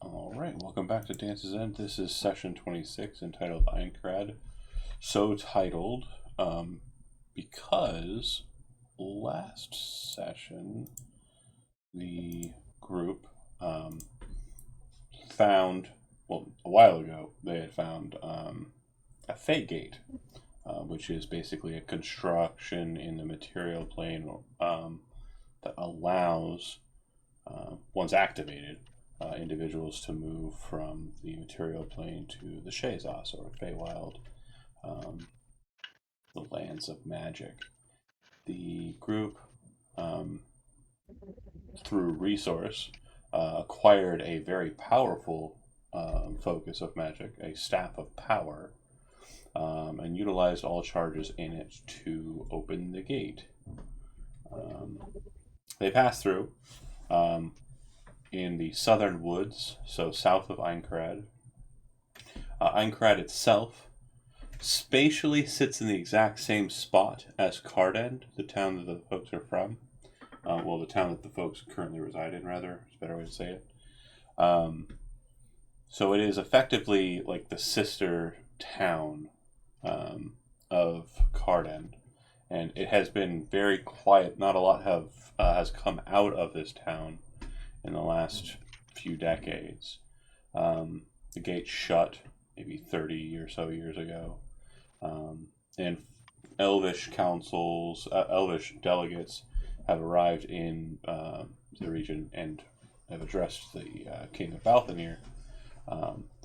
All right, welcome back to Dance's End. This is session 26 entitled Einkarad. So titled because last session the group found, well, a while ago, they had found a fate gate, which is basically a construction in the material plane that allows, once activated, individuals to move from the material plane to the Shazas, or Feywild, um, the lands of magic. The group, um, through resource, acquired a very powerful focus of magic, a staff of power, and utilized all charges in it to open the gate. Um, they passed through um, in the southern woods, so south of Einkarad. Einkarad itself spatially sits in the exact same spot as Cardend, the town that the folks are from. Well, the town that the folks currently reside in, rather, is a better way to say it. Um, so it is effectively like the sister town um, of Cardend, and it has been very quiet. Not a lot has come out of this town in the last few decades. The gate shut maybe 30 or so years ago, and Elvish councils, Elvish delegates have arrived in the region and have addressed the King of Balthanir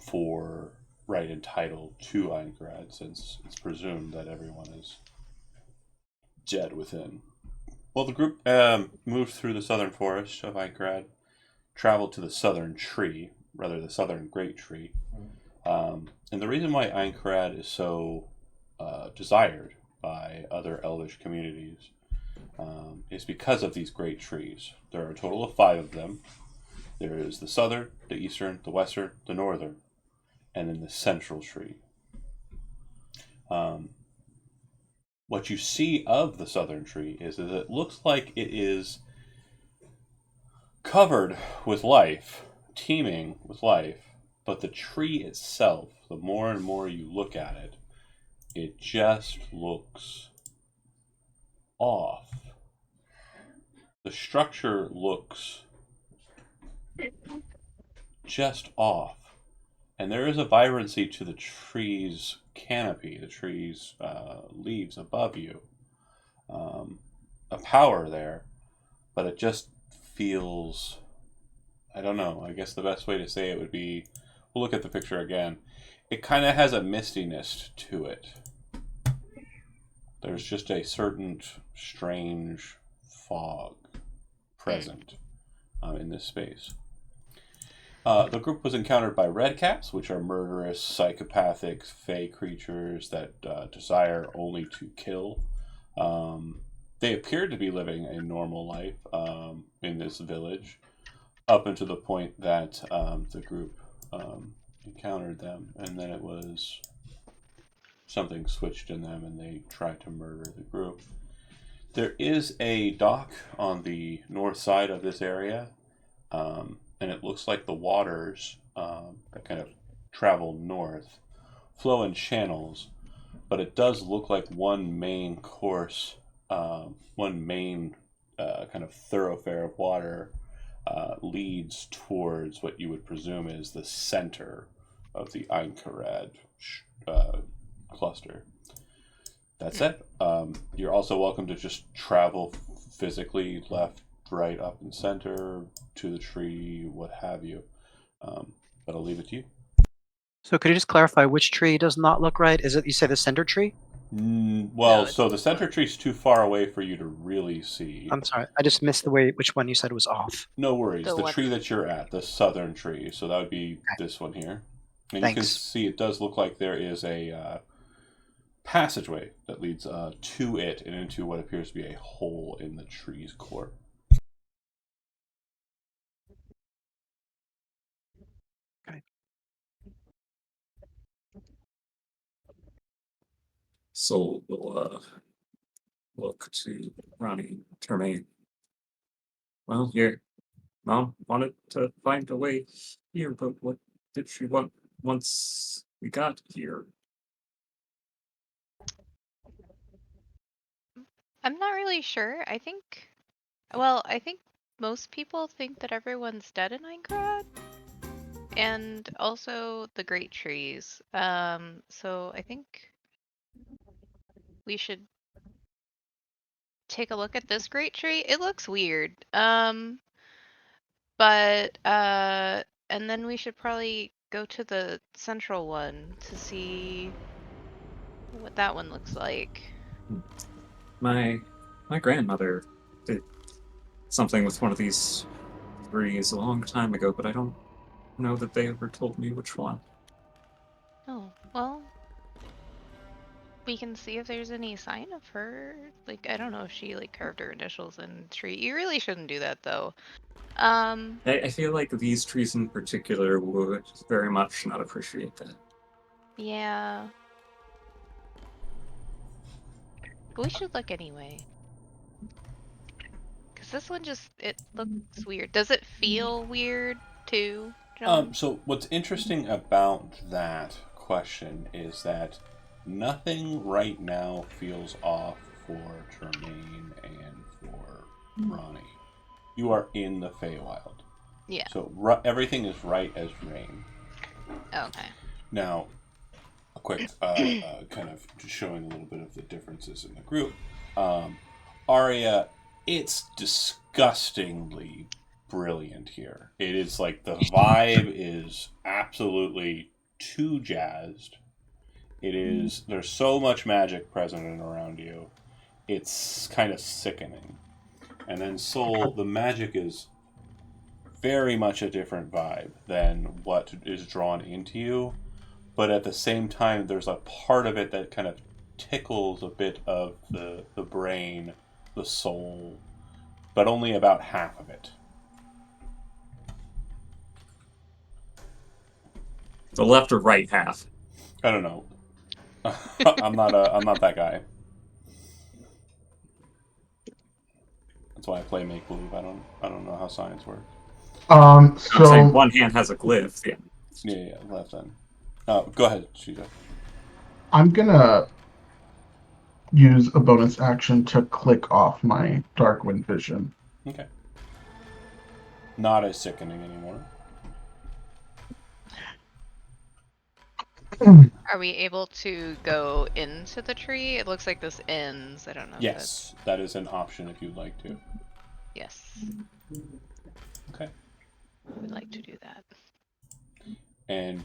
for right and title to Einkarad, since it's presumed that everyone is dead within. Well, the group moved through the southern forest of Einkarad, traveled to the southern tree, rather the southern great tree. And the reason why Einkarad is so desired by other elvish communities is because of these great trees. There are a total of 5 of them. There is the southern, the eastern, the western, the northern, and then the central tree. Um, what you see of the southern tree is that it looks like it is covered with life, teeming with life, but the tree itself, the more and more you look at it, it just looks off. The structure looks just off. And there is a vibrancy to the tree's canopy, the tree's leaves above you, a power there, but it just feels, I don't know, I guess the best way to say it would be, we'll look at the picture again. It kind of has a mistiness to it. There's just a certain strange fog present in this space. The group was encountered by redcaps, which are murderous, psychopathic, fey creatures that desire only to kill. They appeared to be living a normal life in this village, up until the point that the group encountered them, and then it was something switched in them, and they tried to murder the group. There is a dock on the north side of this area, and it looks like the waters that kind of travel north flow in channels, but it does look like one main course, one main kind of thoroughfare of water leads towards what you would presume is the center of the Einkarad uh, cluster. That's it. You're also welcome to just travel physically left, right, up, and center to the tree, what have you. But I'll leave it to you. So could you just clarify which tree does not look right? Is it, you say, the center tree? Well, No, so the center tree's too far away for you to really see. I'm sorry, I just missed the way which one you said was off. No worries. the The one. tree that you're at, the southern tree, so that would be Okay, this one here. And you can thanks. see it does look like there is a passageway that leads to it and into what appears to be a hole in the tree's core. Okay. So we'll look to Ronnie Termaine. Well, your mom wanted to find a way here, but what did she want once we got here? I'm not really sure. I think most people think that everyone's dead in Einkarad. And also the great trees. So I think we should take a look at this great tree. It looks weird. But and then we should probably go to the central one to see what that one looks like. My grandmother did something with one of these trees a long time ago, but I don't know that they ever told me which one. Oh, well, we can see if there's any sign of her. Like, I don't know if she like carved her initials in the tree. You really shouldn't do that though. I feel like these trees in particular would very much not appreciate that. Yeah. But we should look anyway. Because this one it looks weird. Does it feel weird too, John? So what's interesting about that question is that nothing right now feels off for Tremaine and for Ronnie. You are in the Feywild. Yeah. So everything is right as rain. Okay. Now, a quick kind of showing a little bit of the differences in the group. Arya, it's disgustingly brilliant here. It is like the vibe is absolutely too jazzed. It is, there's so much magic present and around you. It's kind of sickening. And then Soul, the magic is very much a different vibe than what is drawn into you. But at the same time, there's a part of it that kind of tickles a bit of the brain, the soul, but only about half of it. The left or right half? I don't know. I'm not that guy. That's why I play make believe. I don't know how science works. I'm saying So one hand has a glyph. Yeah. Yeah, left end. Go ahead, Shiza. I'm gonna use a bonus action to click off my Darkwind vision. Okay. Not as sickening anymore. Are we able to go into the tree? It looks like this ends. I don't know if that's... Yes, that is an option if you'd like to. Yes. Okay. I would like to do that. And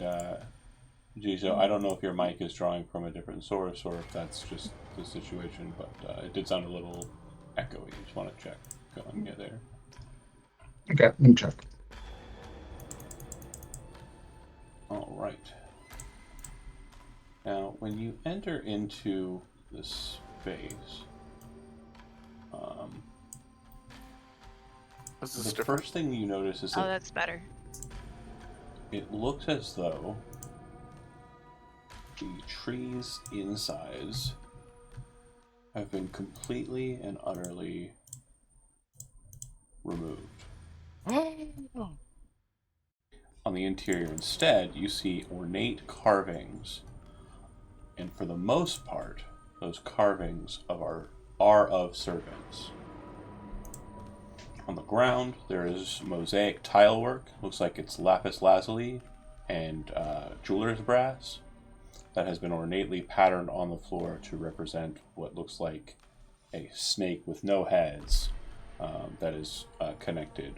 Jizo, I don't know if your mic is drawing from a different source or if that's just the situation, but it did sound a little echoey. Just want to check. Go and get there. Okay, let me check. All right. Now, when you enter into this space, the first thing you notice is Oh, that that's better. it looks as though the trees inside have been completely and utterly removed. On the interior instead, you see ornate carvings, and for the most part, those carvings are of serpents. On the ground, there is mosaic tile work. Looks like it's lapis lazuli and jeweler's brass that has been ornately patterned on the floor to represent what looks like a snake with no heads that is connected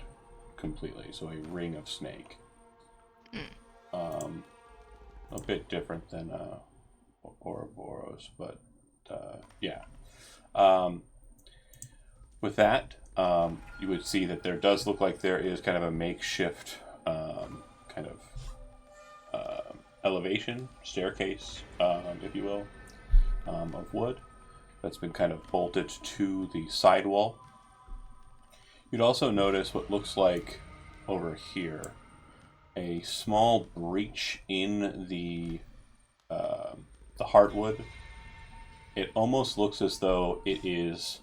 completely. So a ring of snake. A bit different than Ouroboros, but yeah. With that, you would see that there does look like there is kind of a makeshift kind of elevation, staircase, if you will, of wood that's been kind of bolted to the sidewall. You'd also notice what looks like over here a small breach in the heartwood. It almost looks as though it is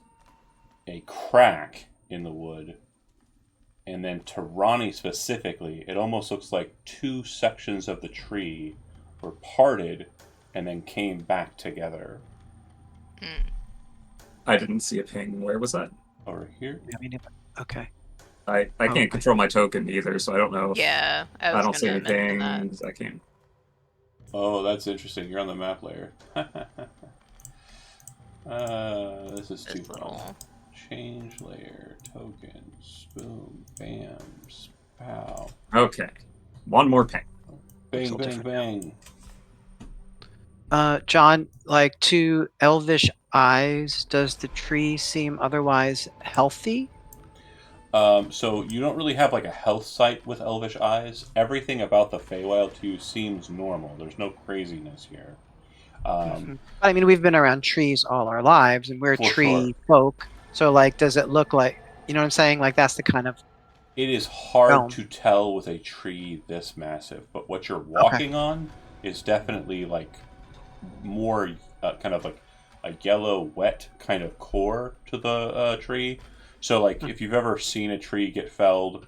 a crack in the wood And then to Ronnie specifically, it almost looks like two sections of the tree were parted and then came back together. I didn't see a ping. Where was that? Over here? I mean, okay. I can't control my token either, so I don't know if Yeah, I I was don't see gonna any mention that. pings. I can't. Oh, that's interesting. You're on the map layer. This is too This fun. little. Change layer, tokens, boom, bam, spow. Okay. One more ping. Bang, all bang, different bang. John, like to elvish eyes, does the tree seem otherwise healthy? So you don't really have like a health site with elvish eyes. Everything about the Feywild to you seems normal. There's no craziness here. I mean, we've been around trees all our lives, and we're For tree sure. folk. So, like, does it look like, you know what I'm saying? Like, that's the kind of It is hard realm. to tell with a tree this massive, but what you're walking on is definitely like more kind of like a yellow, wet kind of core to the tree. So, like, if you've ever seen a tree get felled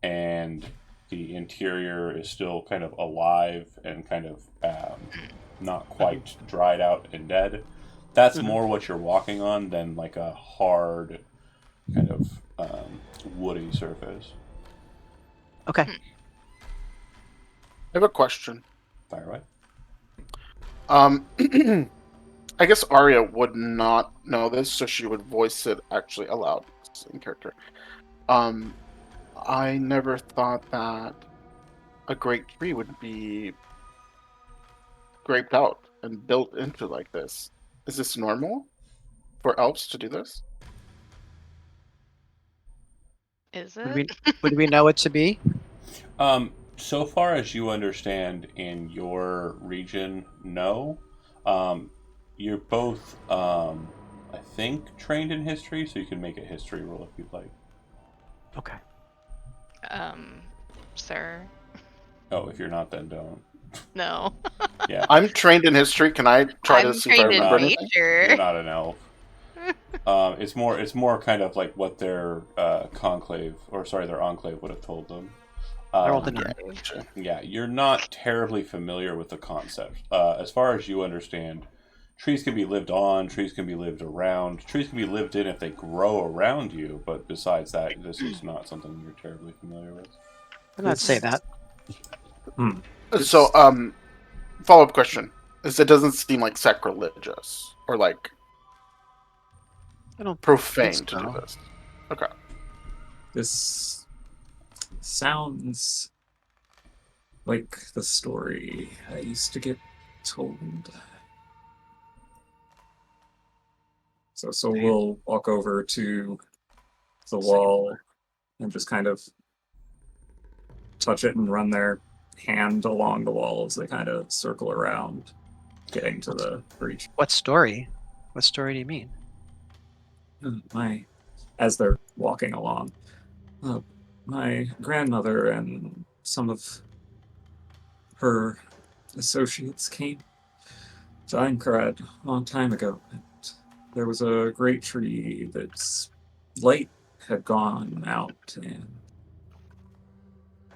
and the interior is still kind of alive and kind of not quite dried out and dead, that's more what you're walking on than like a hard kind of woody surface. Okay. I have a question. Fire away. I guess Arya would not know this, so she would voice it actually aloud in character. I never thought that a great tree would be scraped out and built into like this. Is this normal for elves to do this? Is Would we, it? would we know it to be? So far as you understand in your region, no. You're both, I think, trained in history, so you can make a history roll if you'd like. Okay. Sir? Oh, if you're not, then don't. No. Yeah, I'm trained in history. Can I try to I'm see if I trained in remember anything? you're nature. not an elf. It's more kind of like what their conclave, or sorry, their enclave would have told them. I rolled a Um, 9. Yeah, you're not terribly familiar with the concept. As far as you understand, trees can be lived on, trees can be lived around, trees can be lived in if they grow around you, but besides that, this is not something you're terribly familiar with. I'm not say that. So, follow-up question. It doesn't seem like sacrilegious or like I don't profane think to do so. this. Okay. This sounds like the story I used to get told. So we'll walk over to the wall and just kind of touch it and run their hand along the wall as they kind of circle around, getting to the breach. What story? What story do you mean? As they're walking along, my grandmother and some of her associates came to Einkarad a long time ago. And there was a great tree that's light had gone out and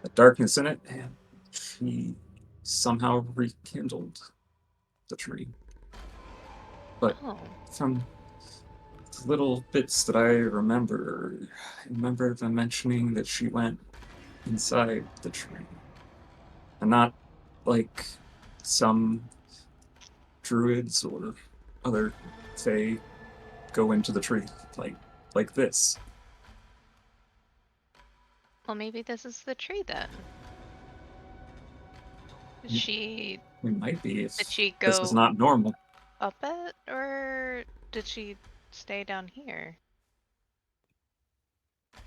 the darkness in it, and she somehow rekindled the tree. But Oh. from the little bits that I remember them mentioning that she went inside the tree. And not like some druids or other fae go into the tree like this. Well, maybe this is the tree then. Did Mm. she We might be if Did she this is go not normal. up it, or did she stay down here?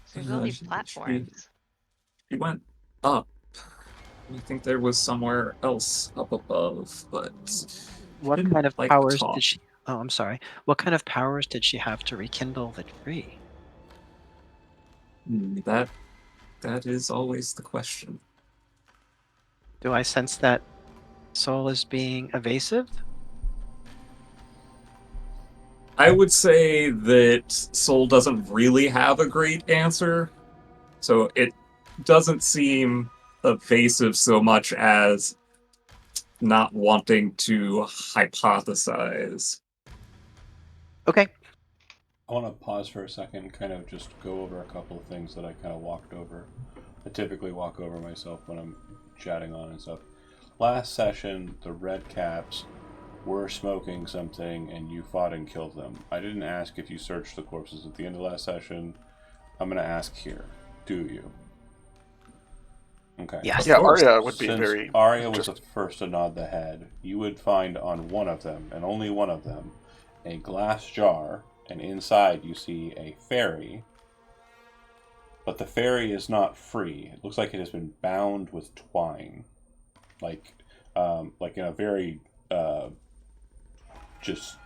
So there's all these She platforms. went up. I think there was somewhere else up above, but What didn't kind of like powers talk. did she? Oh, I'm sorry. What kind of powers did she have to rekindle the tree? That is always the question. Do I sense that Soul is being evasive? I would say that Soul doesn't really have a great answer So it doesn't seem evasive so much as not wanting to hypothesize. Okay. I want to pause for a second and kind of just go over a couple of things that I kind of walked over. I typically walk over myself when I'm chatting on and stuff. Last session, the red caps were smoking something and you fought and killed them. I didn't ask if you searched the corpses at the end of last session. I'm going to ask here. Do you? Okay. Yes. Yeah, course. Arya would be Since very Arya was the interested. first to nod the head, you would find on one of them, and only one of them, a glass jar, and inside you see a fairy. But the fairy is not free. It looks like it has been bound with twine, like in a very just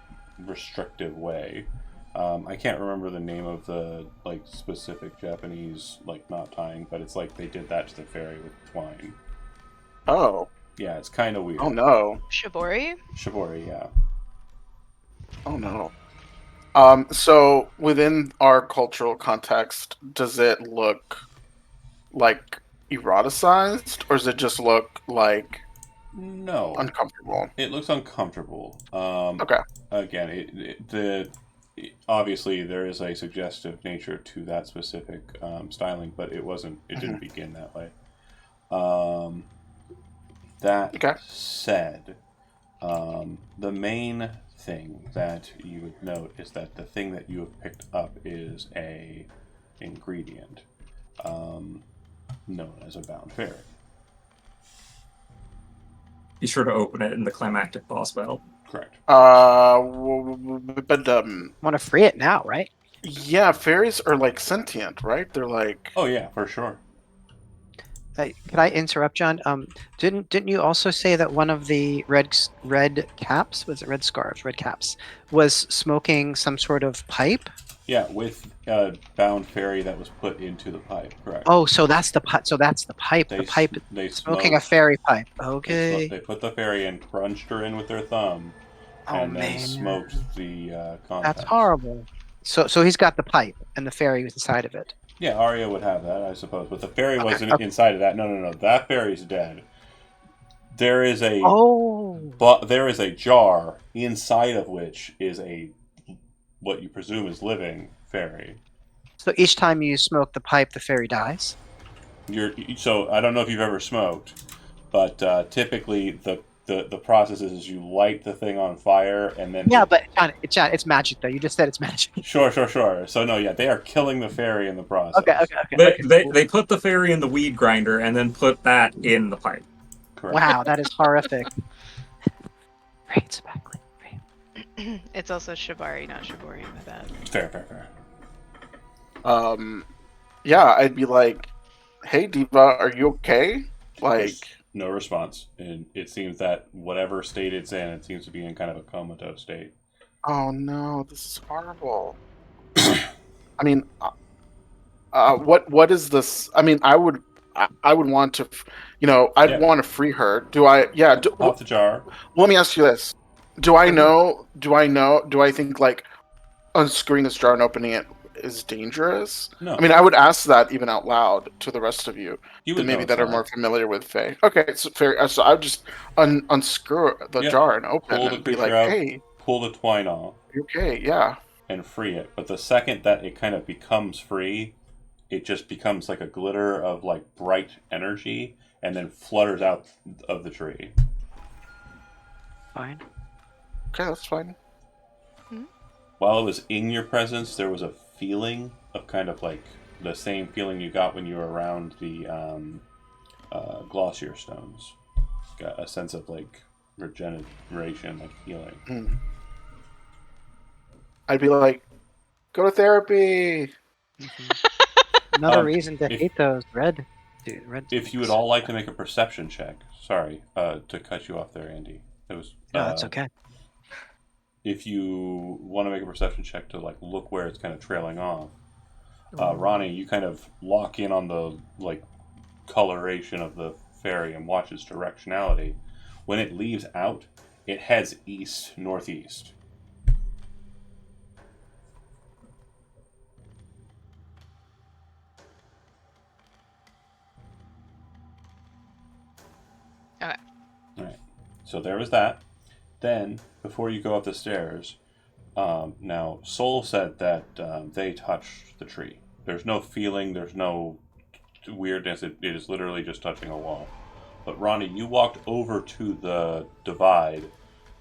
restrictive way. I can't remember the name of the like specific Japanese like knot tying, but it's like they did that to the fairy with twine. Oh. Yeah, it's kind of weird. Oh no. Shibori? Shibori, yeah. Oh no. So within our cultural context, does it look like eroticized, or does it just look like No, uncomfortable? it looks uncomfortable. Okay. Again, obviously there is a suggestive nature to that specific styling, but it wasn't. It didn't begin that way. That Okay. said, the main thing that you would note is that the thing that you have picked up is a ingredient known as a bound fairy. Be sure to open it in the climactic boss battle. Correct. But Want to free it now, right? yeah, fairies are like sentient, right? They're like Oh yeah, for sure. Could I interrupt, John? Didn't you also say that one of the red caps, was it red scarves, red caps, was smoking some sort of pipe? Yeah, with a bound fairy that was put into the pipe. Correct. Oh, so that's the pipe. So that's the pipe. They the pipe they smoking a smoked- fairy pipe. Okay. They put the fairy in, crunched her in with their thumb, Oh and then man, smoked the contents. that's horrible. So he's got the pipe, and the fairy was inside of it. Yeah, Arya would have that, I suppose, but the fairy Okay, wasn't okay. inside of that. No. That fairy's dead. There is a Oh. but there is a jar inside of which is a what you presume is living fairy. So each time you smoke the pipe, the fairy dies. So I don't know if you've ever smoked, but typically the process is you light the thing on fire and then Yeah, but John, it's magic though. You just said it's magic. Sure. So no, yeah, they are killing the fairy in the process. They put the fairy in the weed grinder and then put that in the pipe. Correct. Wow, that is horrific. Right, it's backlit. Right. It's also Shibari, not Shibori, my bad. Fair. yeah, I'd be like, "Hey, Diva, are you okay?" Like, There's no response, and it seems that whatever state it's in, it seems to be in kind of a comatose state. oh no, this is horrible. I mean, what is this? I mean, I would want to, I'd Yeah. want to free her. Do I? Yeah. Off the jar. Let me ask you this: Do I know? Do I think like unscrewing this jar and opening it is dangerous? No. I mean, I would ask that even out loud to the rest of you, You would maybe know that it's are more not. familiar with Fae. Okay, it's fair. So I would just unscrew the Yeah. jar and open Pull it the and be creature like, out, "Hey, pull the twine off, you okay? Yeah." and free it. But the second that it kind of becomes free, it just becomes like a glitter of like bright energy, and then flutters out of the tree. Fine. Okay, that's fine. While it was in your presence, there was a feeling of kind of like the same feeling you got when you were around the glossier stones. Got a sense of like regeneration, like healing. Hmm. I'd be like, "Go to therapy." Another reason to if- hate those red. If you would all like to make a perception check, sorry to cut you off there, Andy. It was No, that's okay. If you want to make a perception check to like look where it's kind of trailing off, Ronnie, you kind of lock in on the like coloration of the fairy and watch its directionality. When it leaves out, it heads east northeast. So there was that. Then, before you go up the stairs, now Soul said that they touched the tree. There's no feeling, there's no weirdness. It is literally just touching a wall. But Ronnie, you walked over to the divide.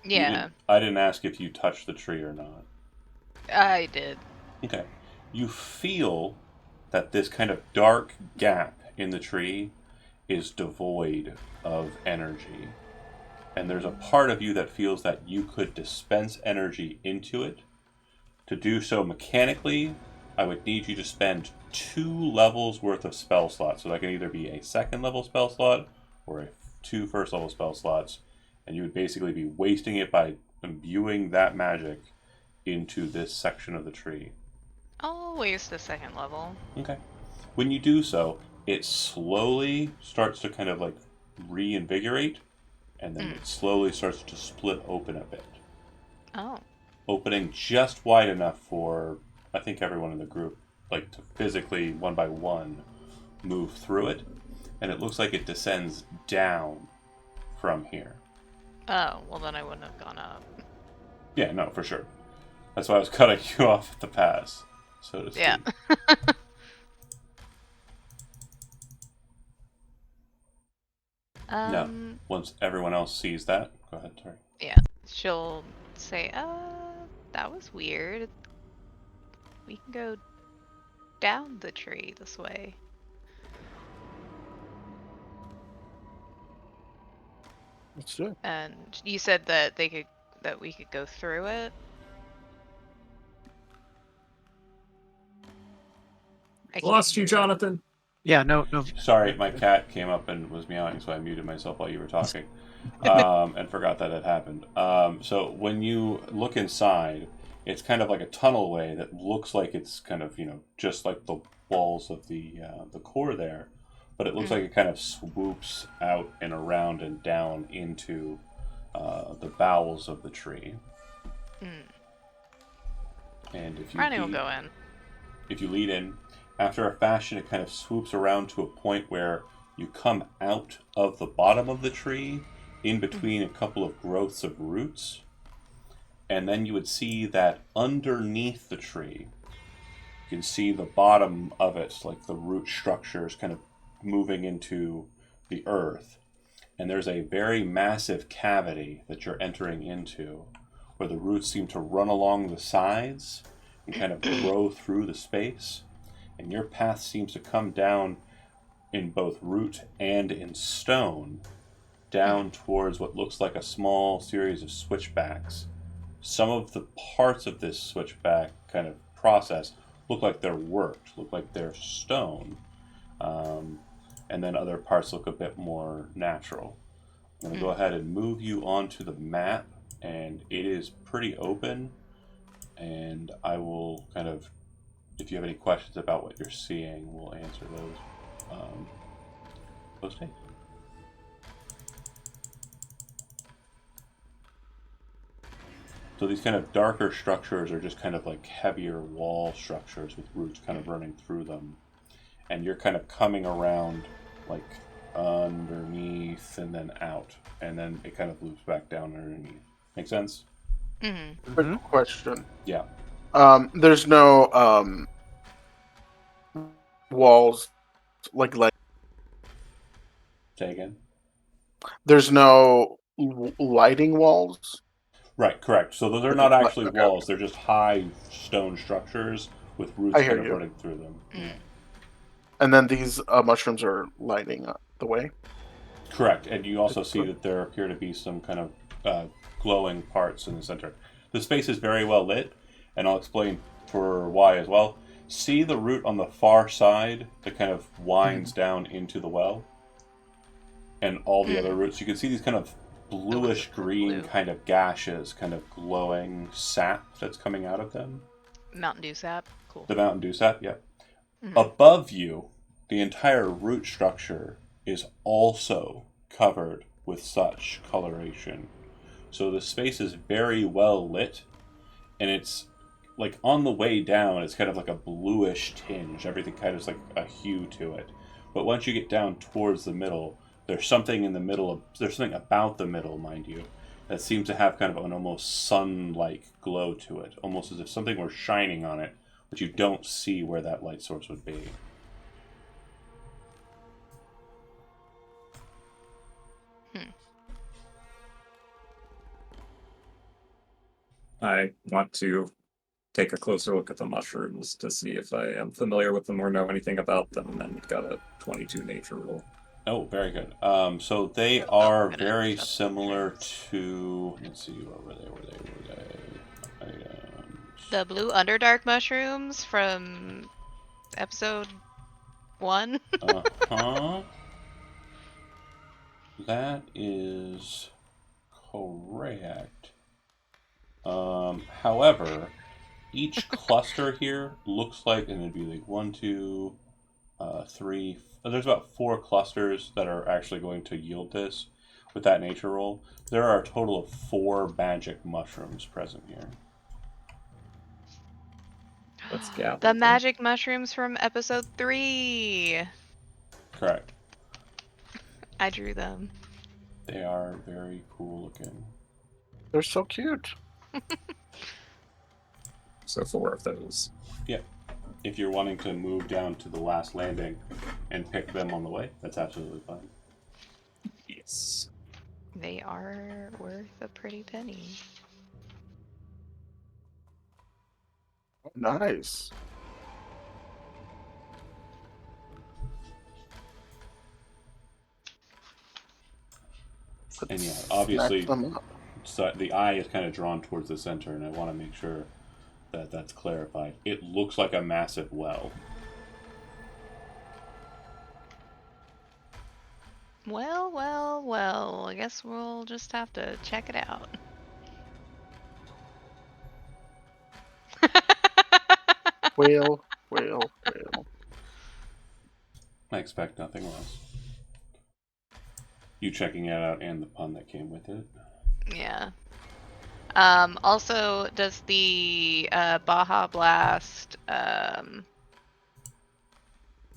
Yeah, I didn't ask if you touched the tree or not. I did. Okay. You feel that this kind of dark gap in the tree is devoid of energy. And there's a part of you that feels that you could dispense energy into it. To do so mechanically, I would need you to spend 2 levels worth of spell slots. So that can either be a second level spell slot or 2 first level spell slots. And you would basically be wasting it by imbuing that magic into this section of the tree. I'll waste the second level. Okay. When you do so, it slowly starts to kind of like reinvigorate, and then it slowly starts to split open a bit. Oh. Opening just wide enough for, I think, everyone in the group, like, to physically, one by one, move through it. And it looks like it descends down from here. Oh, well then I wouldn't have gone up. Yeah, no, for sure. That's why I was cutting you off at the pass, so to speak. Yeah. Now, once everyone else sees that, go ahead, Terry. Yeah. She'll say, that was weird. We can go down the tree this way. Let's do it. And you said that we could go through it. I Lost you, can't hear. Jonathan. Yeah, no. Sorry, my cat came up and was meowing, so I muted myself while you were talking, and forgot that had happened. So when you look inside, it's kind of like a tunnelway that looks like it's kind of, just like the walls of the core there, but it looks like it kind of swoops out and around and down into the bowels of the tree. And if you Ronnie will go in. If you lead in, after a fashion, it kind of swoops around to a point where you come out of the bottom of the tree, in between a couple of growths of roots, and then you would see that underneath the tree, you can see the bottom of it, like the root structures kind of moving into the earth. And there's a very massive cavity that you're entering into, where the roots seem to run along the sides and kind of grow through the space. And your path seems to come down in both root and in stone, down towards what looks like a small series of switchbacks. Some of the parts of this switchback kind of process look like they're worked, look like they're stone, and then other parts look a bit more natural. I'm going to go ahead and move you onto the map, and it is pretty open, and I will kind of, if you have any questions about what you're seeing, we'll answer those days. So these kind of darker structures are just kind of like heavier wall structures with roots kind of running through them. And you're kind of coming around like underneath and then out. And then it kind of loops back down underneath. Make sense? Quick question. Yeah. There's no walls like Say again? there's no lighting walls. Right, correct. So those are not actually Okay. walls. They're just high stone structures with roots I hear kind of you. running through them. And then these mushrooms are lighting up the way. Correct. And you also see that there appear to be some kind of glowing parts in the center. The space is very well lit, and I'll explain for why as well. See the root on the far side that kind of winds down into the well? And all the other roots. You can see these kind of bluish green blue. kind of gashes, kind of glowing sap that's coming out of them. Mountain Dew sap. Cool. The Mountain Dew sap, yeah. Above you, the entire root structure is also covered with such coloration. So the space is very well lit, and it's like on the way down, it's kind of like a bluish tinge. Everything kind of is like a hue to it. But once you get down towards the middle, there's something in the middle of, there's something about the middle, mind you, that seems to have kind of an almost sun-like glow to it, almost as if something were shining on it, but you don't see where that light source would be. I want to take a closer look at the mushrooms to see if I am familiar with them or know anything about them, and got a 22 nature roll. Oh, very good. So they are I'm gonna very shut the similar entrance. to. Let's see, where were they? Items. The blue Underdark mushrooms from episode 1. Uh-huh. That is correct. However, each cluster here looks like, and it'd be like 1, 2, 3. There's about 4 clusters that are actually going to yield this with that nature roll. There are a total of 4 magic mushrooms present here. Let's gather The them. magic mushrooms from episode 3. Correct. I drew them. They are very cool looking. They're so cute. So 4 of those. Yeah. If you're wanting to move down to the last landing and pick them on the way, that's absolutely fine. Yes. They are worth a pretty penny. Nice. And yeah, Let's obviously, snatch them up. so the eye is kind of drawn towards the center, and I want to make sure that that's clarified. It looks like a massive well. Well, well, well. I guess we'll just have to check it out. Whale, whale, whale. I expect nothing less. You checking it out and the pun that came with it. Yeah. Also, does the Baja Blast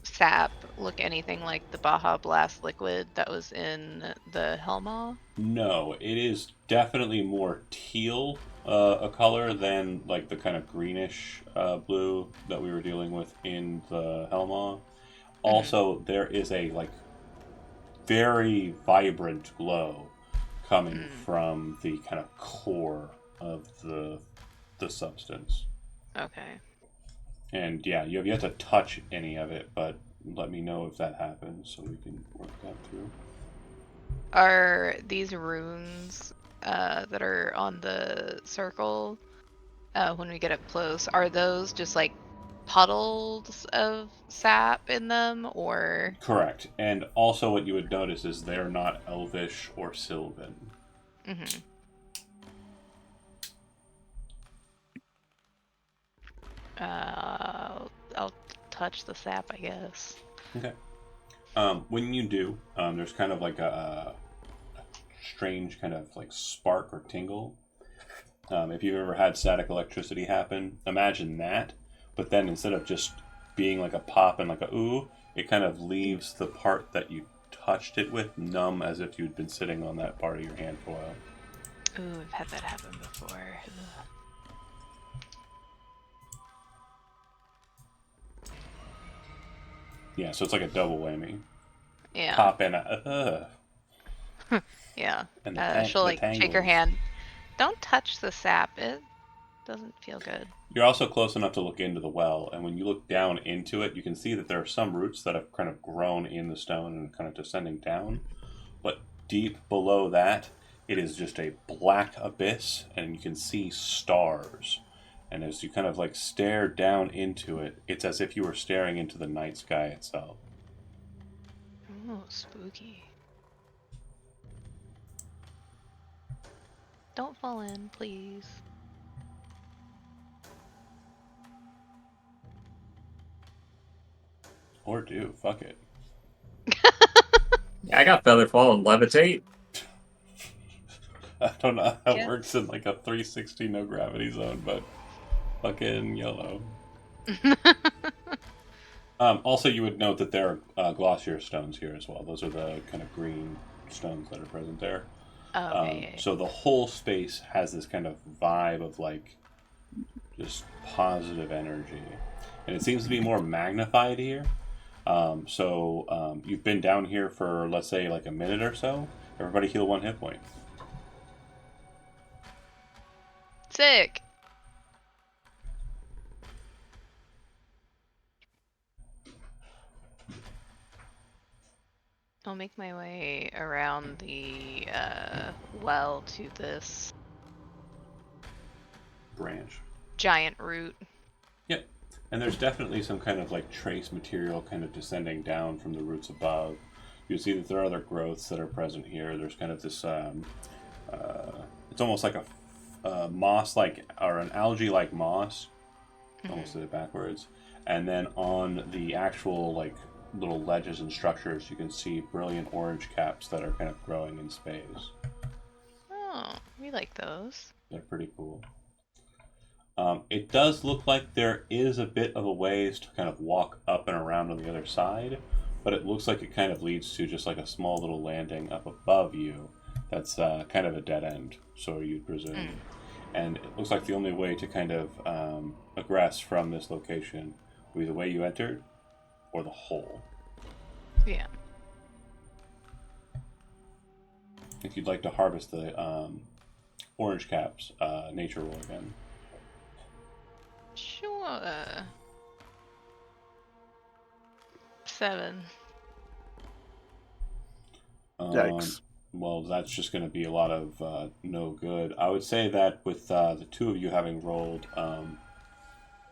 sap look anything like the Baja Blast liquid that was in the Helma? No, it is definitely more teal a color than like the kind of greenish blue that we were dealing with in the Helma. Also, there is a like very vibrant glow coming from the kind of core of the substance. Okay. And yeah, you have yet to touch any of it, but let me know if that happens so we can work that through. Are these runes that are on the circle when we get up close, are those just like puddles of sap in them, or? Correct. And also what you would notice is they're not elvish or sylvan. Mm-hmm. I'll touch the sap, I guess. Okay. When you do, there's kind of like a strange kind of like spark or tingle. If you've ever had static electricity happen, imagine that. But then instead of just being like a pop and like a ooh, it kind of leaves the part that you touched it with numb, as if you'd been sitting on that part of your hand for a while. Ooh, I've had that happen before. Ugh. Yeah, so it's like a double whammy. Yeah. Pop in Yeah. and the She'll like shake her tangles. hand. Don't touch the sap. It doesn't feel good. You're also close enough to look into the well, and when you look down into it, you can see that there are some roots that have kind of grown in the stone and kind of descending down. But deep below that, it is just a black abyss, and you can see stars. And as you kind of like stare down into it, it's as if you were staring into the night sky itself. Oh, spooky. Don't fall in, please. Or do. Fuck it. Yeah, I got Featherfall and Levitate. I don't know how it Yeah. works in like a 360 no gravity zone, but fucking YOLO. Also, you would note that there are glossier stones here as well. Those are the kind of green stones that are present there. Okay. So the whole space has this kind of vibe of like just positive energy, and it seems to be more magnified here. You've been down here for, let's say, like a minute or so. Everybody heal 1 hit point. Sick. I'll make my way around the well to this Branch. giant root. Yep. And there's definitely some kind of like trace material kind of descending down from the roots above. You see that there are other growths that are present here. There's kind of this, it's almost like a moss-like, or an algae-like moss. Almost did it backwards. And then on the actual like little ledges and structures, you can see brilliant orange caps that are kind of growing in space. Oh, we like those. They're pretty cool. It does look like there is a bit of a ways to kind of walk up and around on the other side, but it looks like it kind of leads to just like a small little landing up above you that's kind of a dead end, so you'd presume. And it looks like the only way to kind of egress from this location would be the way you entered or the hole. Yeah. If you'd like to harvest the orange caps, nature roll again. Sure. 7. Yikes. Well, that's just going to be a lot of no good. I would say that with the two of you having rolled, go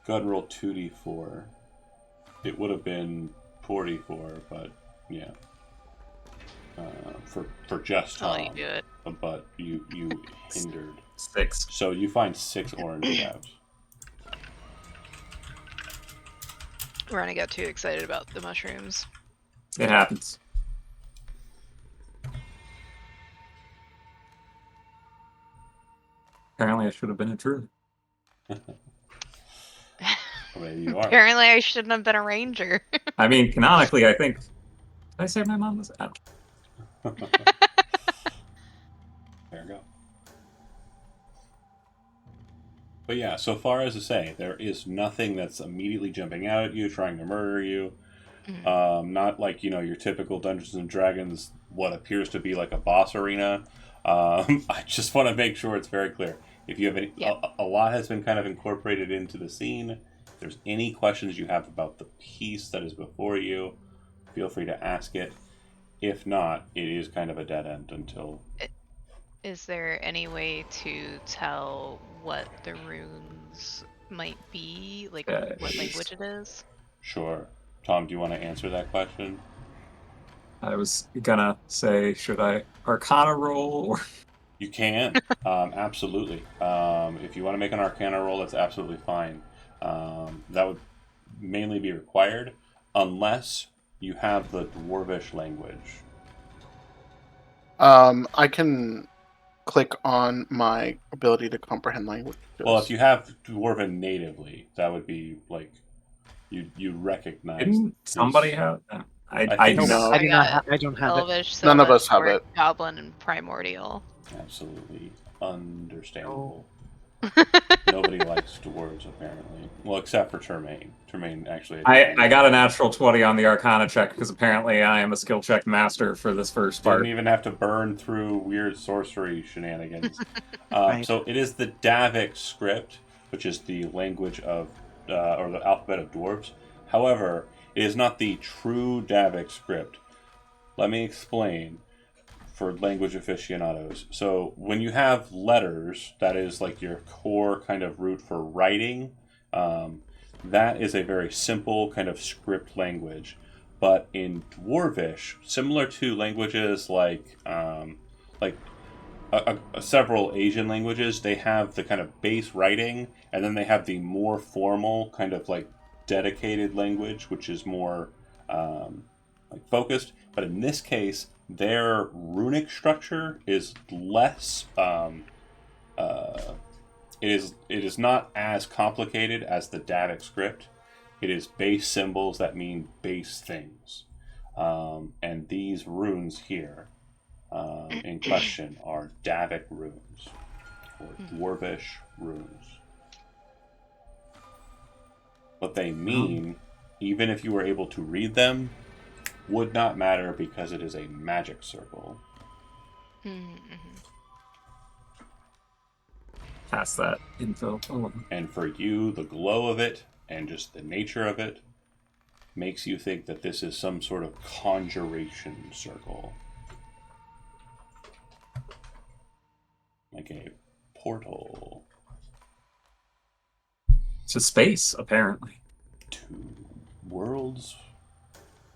ahead and roll 2d4. It would have been 44, but yeah. For just Tom. I'll let you do it. But you hindered. 6. So you find 6 orange caps. Ronnie got too excited about the mushrooms. It happens. Apparently, I should have been a druid. Maybe you are. Apparently, I shouldn't have been a ranger. I mean, canonically, I think. Did I say my mom was out? There you go. But yeah, so far as to say, there is nothing that's immediately jumping out at you, trying to murder you. Not like, your typical Dungeons and Dragons, what appears to be like a boss arena. I just want to make sure it's very clear. If you have any, a lot has been kind of incorporated into the scene. If there's any questions you have about the piece that is before you, feel free to ask it. If not, it is kind of a dead end until... Is there any way to tell what the runes might be? Like, what language it is? Sure. Tom, do you want to answer that question? I was gonna say, should I Arcana roll or? You can, absolutely. If you want to make an Arcana roll, that's absolutely fine. That would mainly be required unless you have the Dwarvish language. I can click on my ability to comprehend languages. Well, if you have Dwarven natively, that would be like you recognize. Didn't somebody have? I do think not. so. I do not. I don't have it. Elvish, None of Sylvan, us have Orc, it. Goblin, and Primordial. Absolutely understandable. Nobody likes dwarves, apparently. Well, except for Termaine. Termaine actually... I got a natural 20 on the Arcana check because apparently I am a skill check master for this first part. Didn't even have to burn through weird sorcery shenanigans. Right. So it is the Davic script, which is the language of, or the alphabet of dwarves. However, it is not the true Davic script. Let me explain for language aficionados. So when you have letters, that is like your core kind of root for writing. That is a very simple kind of script language. But in Dwarvish, similar to languages like several Asian languages, they have the kind of base writing, and then they have the more formal kind of like dedicated language, which is more like focused. But in this case, their runic structure is less. It is not as complicated as the Davic script. It is base symbols that mean base things. And these runes here in question are Davic runes, or Dwarvish runes. What they mean, even if you were able to read them, would not matter because it is a magic circle. Pass that info along. And for you, the glow of it and just the nature of it makes you think that this is some sort of conjuration circle. Like a portal. To space, apparently. To worlds.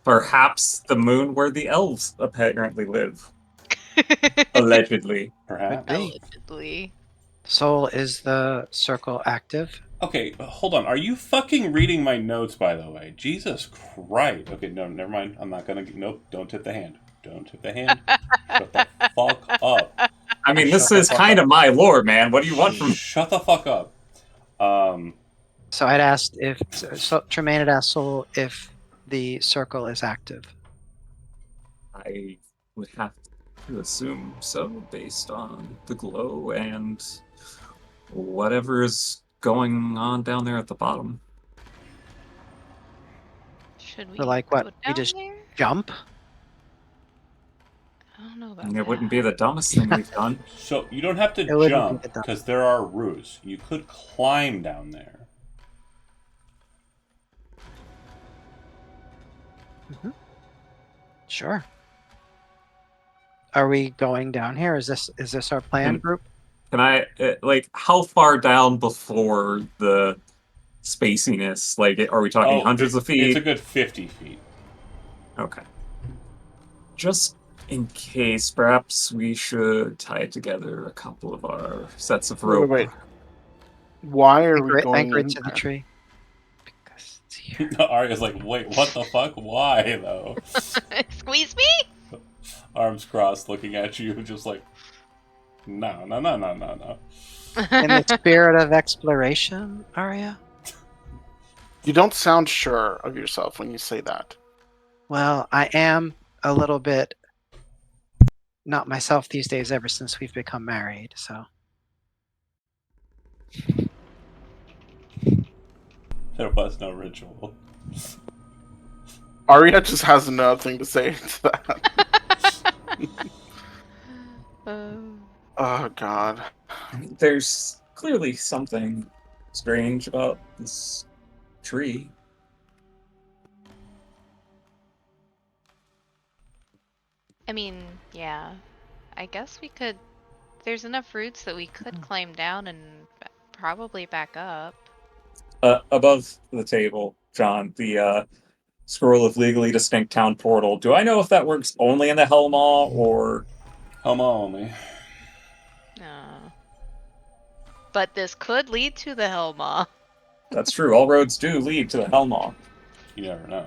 Perhaps the moon where the elves apparently live. Allegedly. Perhaps. Allegedly. Soul, is the circle active? Okay, hold on. Are you fucking reading my notes, by the way? Jesus Christ. Okay, no, never mind. I'm not gonna... Nope, don't tip the hand. Don't tip the hand. Shut the fuck up. I mean, this Shut is the fuck kind up. of my lore, man. What do you want from me? Shut the fuck up. So I'd asked if Tremaine had asked Soul if the circle is active. I would have to assume so, based on the glow and whatever is going on down there at the bottom. Should we So like go what? down We just there? jump? I don't know about And that. it wouldn't be the dumbest thing we've done. So you don't have to It wouldn't be jump the dumb. because there are routes. You could climb down there. Sure. Are we going down here? Is this our plan, group? Can I, like, how far down before the spaciness? Like, are we talking hundreds of feet? It's a good 50 feet. Okay. Just in case, perhaps we should tie together a couple of our sets of rope. Wait. Why are we going Anchor it in to the there? tree. Because it's here. Arya's like, wait, what the fuck? Why, though? Squeeze me? Arms crossed, looking at you, just like, no. In the spirit of exploration, Arya? You don't sound sure of yourself when you say that. Well, I am a little bit not myself these days ever since we've become married, so. There was no ritual. Arya just has nothing to say to that. Oh, God. I mean, there's clearly something strange about this tree. I mean, yeah. I guess we could. There's enough roots that we could climb down and probably back up. Above the table, John, the scroll of legally distinct town portal. Do I know if that works only in the Helmaw or? Helma only. But this could lead to the Helma. That's true. All roads do lead to the Helmaw. You never know.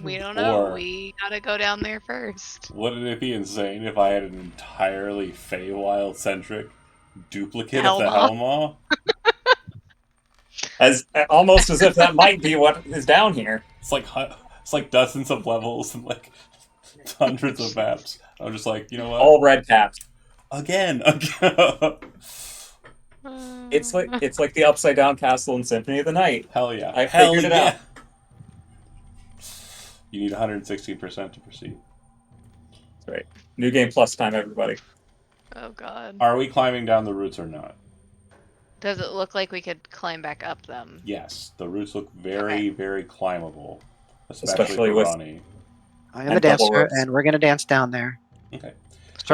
We don't know. Or- We gotta go down there first. Wouldn't it be insane if I had an entirely Feywild-centric duplicate of the Helma. Helma? As almost as if that might be what is down here. It's like dozens of levels and like hundreds of maps. I'm just like, you know what? All red caps. Again. It's like the upside down castle in Symphony of the Night. Hell yeah. I Hell figured it yeah. out. You need 116% to proceed. That's right. New game plus time, everybody. Oh god. Are we climbing down the roots or not? Does it look like we could climb back up them? Yes. The roots look very, very climbable. Especially Especially for with- Ronnie. I am the And double dancer, ropes. and we're gonna dance down there. Okay.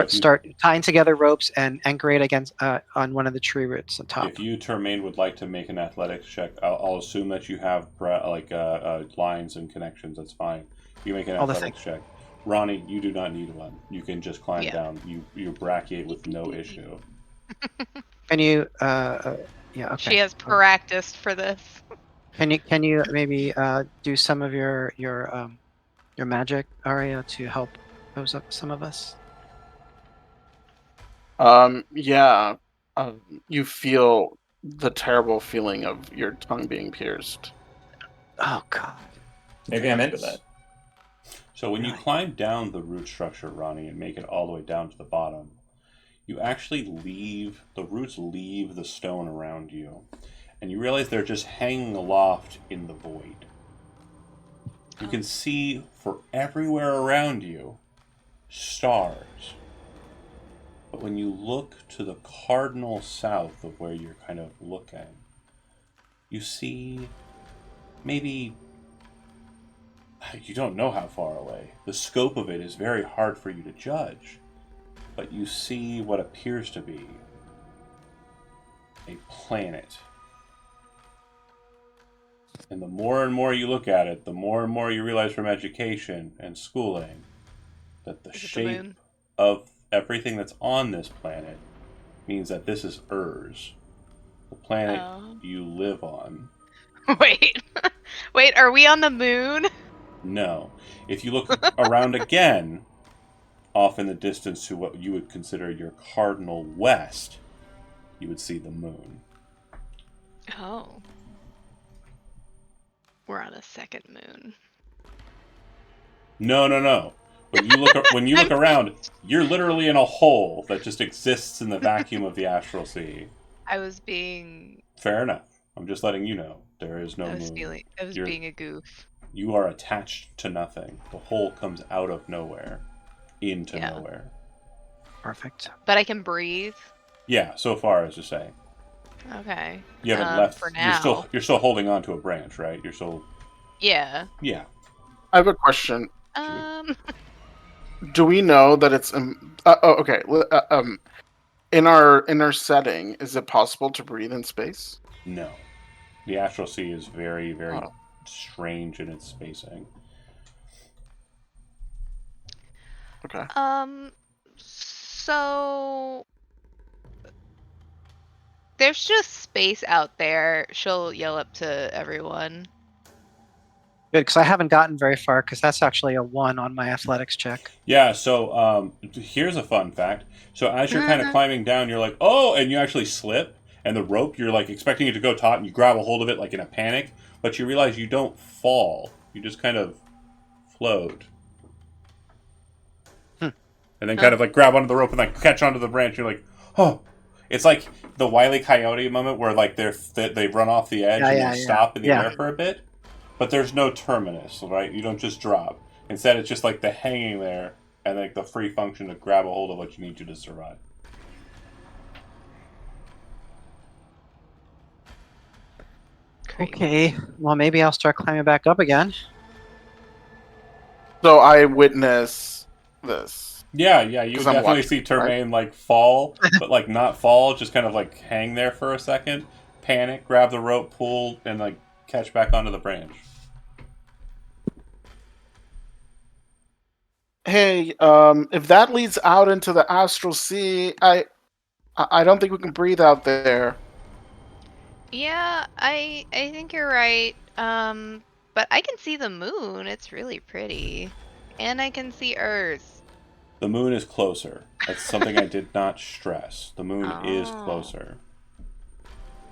Start tying together ropes and anchor it against on one of the tree roots on top. If you, Termaine, would like to make an athletics check, I'll assume that you have lines and connections. That's fine. You make an All the athletics check. Ronnie, you do not need one. You can just climb Yeah. down. You brachiate with no issue. Can you? Yeah. Okay. She has practiced for this. Can you maybe do some of your magic, Arya, to help those up some of us? Yeah. You feel the terrible feeling of your tongue being pierced. Oh God. Maybe I'm into that. So when you Really? climb down the root structure, Ronnie, and make it all the way down to the bottom, you actually the roots leave the stone around you, and you realize they're just hanging aloft in the void. You can see for everywhere around you stars. But when you look to the cardinal south of where you're kind of looking, you see maybe you don't know how far away. The scope of it is very hard for you to judge. But you see what appears to be a planet. And the more and more you look at it, the more and more you realize from education and schooling that the Is it the shape moon? of everything that's on this planet means that this is Urs, the planet Oh. you live on. Wait. Wait, are we on the moon? No. If you look around again, off in the distance to what you would consider your cardinal west, you would see the moon. Oh. We're on a second moon. No, no, no. When you look around, you're literally in a hole that just exists in the vacuum of the astral sea. I was being Fair enough. I'm just letting you know there is no moon. I was You're being a goof. you are attached to nothing. The hole comes out of nowhere into Yeah. nowhere. Perfect. But I can breathe. Yeah, so far as to say. Okay. You haven't left. For now. You're still holding on to a branch, right? You're still. Yeah. Yeah. I have a question. Um Do we know that it's okay? In our setting, is it possible to breathe in space? No. The astral sea is very, very Oh. strange in its spacing. Okay. so there's just space out there. She'll yell up to everyone. Good, because I haven't gotten very far. Because that's actually a 1 on my athletics check. Yeah, so here's a fun fact. So as you're kind of climbing down, you're like, oh, and you actually slip, and the rope, you're like expecting it to go taut, and you grab a hold of it like in a panic, but you realize you don't fall. You just kind of float. And then kind of like grab onto the rope and like catch onto the branch. You're like, oh. It's like the Wile E. Coyote moment where like they run off the edge and they stop in the air for a bit. But there's no terminus, right? You don't just drop. Instead, it's just like the hanging there and like the free function to grab a hold of what you need to survive. Great. Okay. Well, maybe I'll start climbing back up again. So I witness this. Yeah, you 'Cause I'm definitely watching, see Termaine like fall, but like not fall, just kind of like hang there for a second, panic, grab the rope, pull, and like catch back onto the branch. Hey, if that leads out into the astral sea, I don't think we can breathe out there. Yeah, I think you're right. But I can see the moon. It's really pretty. And I can see Earth. The moon is closer. That's something I did not stress. The moon is Oh. closer.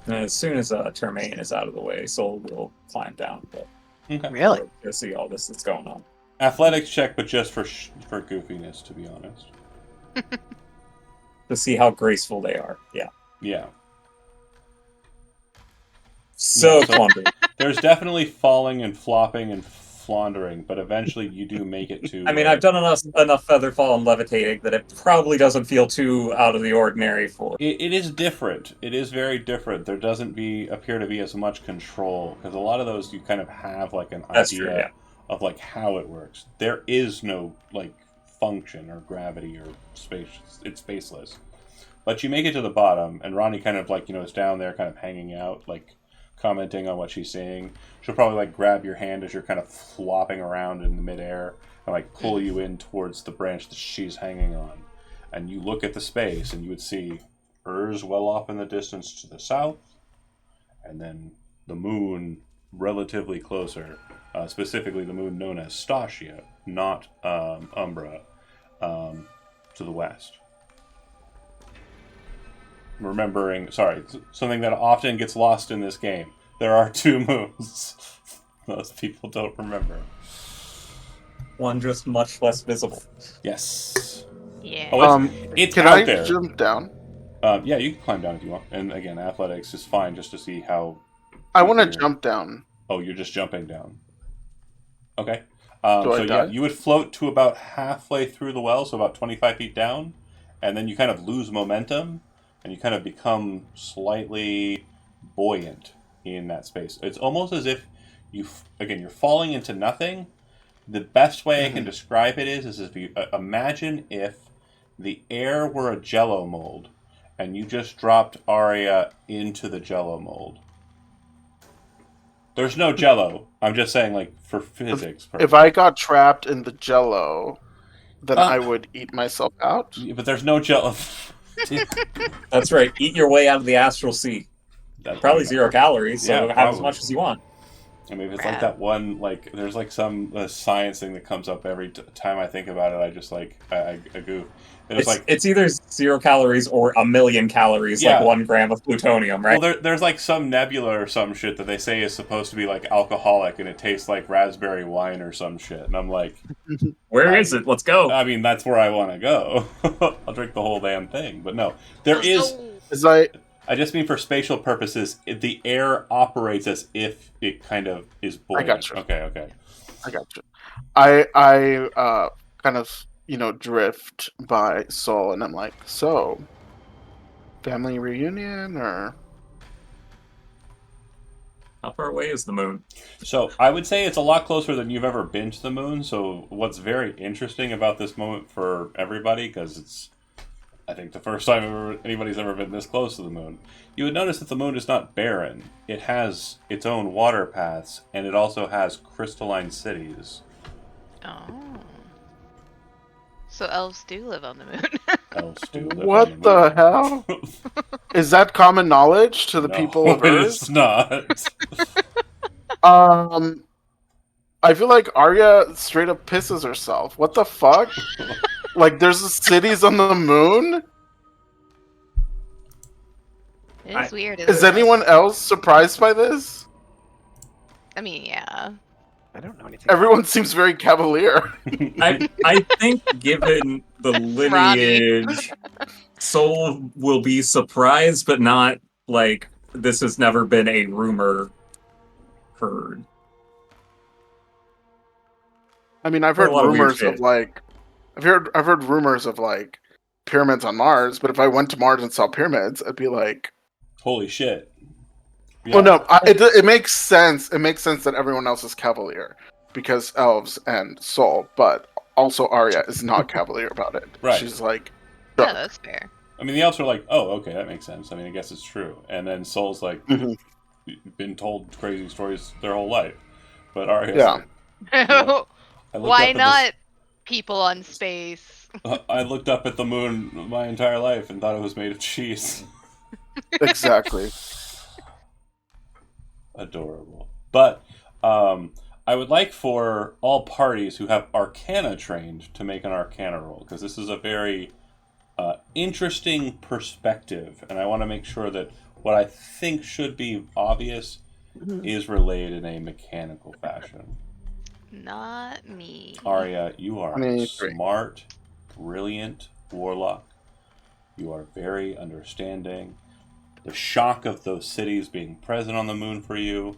And as soon as Termaine is out of the way, Soul will climb down. But Okay. Really? to see all this that's going on. Athletics check, but just for goofiness, to be honest. To see how graceful they are. Yeah. Yeah. So Yeah, so- clumsy. There's definitely falling and flopping and floundering, but eventually you do make it to. I mean, I've done enough feather fall and levitating that it probably doesn't feel too out of the ordinary for. It is different. It is very different. There doesn't appear to be as much control because a lot of those you kind of have like an That's idea true, yeah. of like how it works. There is no like function or gravity or space. It's spaceless. But you make it to the bottom, and Ronnie kind of like is down there, kind of hanging out, like commenting on what she's seeing. She'll probably like grab your hand as you're kind of flopping around in the midair and like pull you in towards the branch that she's hanging on. And you look at the space, and you would see Urs well off in the distance to the south, and then the moon relatively closer, specifically the moon known as Stasia, not Umbra, to the west. Remembering, sorry, something that often gets lost in this game. There are two moons. Most people don't remember. One just much less visible. Yes. Yeah. Oh, it's Can out I there. jump down? Yeah, you can climb down if you want. And again, athletics is fine just to see how. I want to you're- jump down. Oh, you're just jumping down. Okay. Do I So die? yeah, you would float to about halfway through the well, so about 25 feet down, and then you kind of lose momentum, and you kind of become slightly buoyant in that space. It's almost as if you're falling into nothing. The best way I can describe it is if you imagine if the air were a Jello mold, and you just dropped Arya into the Jello mold. There's no Jello. I'm just saying, like, for physics purposes. If I got trapped in the Jello, then I would eat myself out. But there's no Jello. That's right. Eat your way out of the astral sea. Probably 0 calories, so Yeah, have as probably. much as you want. I mean, if it's Rad. like that one, like, there's like some science thing that comes up every time I think about it. I just like I goof. It's either 0 calories or 1,000,000 calories, Yeah. like 1 gram of plutonium, right? Well, there's like some nebula or some shit that they say is supposed to be like alcoholic and it tastes like raspberry wine or some shit, and I'm like, Where is it? Let's go. I mean, that's where I want to go. I'll drink the whole damn thing. But no, there is. As I I just mean for spatial purposes, the air operates as if it kind of is buoyant. got you. Okay. I got you. I kind of drift by Soul, and I'm like, so family reunion or How far away is the moon? So I would say it's a lot closer than you've ever been to the moon. So what's very interesting about this moment for everybody, because it's, I think, the first time anybody's ever been this close to the moon, you would notice that the moon is not barren. It has its own water paths, and it also has crystalline cities. Oh. So elves do live on the moon. Elves do live on what the hell? moon. Is that common knowledge to the No, people of it Earth? is not. I feel like Arya straight up pisses herself. What the fuck? Like, there's cities on the moon? It is weird. Is isn't it? anyone else surprised by this? I mean, yeah. I don't know anything. Everyone seems very cavalier. I think, given the lineage, Soul will be surprised, but not like this has never been a rumor heard. I mean, I've A heard lot of weird rumors shit. of like, I've heard rumors of like pyramids on Mars. But if I went to Mars and saw pyramids, I'd be like, Holy shit. Yeah. well, no, it makes sense. It makes sense that everyone else is cavalier because elves and Soul, but also Arya is not cavalier about it. Right. She's like, Yeah, that's fair. I mean, the elves are like, oh, okay, that makes sense. I mean, I guess it's true. And then Soul's like, Mhm. been told crazy stories their whole life. But Arya's Yeah. like, I looked Why up at not people on space? I looked up at the moon my entire life and thought it was made of cheese. exactly. Adorable. But I would like for all parties who have Arcana trained to make an Arcana roll, because this is a very interesting perspective, and I want to make sure that what I think should be obvious is relayed in a mechanical fashion. Not me. Arya, you are a 23. smart, brilliant warlock. You are very understanding. The shock of those cities being present on the moon for you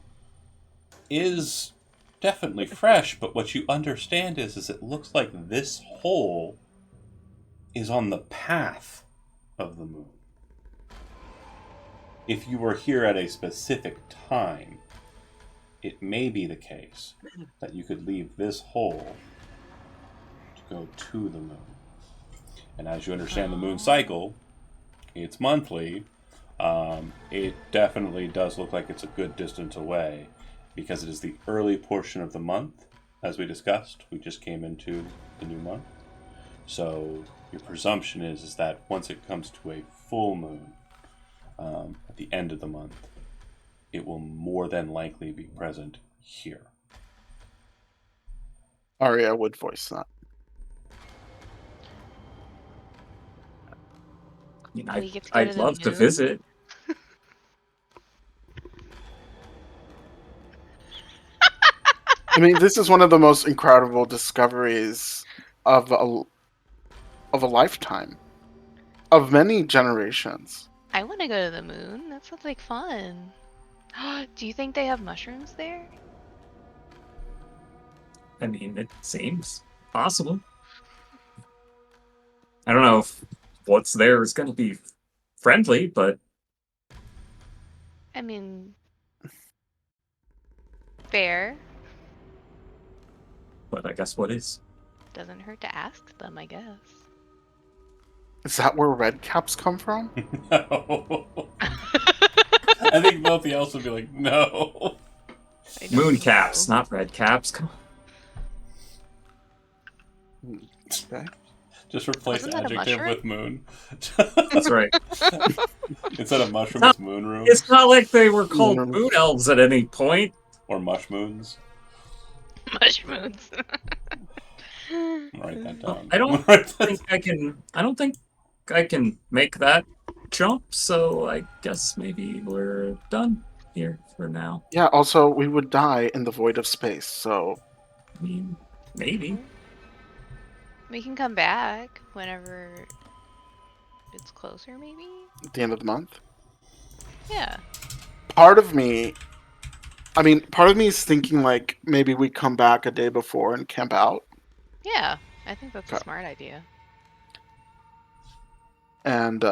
is definitely fresh, but what you understand is it looks like this hole is on the path of the moon. If you were here at a specific time, it may be the case that you could leave this hole to go to the moon. And as you understand the moon cycle, it's monthly. It definitely does look like it's a good distance away, because it is the early portion of the month, as we discussed. We just came into the new month. So your presumption is that once it comes to a full moon at the end of the month, it will more than likely be present here. Arya would voice that. I mean, We get to go I'd to the love to moon? visit. I mean, this is one of the most incredible discoveries of a lifetime, of many generations. I want to go to the moon. That sounds like fun. Do you think they have mushrooms there? I mean, it seems possible. I don't know if what's there is going to be friendly, but I mean, fair. I guess what is? Doesn't hurt to ask them, I guess. Is that where red caps come from? No. I think both the elves would be like, no. I don't Moon think caps, so. not red caps. Come on. Okay. Just replace Wasn't that a adjective mushroom? with moon. That's right. Instead of mushroom, It's it's moon room. It's not like they were called Moon- moon elves at any point. Or mush moons. Mushrooms. Write that down. I don't Write that think I can. I don't think I can make that jump. So I guess maybe we're done here for now. Yeah, also, we would die in the void of space, so I mean, maybe. We can come back whenever it's closer, maybe? at the end of the month. Yeah. Part of me is thinking like maybe we come back a day before and camp out. Yeah. I think that's a Okay. smart idea. And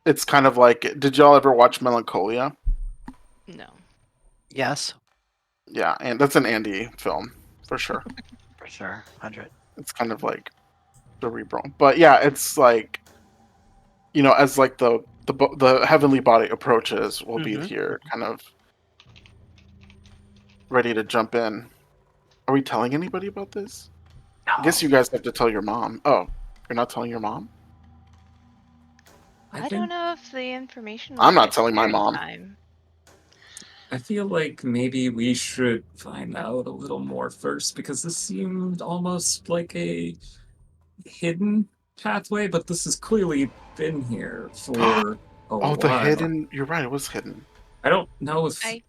it's kind of like, did y'all ever watch Melancholia? No. Yes, Yeah, and that's an Andy film for sure. for sure. 100. It's kind of like cerebral, but yeah, it's like, as like the heavenly body approaches, we'll be Mhm. here, kind of ready to jump in. Are we telling anybody about this? I guess you guys have to tell your mom. Oh, you're not telling your mom? I think don't know if the information I'm will not get telling my there in mom. time. I feel like maybe we should find out a little more first because this seemed almost like a hidden pathway, but this has clearly been here for a Oh, the while. hidden. You're right. It was hidden. I don't know if I-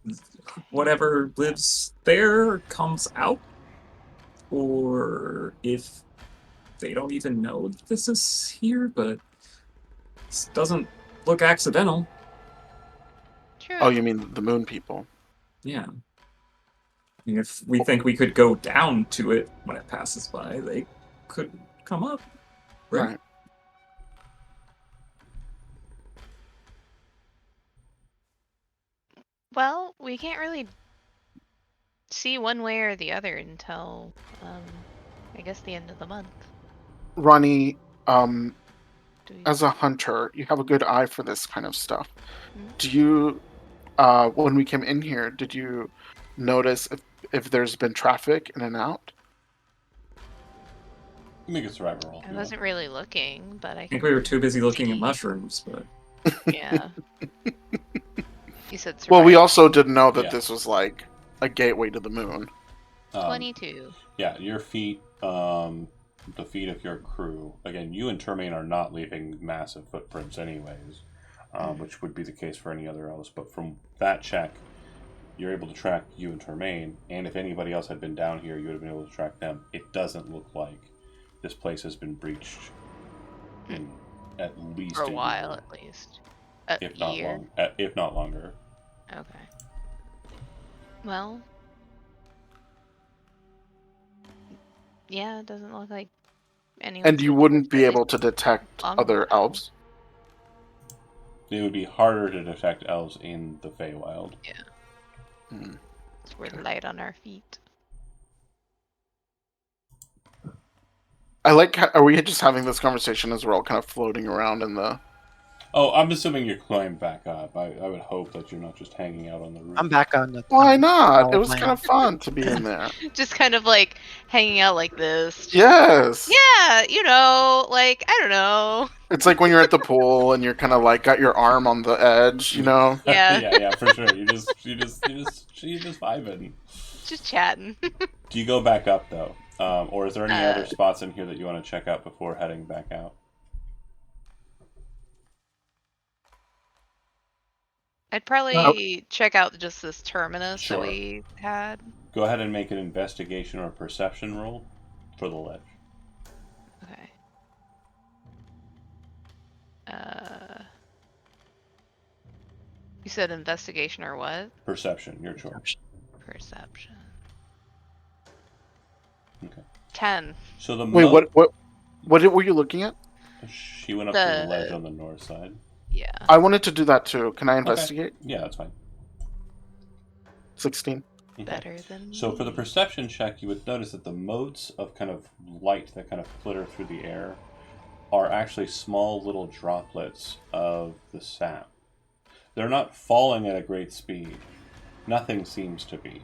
whatever lives there comes out, or if they don't even know that this is here, but this doesn't look accidental. True. Oh, you mean the moon people? Yeah. I mean, if we think we could go down to it when it passes by, they could come up. Right. Well, we can't really see one way or the other until, I guess the end of the month. Ronnie, Do we... as a hunter, you have a good eye for this kind of stuff. Mhm. Do you, when we came in here, did you notice if there's been traffic in and out? Make a survivor roll. if I you wasn't really looking, but I I think can we were too busy looking at see. mushrooms, but Yeah. You said Well, we survival. also didn't know that Yeah. this was like a gateway to the moon. want. 22. Yeah, your feet, the feet of your crew. Again, you and Termaine are not leaving massive footprints, anyways, which would be the case for any other elves. But from that check, you're able to track you and Termaine, and if anybody else had been down here, you would have been able to track them. It doesn't look like this place has been breached in at least For a while, year, at least. A if not year? long, if not longer. Okay. Well. Yeah, it doesn't look like anyone. And you wouldn't be able to detect other elves? It would be harder to detect elves in the Feywild. Yeah. Hmm. We're light on our feet. I like. Are we just having this conversation as we're all kind of floating around in the? Oh, I'm assuming you're climbing back up. I would hope that you're not just hanging out on the roof. I'm back on the. Why not? It was my kind of fun to be in there. Just kind of like hanging out like this. Yes. Yeah, like, I don't know. It's like when you're at the pool and you're kind of like got your arm on the edge, Yeah. yeah, for sure. You're just vibing. Just chatting. Do you go back up though, or is there any other spots in here that you want to check out before heading back out? I'd probably check out just this terminus Sure. that we had. go ahead and make an investigation or perception roll for the ledge. Okay. You said investigation or what? Perception, your choice. Perception. Okay. 10. So the Wait, what were you looking at? She went up to the ledge on the north side. Yeah. I wanted to do that too. Can I investigate? Yeah, that's fine. 16. Okay. Better than So for the me. perception check, you would notice that the motes of kind of light that kind of flitter through the air are actually small little droplets of the sap. They're not falling at a great speed. Nothing seems to be.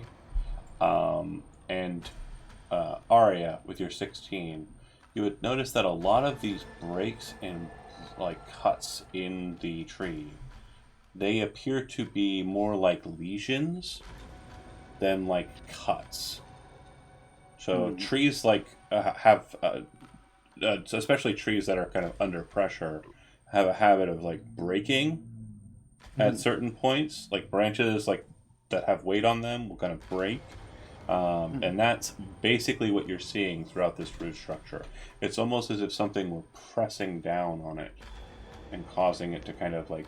And Arya, with your 16, you would notice that a lot of these breaks and like cuts in the tree, they appear to be more like lesions than like cuts. So trees like have, especially trees that are kind of under pressure, have a habit of like breaking at certain points. Like branches like that have weight on them will kind of break. And that's basically what you're seeing throughout this root structure. It's almost as if something were pressing down on it and causing it to kind of like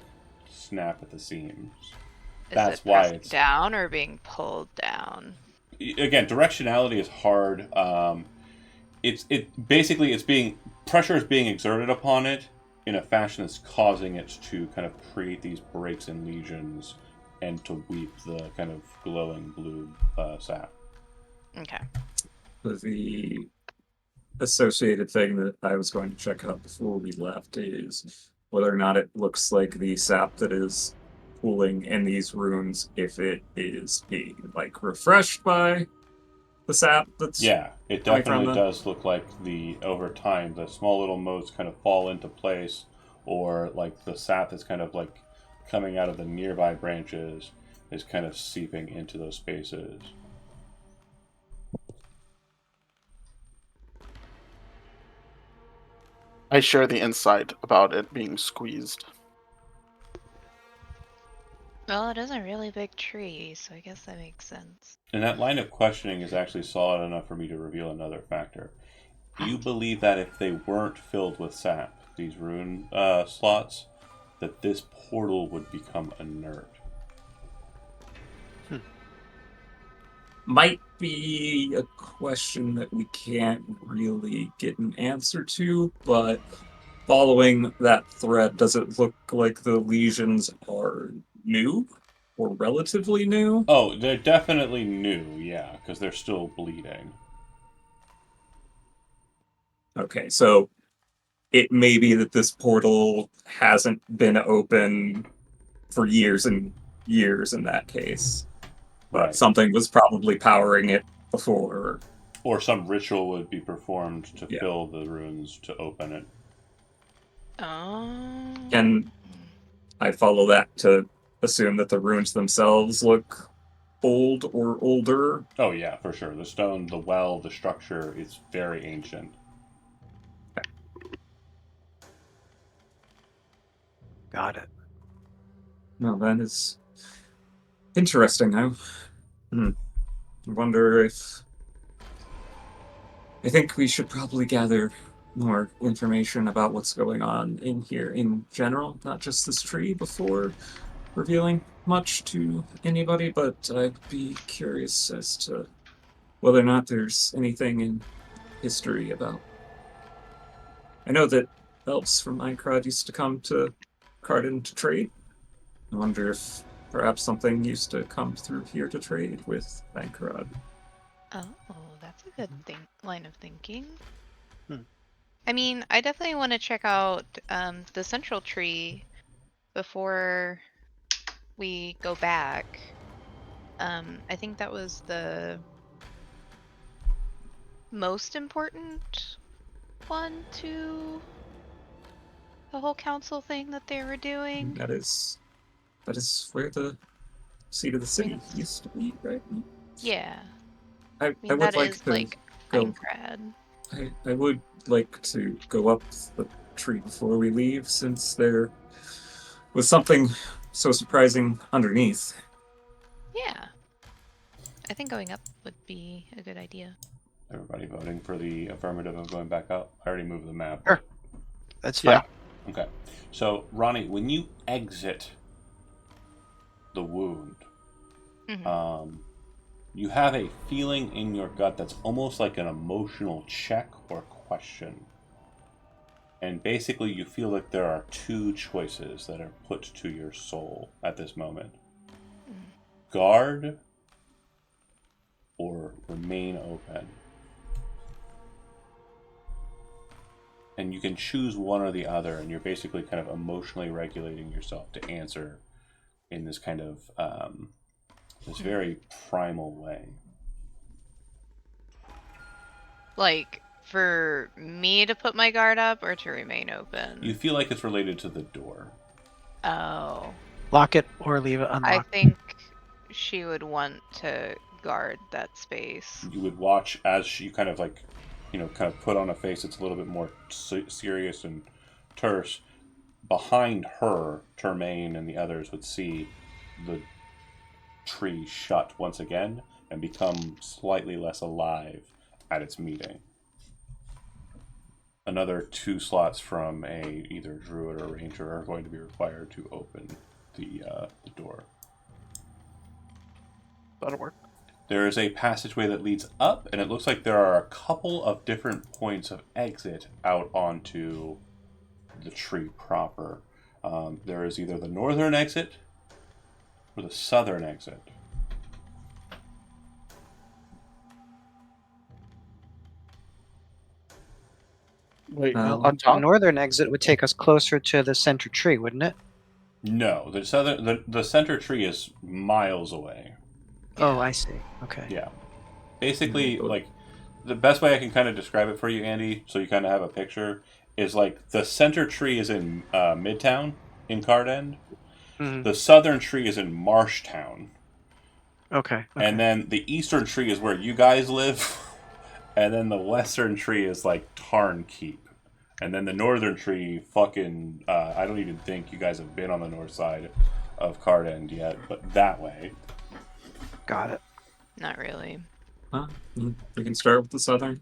snap at the seams. That's Is it why pressing it's down or being pulled down? Again, directionality is hard. It's being pressure is being exerted upon it in a fashion that's causing it to kind of create these breaks and lesions and to weep the kind of glowing blue sap. Okay. The associated thing that I was going to check out before we left is whether or not it looks like the sap that is pooling in these runes, if it is being like refreshed by the sap that's Yeah, it coming from definitely the... does look like over time the small little motes kind of fall into place, or like the sap that's kind of like coming out of the nearby branches is kind of seeping into those spaces. I share the insight about it being squeezed. Well, it is a really big tree, so I guess that makes sense. And that line of questioning is actually solid enough for me to reveal another factor. You believe that if they weren't filled with sap, these rune slots, that this portal would become inert. Might be a question that we can't really get an answer to, but following that thread, does it look like the lesions are new or relatively new? Oh, they're definitely new, yeah, because they're still bleeding. Okay, so it may be that this portal hasn't been open for years and years in that case. But Right. something was probably powering it before. Or some ritual would be performed to Yeah. fill the runes to open it. Oh. And I follow that to assume that the runes themselves look old or older. Oh yeah, for sure. The stone, the well, the structure is very ancient. Got it. No, that is interesting. I wonder if... I think we should probably gather more information about what's going on in here in general, not just this tree, before revealing much to anybody, but I'd be curious as to whether or not there's anything in history about... I know that elves from Einkarad used to come to Cardin to trade. I wonder if perhaps something used to come through here to trade with Einkarad. Oh, that's a good line of thinking. Hmm. I mean, I definitely want to check out the central tree before we go back. I think that was the most important one to the whole council thing that they were doing. That is where the seat of the city used to be, right? Yeah. I I mean, would that like is to like go. Einkarad. I would like to go up the tree before we leave, since there was something so surprising underneath. Yeah. I think going up would be a good idea. Everybody voting for the affirmative of going back up? I already moved the map. Sure. That's fine. Yeah. Okay. So, Ronnie, when you exit the wound, Mhm. you have a feeling in your gut that's almost like an emotional check or question. And basically, you feel like there are two choices that are put to your soul at this moment: guard or remain open. And you can choose one or the other, and you're basically kind of emotionally regulating yourself to answer in this kind of this very primal way. Like, for me to put my guard up or to remain open? You feel like it's related to the door. Oh. Lock it or leave it I unlocked. think she would want to guard that space. You would watch as she kind of like, kind of put on a face that's a little bit more serious and terse. Behind her, Termaine and the others would see the tree shut once again and become slightly less alive at its meeting. Another 2 slots from a either druid or ranger are going to be required to open the door. That'll work. There is a passageway that leads up, and it looks like there are a couple of different points of exit out onto the tree proper. There is either the northern exit or the southern exit. Wait, Well, on the top? northern exit would take us closer to the center tree, wouldn't it? No, the center tree is miles away. Oh, I see. Okay. Yeah. Basically, Mhm. like, the best way I can kind of describe it for you, Andy, so you kind of have a picture, is like the center tree is in Midtown, in Cardend. Mhm. The southern tree is in Marshtown. Okay. And then the eastern tree is where you guys live. And then the western tree is like Tarn Keep. And then the northern tree, fucking, I don't even think you guys have been on the north side of Cardend yet, but that way. Got it. Not really. Huh? We can start with the southern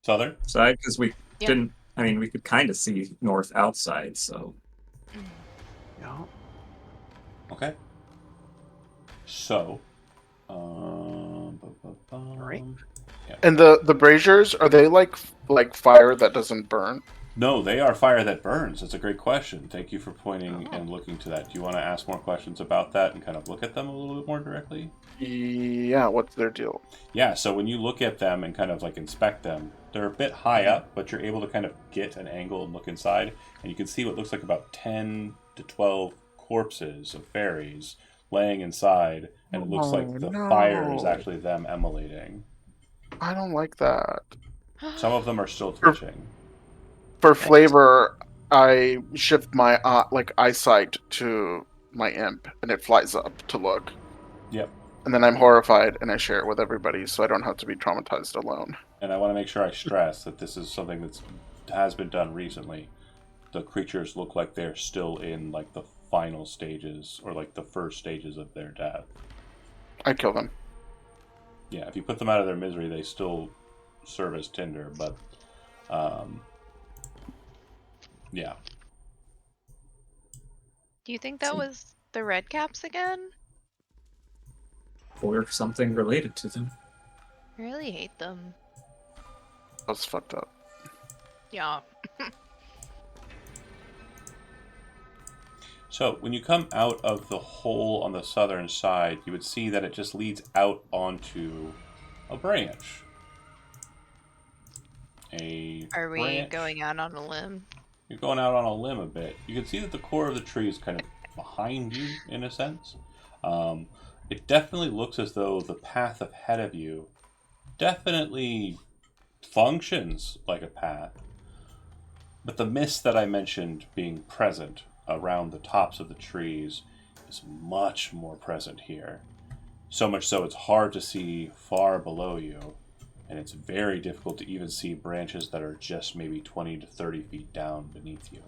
Southern? side because we Yeah. didn't. I mean, we could kind of see north outside, so Yeah. Okay. So, Right. And the braziers, are they like fire that doesn't burn? No, they are fire that burns. That's a great question. Thank you for pointing Oh. and looking to that. Do you want to ask more questions about that and kind of look at them a little bit more directly? Yeah, what's their deal? Yeah, so when you look at them and kind of like inspect them, they're a bit high up, but you're able to kind of get an angle and look inside, and you can see what looks like about 10 to 12 corpses of fairies laying inside, and it looks like the fire is no. actually them emulating. I don't like that. Some of them are still twitching. For flavor, I shift my eyesight to my imp, and it flies up to look. Yep. And then I'm horrified, and I share it with everybody, so I don't have to be traumatized alone. And I want to make sure I stress that this is something that has been done recently. The creatures look like they're still in like the final stages or like the first stages of their death. I kill them. Yeah, if you put them out of their misery, they still serve as tinder, but yeah. Do you think that was the red caps again? or something related to them. I really hate them. That's fucked up. Yeah. So when you come out of the hole on the southern side, you would see that it just leads out onto a branch. Are we going out on a limb? You're going out on a limb a bit. You can see that the core of the tree is kind of behind you, in a sense. It definitely looks as though the path ahead of you definitely functions like a path. But the mist that I mentioned being present around the tops of the trees is much more present here. So much so it's hard to see far below you, and it's very difficult to even see branches that are just maybe 20 to 30 feet down beneath you.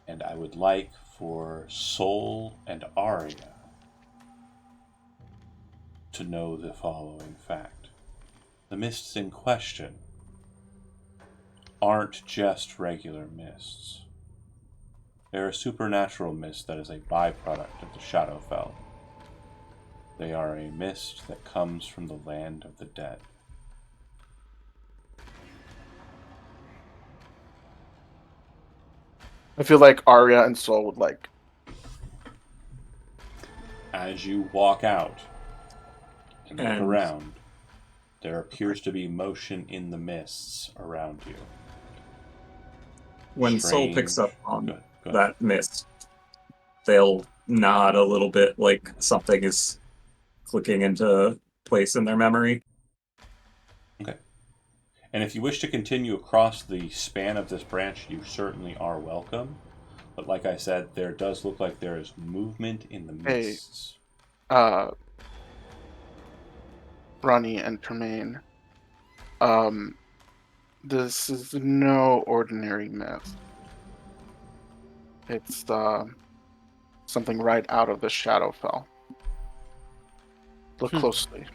And I would like for Sol and Arya to know the following fact. The mists in question aren't just regular mists. They're a supernatural mist that is a byproduct of the Shadowfell. They are a mist that comes from the land of the dead. I feel like Arya and Sol would like. As you walk out and look And- around, there appears to be motion in the mists around you. When Soul picks up Strange. on Go ahead. that mist, they'll nod a little bit like something is clicking into place in their memory. Okay. And if you wish to continue across the span of this branch, you certainly are welcome. But like I said, there does look like there is movement in the Hey. mists. Ronnie and Tremaine. This is no ordinary myth. It's something right out of the Shadowfell. Look closely.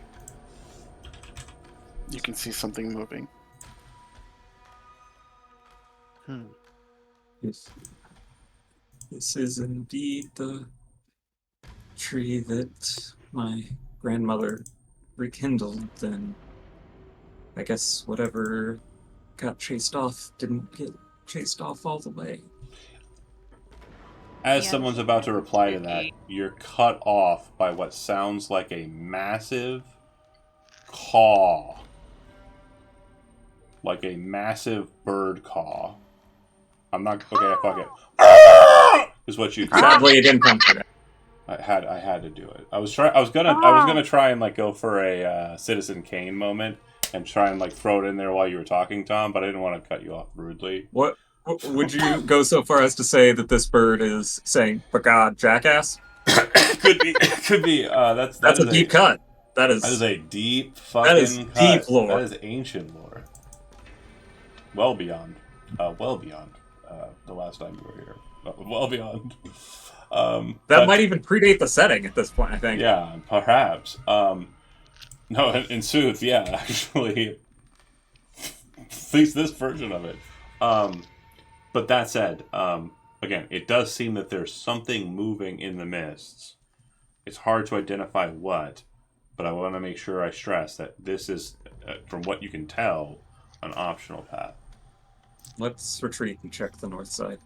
You can see something moving. This is indeed the tree that my grandmother rekindled, and I guess whatever got chased off didn't get chased off all the way. As Yeah, someone's it's about to reply to that, creepy. you're cut off by what sounds like a massive caw. Like a massive bird caw. I'm not okay. Fuck it. Is what you. Sadly, it didn't come today. I had to do it. I was gonna try and like go for a Citizen Kane moment and try and like throw it in there while you were talking, Tom. But I didn't want to cut you off rudely. What would you go so far as to say that this bird is saying, "But God, jackass"? Could be. Could be. That's a deep cut. That is a deep fucking that is cut. deep lore. That is ancient lore. Well beyond the last time you were here. Well beyond. that But- might even predate the setting at this point, I think. Yeah, perhaps. No, in Sooth, yeah, actually. At least this version of it. But that said, again, it does seem that there's something moving in the mists. It's hard to identify what, but I want to make sure I stress that this is, from what you can tell, an optional path. Let's retreat and check the north side.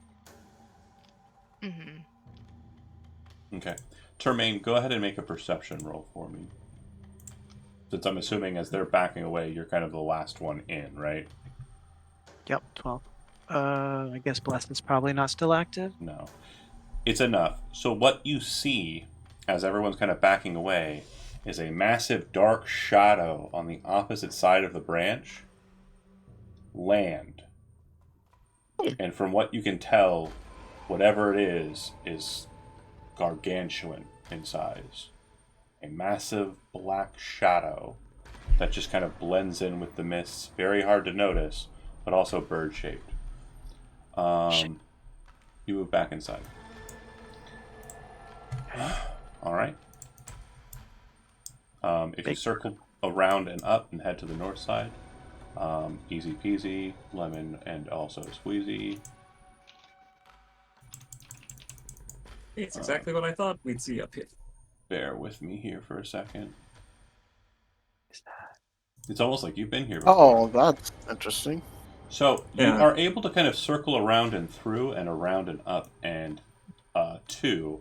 Okay. Termaine, go ahead and make a perception roll for me. Since I'm assuming as they're backing away, you're kind of the last one in, right? Yep, 12. I guess Blessing's probably not still active. No. It's enough. So what you see as everyone's kind of backing away is a massive dark shadow on the opposite side of the branch land. And from what you can tell, whatever it is gargantuan in size. A massive black shadow that just kind of blends in with the mists. Very hard to notice, but also bird-shaped. You move back inside. All right. If you circle around and up and head to the north side, easy peasy, lemon and also squeezy. It's exactly what I thought we'd see up here. Bear with me here for a second. It's almost like you've been here before. Oh, that's interesting. So you Yeah. are able to kind of circle around and through and around and up and to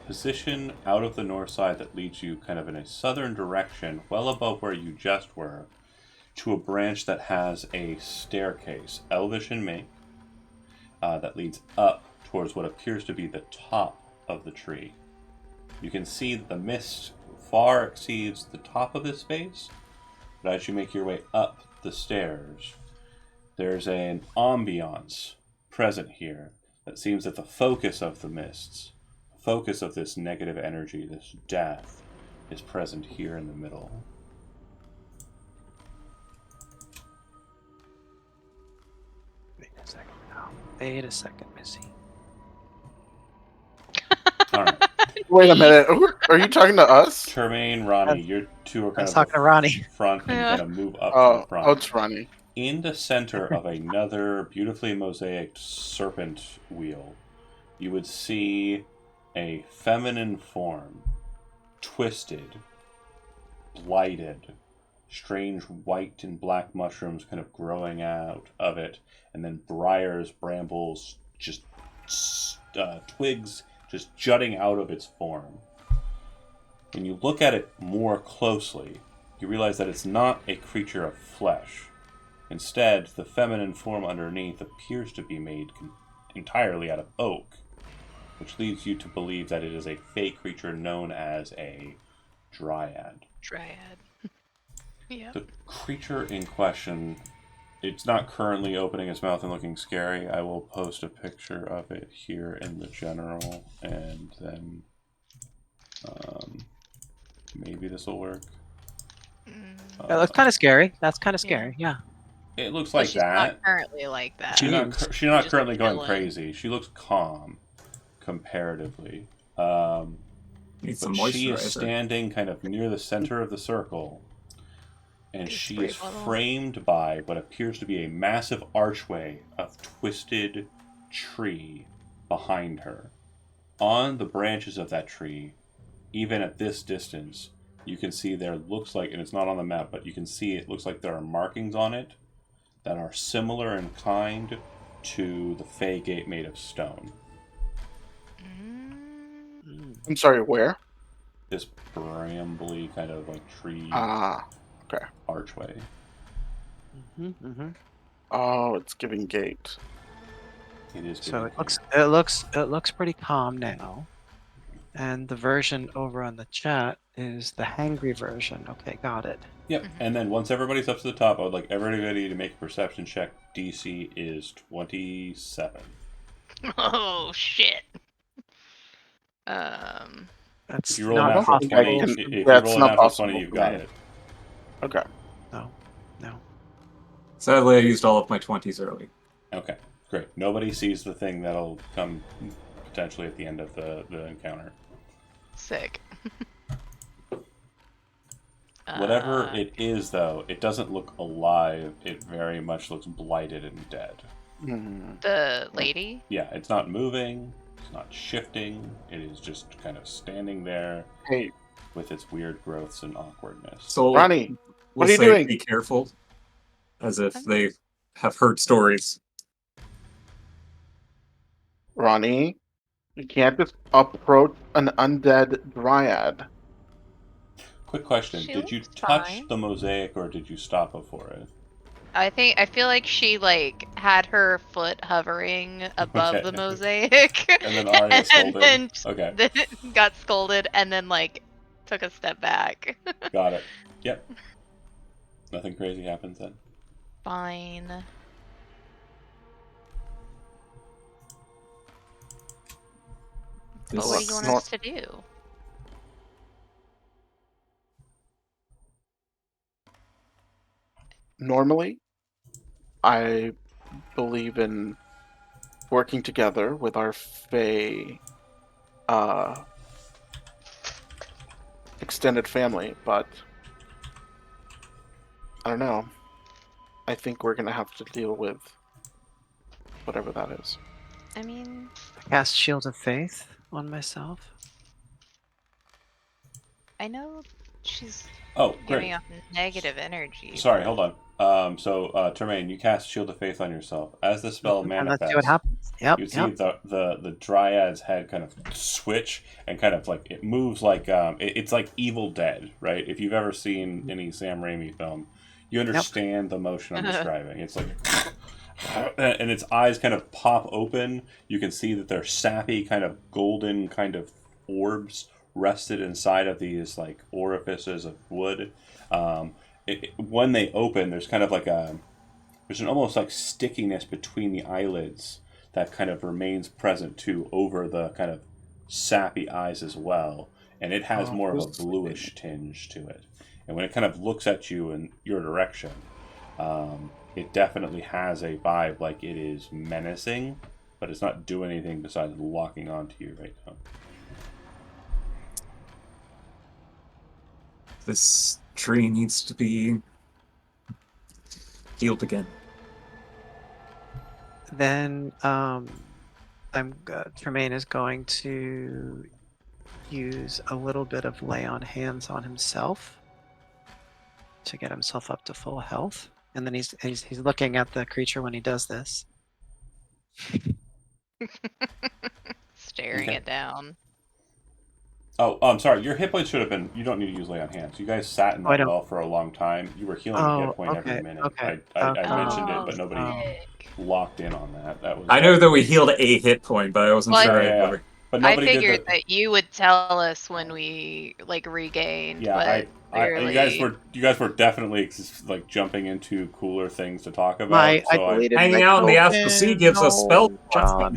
position out of the north side that leads you kind of in a southern direction, well above where you just were, to a branch that has a staircase, elvish in make, that leads up towards what appears to be the top of the tree. You can see that the mist far exceeds the top of this space, but as you make your way up the stairs, there's an ambiance present here that seems that the focus of the mists, the focus of this negative energy, this death, is present here in the middle. Wait a second now. Wait a second, Missy. All right. Wait a minute. Are you talking to us? Tremaine, Ronnie, you two are I kind was of talking to Ronnie. front and Yeah. kind of move up to Oh, the front. oh, it's Ronnie. In the center of another beautifully mosaicked serpent wheel, you would see a feminine form, twisted, blighted, strange white and black mushrooms kind of growing out of it, and then briars, brambles, just twigs just jutting out of its form. When you look at it more closely, you realize that it's not a creature of flesh. Instead, the feminine form underneath appears to be made entirely out of oak, which leads you to believe that it is a fey creature known as a dryad. Dryad. Yeah. The creature in question, it's not currently opening its mouth and looking scary. I will post a picture of it here in the general, and then maybe this will work. That looks kind of scary. That's kind of Yeah. scary. Yeah. It looks But like she's that. not currently like that. She's not. Jeez. She's not Just currently going chilling. crazy. She looks calm, comparatively. Need some But she is moisturizer. standing kind of near the center of the circle, and Big she spray is bottle. framed by what appears to be a massive archway of twisted tree behind her. On the branches of that tree, even at this distance, you can see there looks like, and it's not on the map, but you can see it looks like there are markings on it that are similar in kind to the Fey Gate made of stone. Mm. I'm sorry, where? This brambly kind of like tree Okay. archway. Mm-hmm, mm-hmm. Oh, it's giving gate. It is. So giving it looks pretty calm now. And the version over on the chat is the hangry version. Okay, got it. Yep. And then once everybody's up to the top, I would like everybody to make a perception check. DC is 27. Oh shit. That's If you roll a not natural think I 20, can- if you that's roll a not natural possible 20, you've for got me. it. Okay. No. Sadly, I used all of my 20s early. Okay, great. Nobody sees the thing that'll come potentially at the end of the encounter. Sick. Whatever it is, though, it doesn't look alive. It very much looks blighted and dead. The lady? Yeah, it's not moving. It's not shifting. It is just kind of standing there Hey, with its weird growths and awkwardness. So Ronnie, we'll what are you say doing? Be careful, as if they have heard stories. Ronnie, you can't just approach an undead dryad. Quick question: She did you looks touch fine. the mosaic, or did you stop before it? I feel like she like had her foot hovering above Okay. the mosaic. And then Arya scolded. then Okay, then got scolded and then like took a step back. got it. Yep. Nothing crazy happens then. Fine. But what do you want us to do? Normally, I believe in working together with our Fey extended family, but I don't know. I think we're gonna have to deal with whatever that is. I mean, Cast Shield of Faith on myself. I know she's Oh, giving great. off negative energy. Sorry, but- hold on. So, Termaine, you cast Shield of Faith on yourself. As the spell And manifests, let's see what happens. Yep. you see Yep. the dryad's head kind of switch and kind of like it moves like it's like Evil Dead, right? If you've ever seen any Sam Raimi film, you understand the motion I'm describing. It's like, and its eyes kind of pop open. You can see that they're sappy, kind of golden, kind of orbs rested inside of these like orifices of wood. When they open, there's kind of like there's an almost like stickiness between the eyelids that kind of remains present too over the kind of sappy eyes as well, and it has more of a bluish tinge to it. And when it kind of looks at you in your direction, it definitely has a vibe like it is menacing, but it's not doing anything besides locking onto you right now. This tree needs to be healed again. Then Tremaine is going to use a little bit of lay on hands on himself to get himself up to full health, and then he's looking at the creature when he does this. Staring Okay. it down. Oh, I'm sorry. Your hit points should have been. You don't need to use lay on hands. You guys sat in Oh, I that don't. well for a long time. You were healing a Oh, hit point every okay, minute. okay, I okay. mentioned it, Oh, but nobody sick. locked in on that. That was. I know that we healed a hit point, but I wasn't Well, sure Yeah, I yeah, yeah. ever. But I nobody did figured the. that you would tell us when we like regained, Yeah, but you guys were definitely like jumping into cooler things to talk I about. So I. deleted Hanging my out in the token. Astral Sea gives us spell No, slots. John.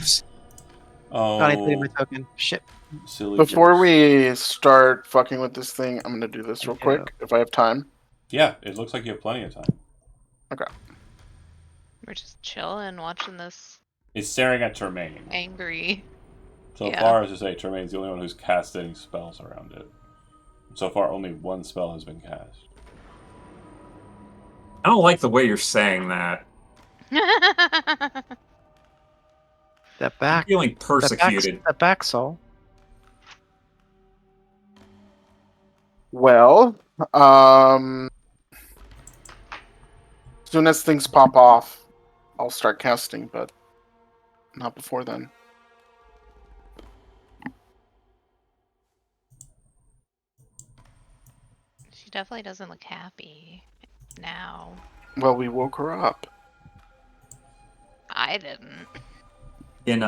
John, I deleted my Oh, token. Shit. silly. Before goose. we start fucking with this thing, I'm gonna do this real Thank you. quick if I have time. Yeah, it looks like you have plenty of time. we're just chilling, watching this It's staring at Tremaine. angry. So Yeah. far, as I say, Tremaine's the only one who's cast any spells around it. So far, only one spell has been cast. I don't like the way you're saying that. Step I'm back. feeling persecuted. Step back, Soul. Well, as soon as things pop off, I'll start casting, but not before then. She definitely doesn't look happy now. Well, we woke her up. I didn't. In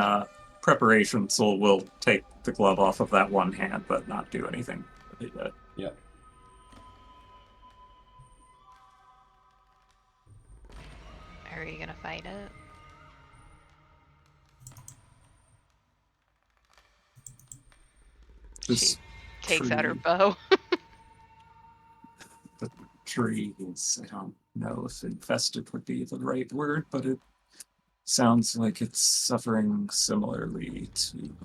preparation, Soul will take the glove off of that one hand, but not do anything with it. Yep. Are you gonna fight it? This Takes out her tree- bow. The tree is, I don't know if infested would be the right word, but it sounds like it's suffering similarly to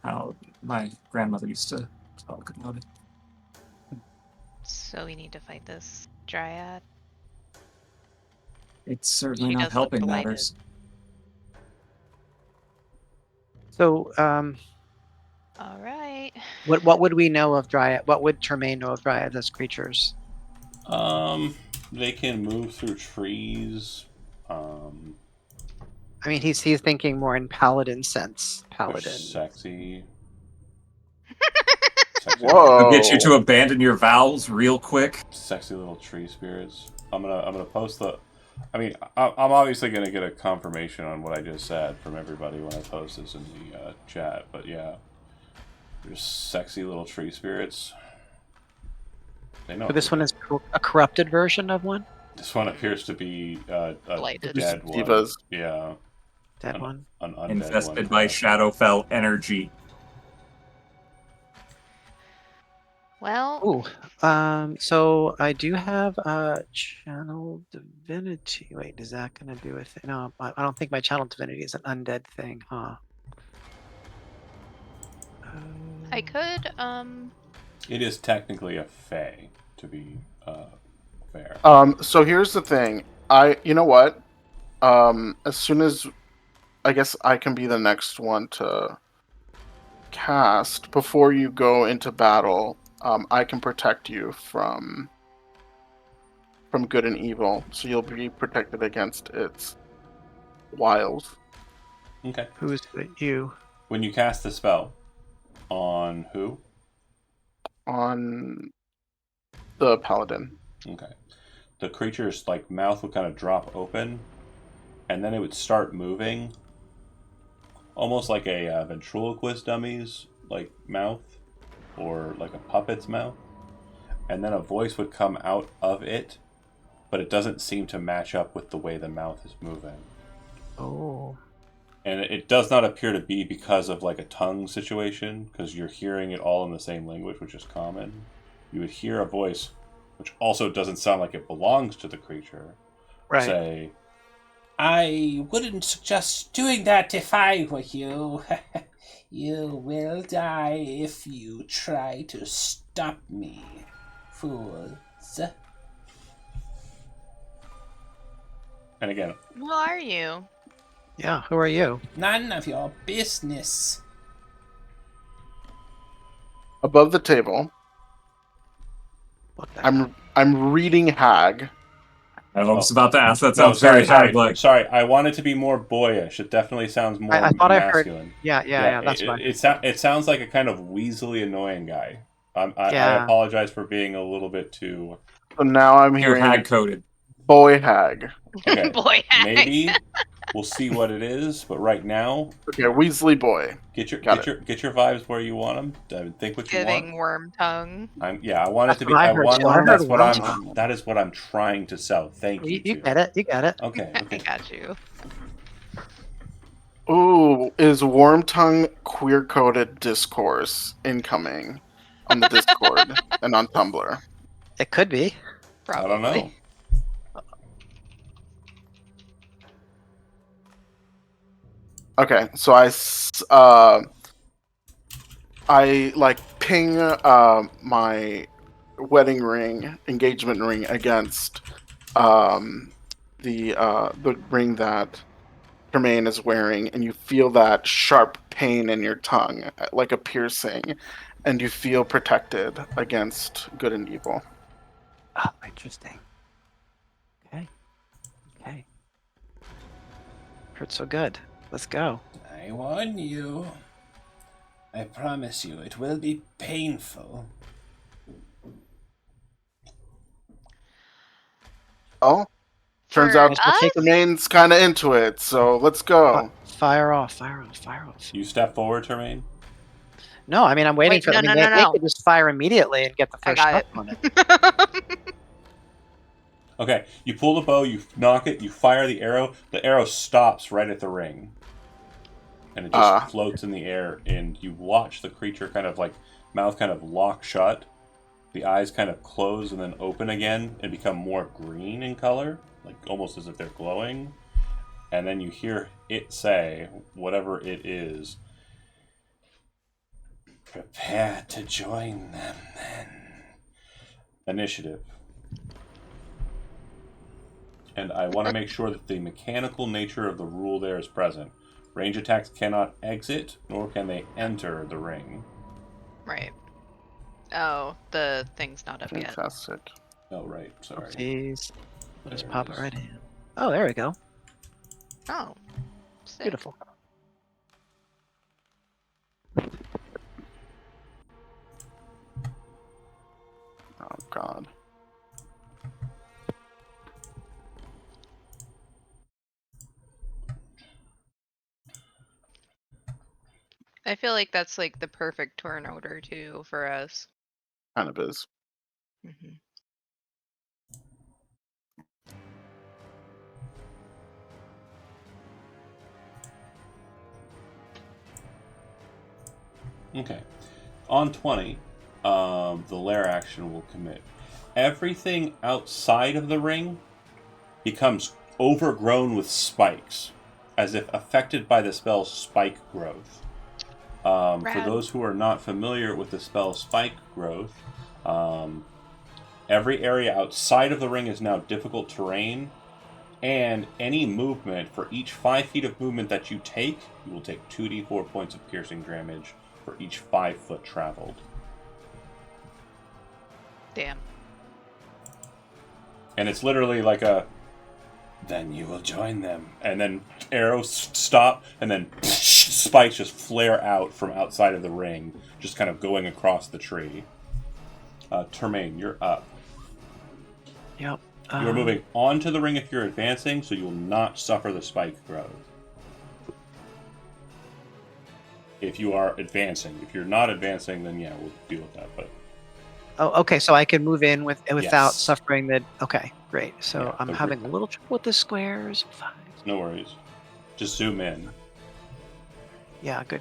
how my grandmother used to talk about it. So we need to fight this dryad. It's certainly She not does look helping delighted. matters. So, All right. what would we know of Dryad? What would Tremaine know of Dryads as creatures? They can move through trees. I mean, he's thinking more in paladin sense. They're Paladin. sexy. Whoa. I'll get you to abandon your vows real quick. Sexy little tree spirits. I'm gonna post the. I mean, I'm obviously gonna get a confirmation on what I just said from everybody when I post this in the chat. But yeah, there's sexy little tree spirits. They know. So this one is a corrupted version of one. This one appears to be a Delighted. dead one. Divas. Yeah, Dead one. an undead Infested one. by Shadowfell energy. Well, Ooh. So I do have channel divinity. Wait, is that gonna do a thing? No, I don't think my channel divinity is an undead thing, huh? I could It is technically a fae, to be fair. So here's the thing. You know what? As soon as I guess I can be the next one to cast before you go into battle. I can protect you from good and evil, so you'll be protected against its wiles. Okay. Who's you? When you cast the spell on who? On the paladin. Okay. The creature's like mouth would kind of drop open, and then it would start moving, almost like a ventriloquist dummy's like mouth, or like a puppet's mouth, and then a voice would come out of it, but it doesn't seem to match up with the way the mouth is moving. Oh. And it does not appear to be because of like a tongue situation, because you're hearing it all in the same language, which is common. You would hear a voice, which also doesn't sound like it belongs to the creature, Right. say, "I wouldn't suggest doing that if I were you." You will die if you try to stop me, fools. And again, Who are you? Yeah, who are you? none of your business. Above the table, What the hell? I'm reading Hag. I was about to ask. That No, sounds very sorry. hag-like. Sorry, I want it to be more boyish. It definitely sounds more I thought I heard. masculine. Yeah. That's what I heard. It sounds like a kind of weaselly annoying guy. I Yeah. apologize for being a little bit too. So now I'm You're hearing hag-coded. boy Hag. Okay, Boy, maybe we'll see what it is. But right now, Okay, Weasley boy. get your Got vibes where you want them. Think what you want. giving worm tongue. I want That's it to be. what I heard too. I heard worm tongue. That is what I'm trying to sell. Thank you. You get it. You get it. Okay. I got you. Ooh, is Worm Tongue queer coded discourse incoming on the Discord and on Tumblr? It could be. Probably. I don't know. Okay, so I like ping my wedding ring, engagement ring against the ring that Tremaine is wearing, and you feel that sharp pain in your tongue, like a piercing, and you feel protected against good and evil. Oh, interesting. Okay. Heard so good. Let's go. I warn you. I promise you, it will be painful. Oh, turns For out us? Tremaine's kind of into it, so let's go. Fire off. You step forward, Termaine. No, I mean I'm waiting Wait, for. no, I mean no, they no. could just fire immediately and get the I first got shot it. on it. Okay, you pull the bow, you knock it, you fire the arrow. The arrow stops right at the ring, and it just floats in the air. And you watch the creature kind of like mouth kind of lock shut, the eyes kind of close and then open again and become more green in color, like almost as if they're glowing. And then you hear it say, whatever it is, "Prepare to join them, then." Initiative. And I want to make sure that the mechanical nature of the rule there is present. Range attacks cannot exit, nor can they enter the ring. Right. Oh, the thing's not up yet. Fantastic. Oh, right. Sorry. Jeez. We'll just There pop it it is. right in. Oh, there we go. Oh. Sick. Beautiful. Oh God. I feel like that's like the perfect turn order too for us. Kind of is. hmm Okay. On 20, the lair action will commit. Everything outside of the ring becomes overgrown with spikes, as if affected by the spell's spike growth. For Rad. those who are not familiar with the spell spike growth, every area outside of the ring is now difficult terrain, and any movement, for each 5 feet of movement that you take, you will take 2d4 points of piercing damage for each 5 foot traveled. Damn. And it's literally like a, then you will join them. And then arrows stop, and then spikes just flare out from outside of the ring, just kind of going across the tree. Termaine, you're up. Yep. You're moving onto the ring if you're advancing, so you will not suffer the spike growth. If you are advancing. If you're not advancing, then yeah, we'll deal with that. But Oh, okay. So I can move in without Yes. suffering the. Okay, great. So Yeah, I'm agree. having a little trouble with the squares. Fine. no worries. Just zoom in. Yeah. Good.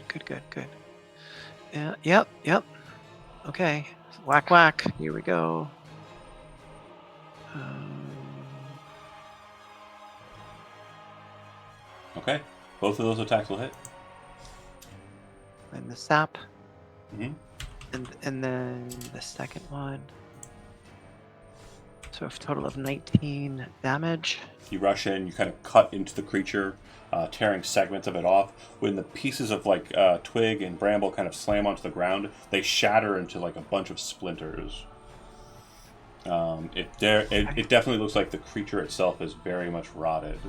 Yeah. Yep. Okay. Whack whack. Here we go. Okay. Both of those attacks will hit. and the sap, Mhm. and then the second one. So a total of 19 damage. You rush in, you kind of cut into the creature, tearing segments of it off. When the pieces of like twig and bramble kind of slam onto the ground, they shatter into like a bunch of splinters. It definitely looks like the creature itself is very much rotted,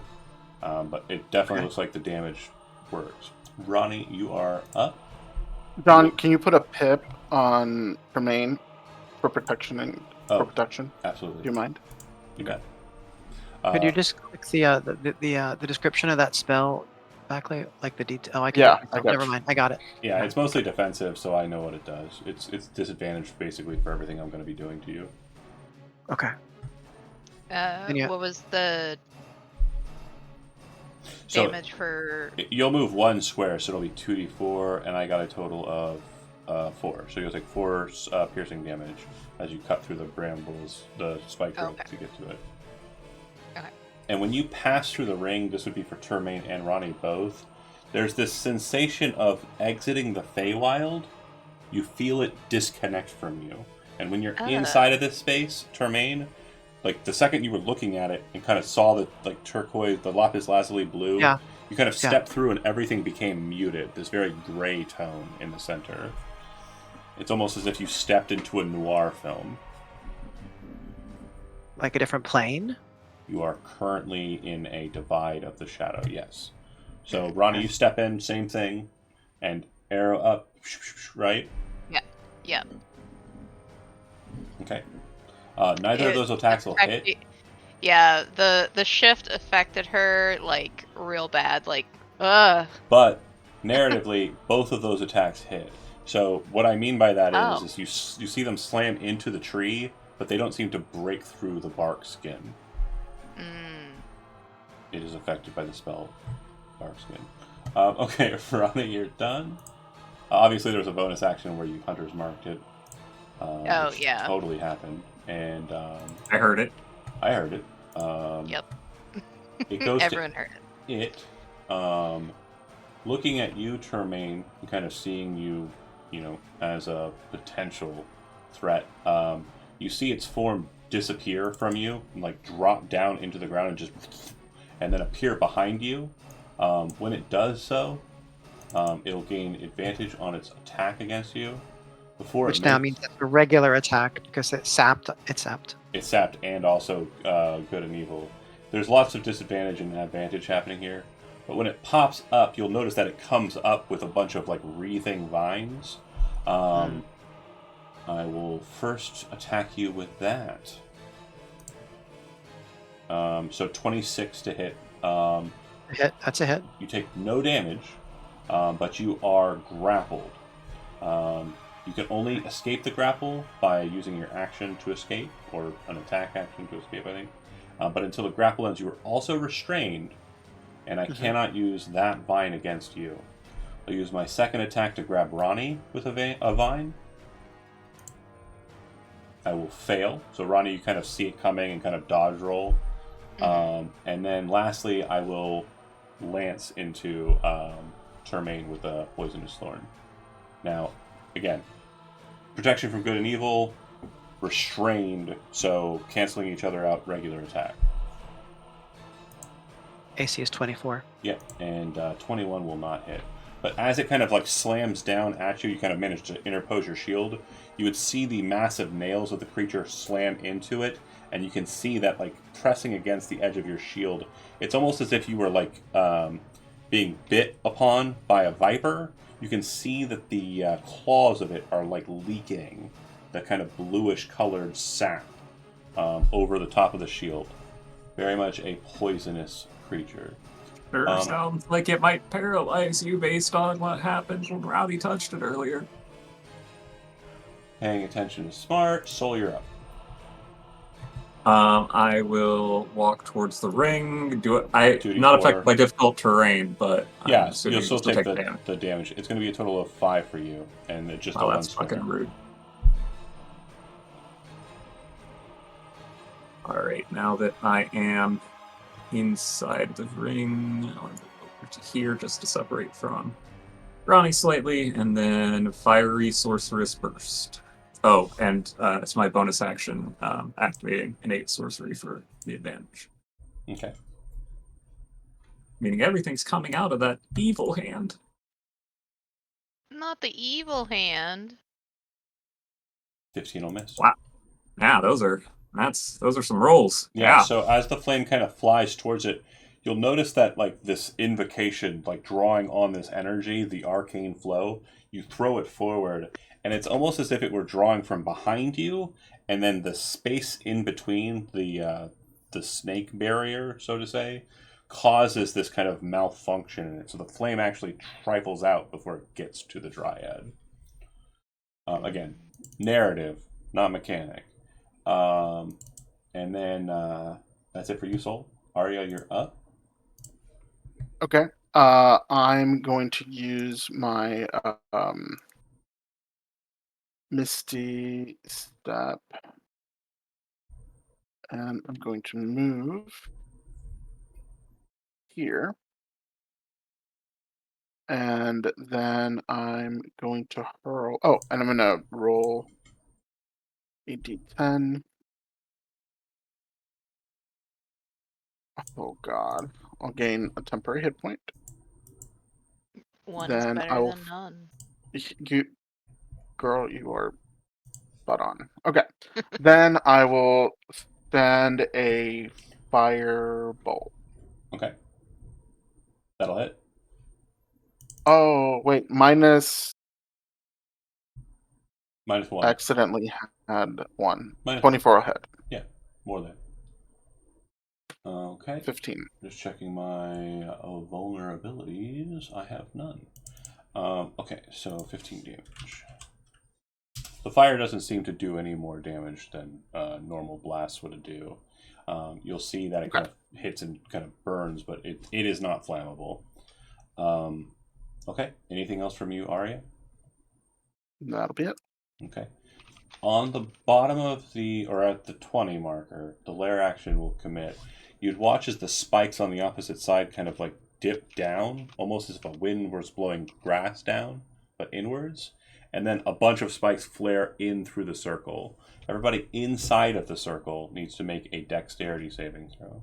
but it definitely looks like the damage works. Ronnie, you are up. John, can you put a pip on Tremaine for protection and Oh, for protection? absolutely. Do you mind? You bet. Could you just click the description of that spell back, like the detail? Oh, I can Yeah, do it I myself. got Never you. mind. I got it. Yeah, it's mostly defensive, so I know what it does. It's disadvantaged basically for everything I'm going to be doing to you. Okay. yeah. What was the So damage for? you'll move one square, so it'll be 2d4, and I got a total of 4. So you'll take 4 piercing damage as you cut through the brambles, the spike rope to get to it. Okay. And when you pass through the ring, this would be for Termaine and Ronnie both, there's this sensation of exiting the Feywild. You feel it disconnect from you. And when you're inside of this space, Termaine, like the second you were looking at it and kind of saw the like turquoise, the lapis lazuli blue, you kind of stepped through and everything became muted, this very gray tone in the center. It's almost as if you stepped into a noir film. Like a different plane? You are currently in a divide of the shadow, yes. So, Ronnie, you step in, same thing, and arrow up, right? Yeah. Yeah. Okay. Neither of those attacks will hit. Yeah, the shift affected her like real bad, like ugh. But narratively, both of those attacks hit. So what I mean by that is you see them slam into the tree, but they don't seem to break through the bark skin. It is affected by the spell bark skin. Okay, Ronnie, you're done. Obviously, there was a bonus action where you Hunter's Marked it. Which totally happened. And I heard it. I heard it. Yep. It goes Everyone heard it. Looking at you, Termaine, and kind of seeing you, as a potential threat, you see its form disappear from you, and, like drop down into the ground and then appear behind you. When it does so, it'll gain advantage on its attack against you. Which now means it's a regular attack because it's sapped. It's sapped and also good and evil. There's lots of disadvantage and advantage happening here. But when it pops up, you'll notice that it comes up with a bunch of like wreathing vines. I will first attack you with that. So 26 to hit. Hit. That's a hit. You take no damage, but you are grappled. You can only escape the grapple by using your action to escape, or an attack action to escape, I think. But until the grapple ends, you are also restrained, and I cannot use that vine against you. I'll use my second attack to grab Ronnie with a vine. I will fail. So Ronnie, you kind of see it coming and kind of dodge roll. And then lastly, I will lance into Termaine with a poisonous thorn. Now, again, protection from good and evil, restrained, so canceling each other out, regular attack. AC is 24. Yep, and 21 will not hit. But as it kind of like slams down at you, you kind of manage to interpose your shield. You would see the massive nails of the creature slam into it, and you can see that like pressing against the edge of your shield. It's almost as if you were like being bit upon by a viper. You can see that the claws of it are like leaking the kind of bluish colored sap over the top of the shield. Very much a poisonous creature. Sure sounds like it might paralyze you based on what happened when Rowdy touched it earlier. Paying attention is smart. Soul, you're up. I will walk towards the ring. Do it. Duty not for- affected by difficult terrain, but Yeah, I'm you'll still take damage. the damage. It's going to be a total of 5 for you, and it's just Wow, a that's 1 square. fucking rude. Alright, now that I am inside the ring, I'll go over to here just to separate from Ronnie slightly, and then Fiery Sorceress Burst. Oh, and it's my bonus action activating innate sorcery for the advantage. Okay. Meaning everything's coming out of that evil hand. Not the evil hand. 15 will miss. Wow. Yeah, those are some rolls. Yeah, so as the flame kind of flies towards it, you'll notice that like this invocation, like drawing on this energy, the arcane flow, you throw it forward, and it's almost as if it were drawing from behind you, and then the space in between the snake barrier, so to say, causes this kind of malfunction in it. So the flame actually trifles out before it gets to the dryad. Again, narrative, not mechanic. And then that's it for you, Soul. Arya, you're up. Okay. I'm going to use my Misty Step, and I'm going to move here, and then I'm going to hurl. Oh, and I'm going to roll a d10. Oh God! I'll gain a temporary hit point. One's Then I better will. than none. You, girl, you are spot on. Okay. Then I will send a firebolt. Okay. That'll hit. Oh wait, minus. -1. Accidentally had one. Minus 24 ahead. Yeah, more than. Okay. 15. Just checking my vulnerabilities. I have none. Okay, so 15 damage. The fire doesn't seem to do any more damage than normal blasts would do. You'll see that it kind of hits and kind of burns, but it is not flammable. Okay, anything else from you, Arya? That'll be it. Okay. On the bottom of or at the 20 marker, the lair action will commit. You'd watch as the spikes on the opposite side kind of like dip down, almost as if a wind was blowing grass down, but inwards. And then a bunch of spikes flare in through the circle. Everybody inside of the circle needs to make a dexterity saving throw.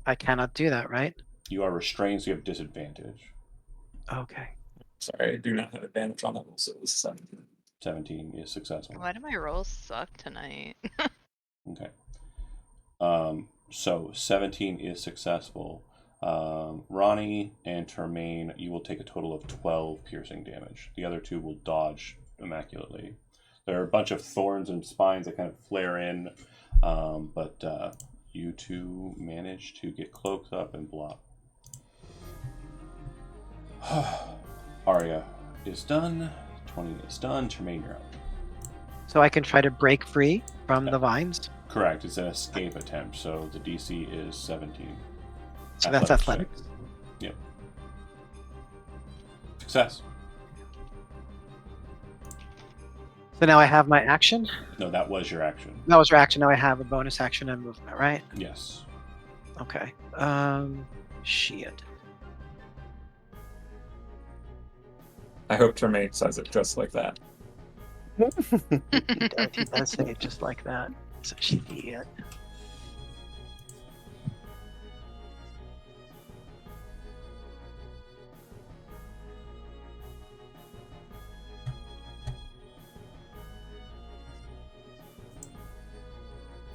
I cannot do that, right? You are restrained, so you have disadvantage. Okay. Sorry, I do not have advantage on that, so it was 17. 17 is successful. Why do my rolls suck tonight? Okay. So 17 is successful. Ronnie and Termaine, you will take a total of 12 piercing damage. The other two will dodge immaculately. There are a bunch of thorns and spines that kind of flare in, but you two manage to get cloaked up and block. Arya is done. 20 is done. Termaine, you're up. So I can try to break free from the vines. Correct. It's an escape attempt, so the DC is 17. So that's athletics. Yep. Success. So now I have my action. No, that was your action. That was your action. Now I have a bonus action and movement, right? Yes. Okay. Shit. I hope Termaine says it just like that. He does say it just like that. So shit.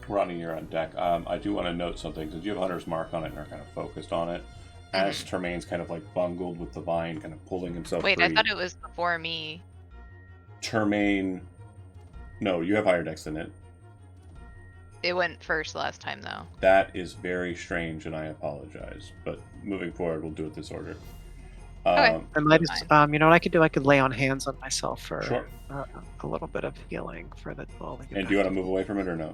Ronnie, you're on deck. I do want to note something, because you have Hunter's Mark on it and are kind of focused on it. As Termaine's kind of like bungled with the vine, kind of pulling himself Wait, free. I thought it was before me. Termaine... No, you have higher decks than it. It went first last time, though. That is very strange, and I apologize. But moving forward, we'll do it this order. Okay. I might just, you know what I could do? I could lay on hands on myself for Sure. a little bit of healing for the ball. And do you want to move away from it or no?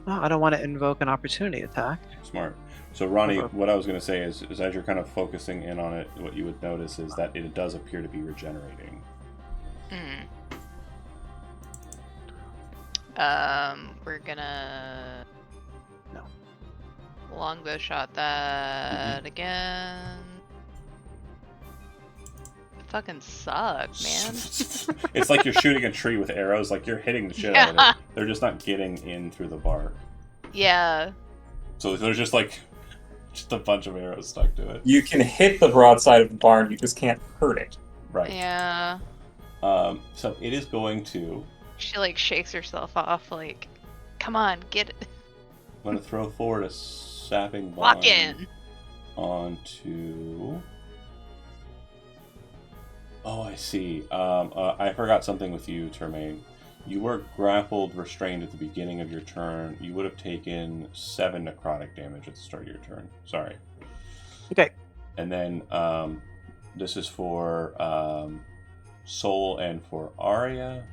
No, I don't want to invoke an opportunity attack. Smart. So, Ronnie, what I was going to say is as you're kind of focusing in on it, what you would notice is that it does appear to be regenerating. We're gonna... No. Longbow shot that again. fucking suck, man. It's like you're shooting a tree with arrows. Like you're hitting the shit out of Yeah. it. They're just not getting in through the bark. Yeah. So there's just like just a bunch of arrows stuck to it. You can hit the broadside of the barn, you just can't hurt it. Right. Yeah. So it is going to. She like shakes herself off, like, come on, get it. I'm going to throw forward a sapping Lock vine in. onto. Oh, I see. I forgot something with you, Termaine. You were grappled, restrained at the beginning of your turn. You would have taken 7 necrotic damage at the start of your turn. Sorry. Okay. And then this is for Soul and for Arya.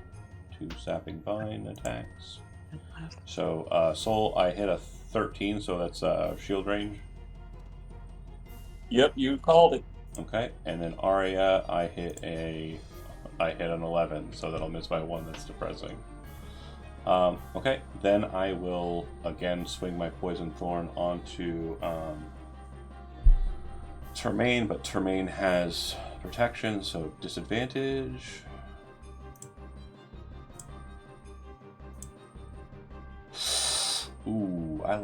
2 sapping vine attacks. So Soul, I hit a 13, so that's shield range. Yep, you called it. Okay, and then Arya, I hit an 11, so that'll miss by 1. That's depressing. Okay, then I will again swing my Poison Thorn onto Termaine, but Termaine has protection, so disadvantage. Ooh, I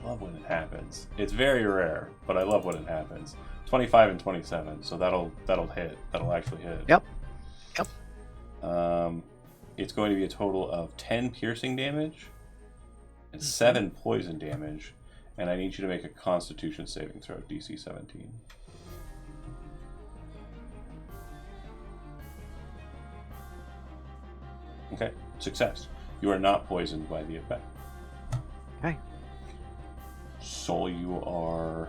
love when it happens. It's very rare, but I love when it happens. 25 and 27, so that'll hit. That'll actually hit. Yep. It's going to be a total of 10 piercing damage and 7 poison damage, and I need you to make a Constitution saving throw, DC 17. Okay, success. You are not poisoned by the effect. Okay. Soul, you are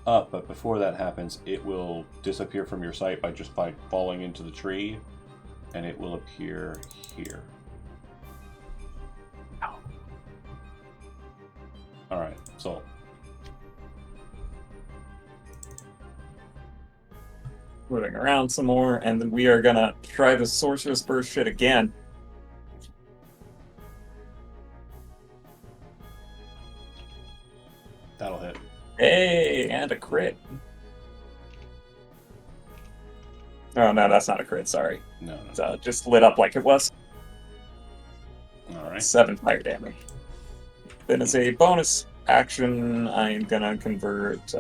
up, but before that happens, it will disappear from your sight by falling into the tree, and it will appear here. Oh. All right, Soul. Moving around some more, and then we are gonna try the Sorcerer's Burst shit again. That'll hit. Hey, and a crit. Oh, no, that's not a crit, sorry. No. It's just lit up like it was. All right. 7 fire damage. Then as a bonus action, I'm gonna convert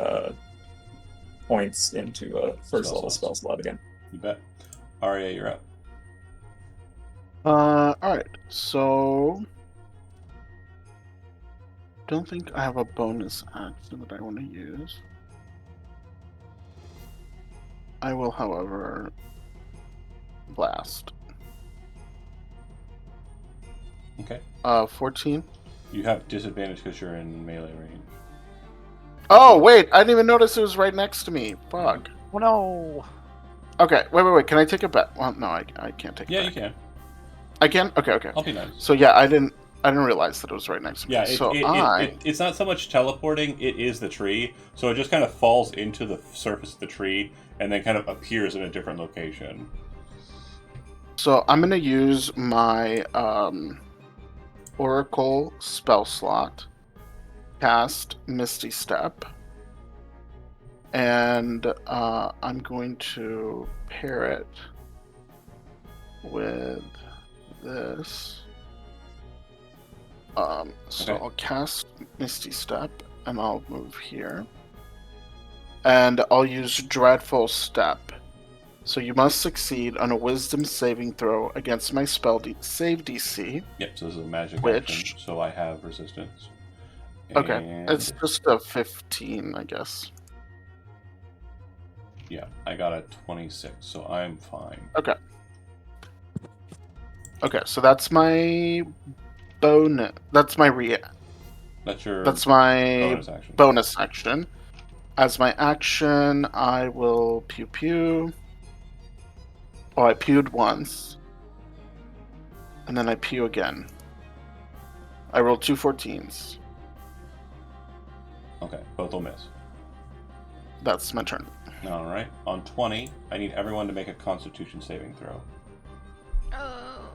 points into a first level spell slot again. You bet. Arya, you're up. Alright, so don't think I have a bonus action that I want to use. I will, however, blast. Okay. 14. You have disadvantage because you're in melee range. Oh, wait, I didn't even notice it was right next to me. Fuck. Oh no! Okay, wait. Can I take it back? Well, no, I can't take it Yeah, back. you can. I can? Okay. I'll be nice. So yeah, I didn't realize that it was right next to me. Yeah, So it's not so much teleporting, it is the tree. So it just kind of falls into the surface of the tree and then kind of appears in a different location. So I'm going to use my Oracle spell slot, cast Misty Step, and I'm going to pair it with this. So Okay. I'll cast Misty Step, and I'll move here. And I'll use Dreadful Step. So you must succeed on a Wisdom saving throw against my spell save DC. Yep, so this is a magic Which- action, so I have resistance. Okay, And it's just a 15, I guess. yeah, I got a 26, so I'm fine. Okay, so that's my bonus. That's my That's my bonus action. bonus action. As my action, I will pew pew. Oh, I pewed once. And then I pew again. I rolled 2 14s. Okay, both will miss. That's my turn. Alright, on 20, I need everyone to make a Constitution saving throw. Oh.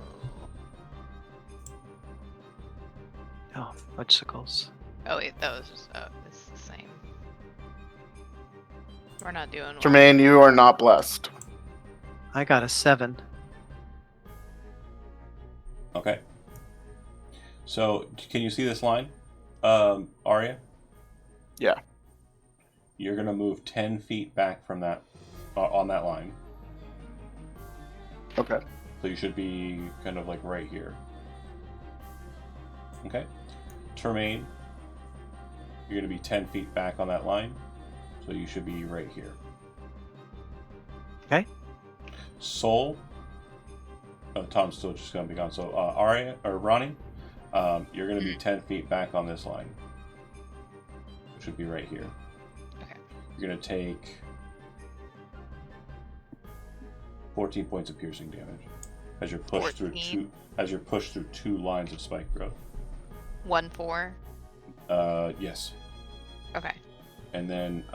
Oh, fudgesicles. Oh wait, that was just it's the same. We're not doing well. Jermaine, you are not blessed. I got a 7. Okay. So, can you see this line, Arya? Yeah. You're going to move 10 feet back from that, on that line. Okay. So you should be kind of like right here. Okay. Termaine, you're going to be 10 feet back on that line. So you should be right here. Okay. Soul. Oh, Tom's still just going to be gone. So Arya, or Ronnie, you're going to be 10 feet back on this line. It should be right here. Okay. You're going to take 14 points of piercing damage as you're pushed through 2 lines of spike growth. 1-4. Yes. Okay. And then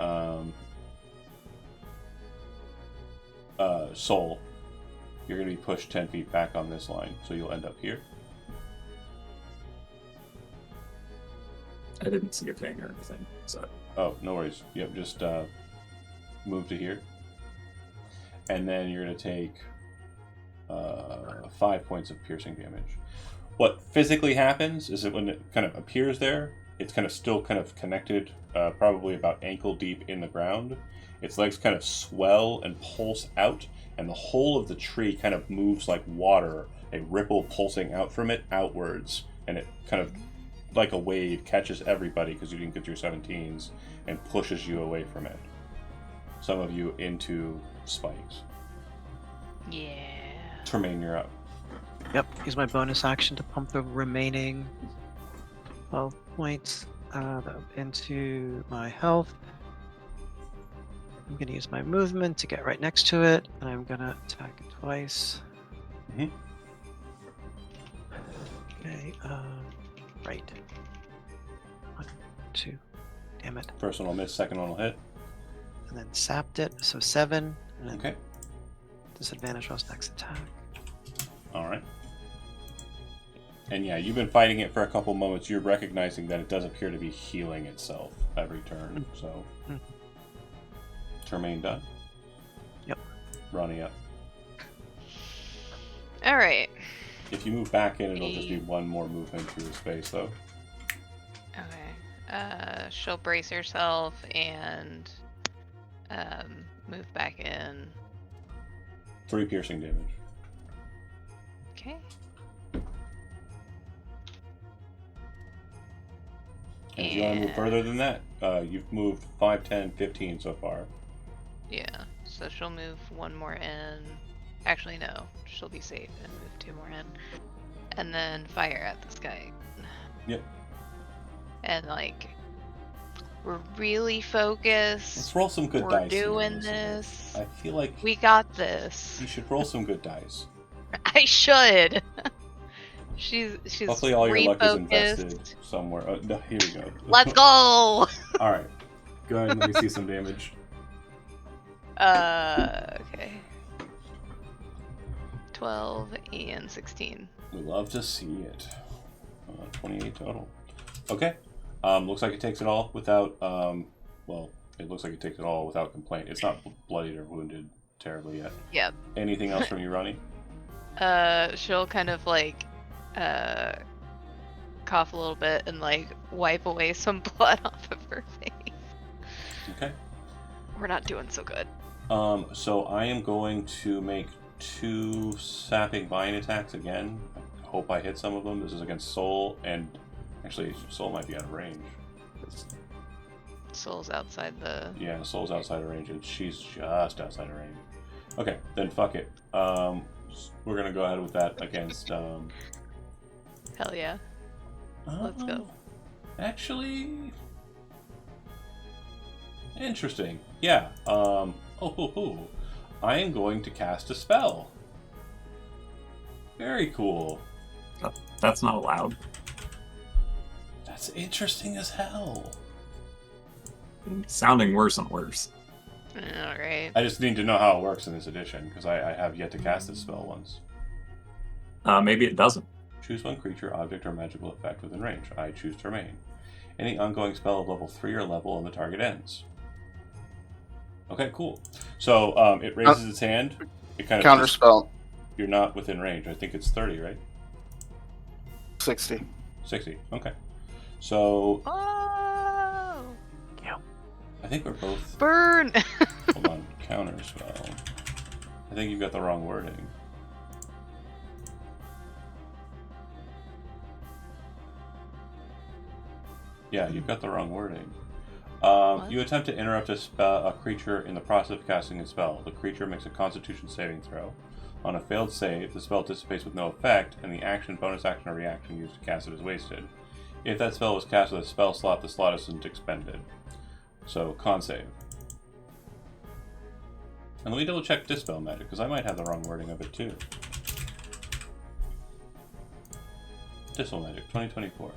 Soul, you're going to be pushed 10 feet back on this line, so you'll end up here. I didn't see a thing or anything. So Oh, no worries. Yep, just move to here. And then you're going to take 5 points of piercing damage. What physically happens is that when it kind of appears there, it's kind of still kind of connected, probably about ankle deep in the ground. Its legs kind of swell and pulse out, and the whole of the tree kind of moves like water, a ripple pulsing out from it outwards, and it kind of, like a wave, catches everybody because you didn't get your 17s and pushes you away from it. Some of you into spikes. Yeah. Termaine, you're up. Yep, use my bonus action to pump the remaining 12 points into my health. I'm going to use my movement to get right next to it, and I'm going to attack it twice. Mhm. Okay, right. 1, 2. Damn it. First one will miss, second one will hit. And then sapped it, so 7. And then Okay. disadvantage on next attack. Alright. And yeah, you've been fighting it for a couple moments. You're recognizing that it does appear to be healing itself every turn, so. Mhm. Termaine done? Yep. Ronnie up. Alright. If you move back in, it'll just be one more movement through the space, though. Okay. She'll brace herself and move back in. 3 piercing damage. Okay. And if you want to move further than that, you've moved 5, 10, 15 so far. Yeah, so she'll move 1 more in. Actually, no, she'll be safe and move 2 more in. And then fire at this guy. Yep. And like, we're really focused. Let's roll some good We're dice. here, doing Elizabeth. this. I feel like We got this. you should roll some good dice. I should. She's Hopefully all your luck is refocused. invested somewhere. Oh, no, here we go. Let's go. Alright. Go ahead and let me see some damage. Okay. 12 and 16. We love to see it. 28 total. Okay. Looks like it takes it all without, well, it looks like it takes it all without complaint. It's not bloodied or wounded terribly yet. Yep. Anything else from you, Ronnie? She'll kind of like, cough a little bit and like wipe away some blood off of her face. Okay. We're not doing so good. So I am going to make 2 sapping vine attacks again. I hope I hit some of them. This is against Soul, and actually Soul might be out of range. Soul's outside the. Yeah, Soul's outside of range, and she's just outside of range. Okay, then fuck it. We're gonna go ahead with that against. Hell yeah. Let's go. Actually, interesting. Yeah. I am going to cast a spell. Very cool. that's not allowed. That's interesting as hell. Sounding worse and worse. Alright. I just need to know how it works in this edition, because I have yet to cast this spell once. Maybe it doesn't. Choose one creature, object, or magical effect within range. I choose Termaine. Any ongoing spell of level 3 or level and the target ends. Okay, cool. So it raises its hand. It kind of Counterspell. You're not within range. I think it's 30, right? 60. 60. Okay. So Oh, I think we're both. burn! Hold on. Counterspell. I think you've got the wrong wording. Yeah, you've got the wrong wording. You attempt to interrupt a creature in the process of casting a spell. The creature makes a Constitution saving throw. On a failed save, the spell dissipates with no effect, and the action, bonus action, or reaction used to cast it is wasted. If that spell was cast with a spell slot, the slot isn't expended. So, con save. And let me double check Dispel Magic, because I might have the wrong wording of it too. Dispel Magic, 2024.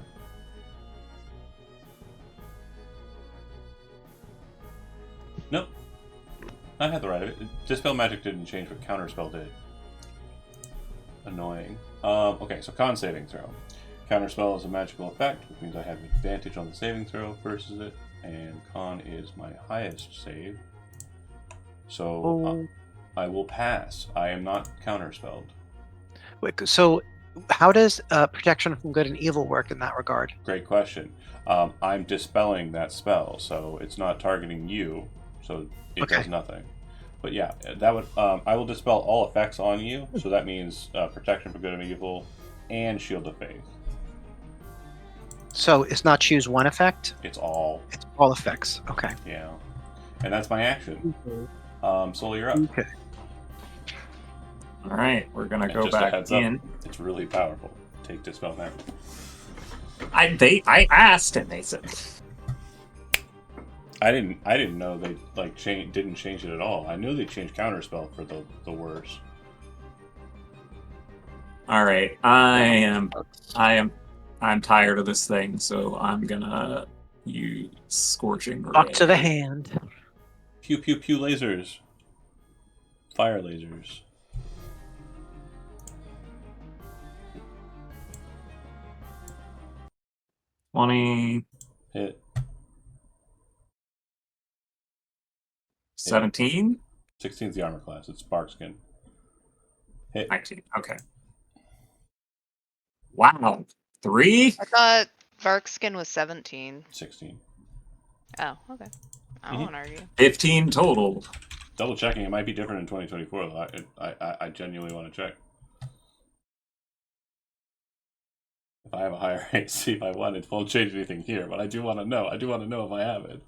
Nope. I had the right of it. Dispel Magic didn't change, but Counterspell did. Annoying. Okay, so con saving throw. Counterspell is a magical effect, which means I have advantage on the saving throw versus it, and con is my highest save. So I will pass. I am not counterspelled. Wait, so how does protection from good and evil work in that regard? Great question. I'm dispelling that spell, so it's not targeting you, so it does nothing. But yeah, that would I will dispel all effects on you, so that means protection from good and evil, and shield of faith. So it's not choose one effect? It's all effects. Okay. Yeah, and that's my action. Soul, you're up. Okay. All right, we're gonna And go just a back heads in. up, it's really powerful. Take dispel magic. I asked and they said. I didn't know they didn't change it at all. I knew they changed counterspell for the worst. All right, I'm tired of this thing, so I'm gonna use Scorching Ray. Talk to the hand. Pew pew pew lasers. Fire lasers. $20, Hit. 17, 16's the armor class. It's Spark Skin. Hit. 19. Okay. Wow, 3. I thought Varkskin was 17. 16. Oh, okay. I won't argue. 15 total. Double checking. It might be different in 2024 though. I genuinely want to check. If I have a higher AC, if I want it, won't change anything here. But I do want to know. I do want to know if I have it.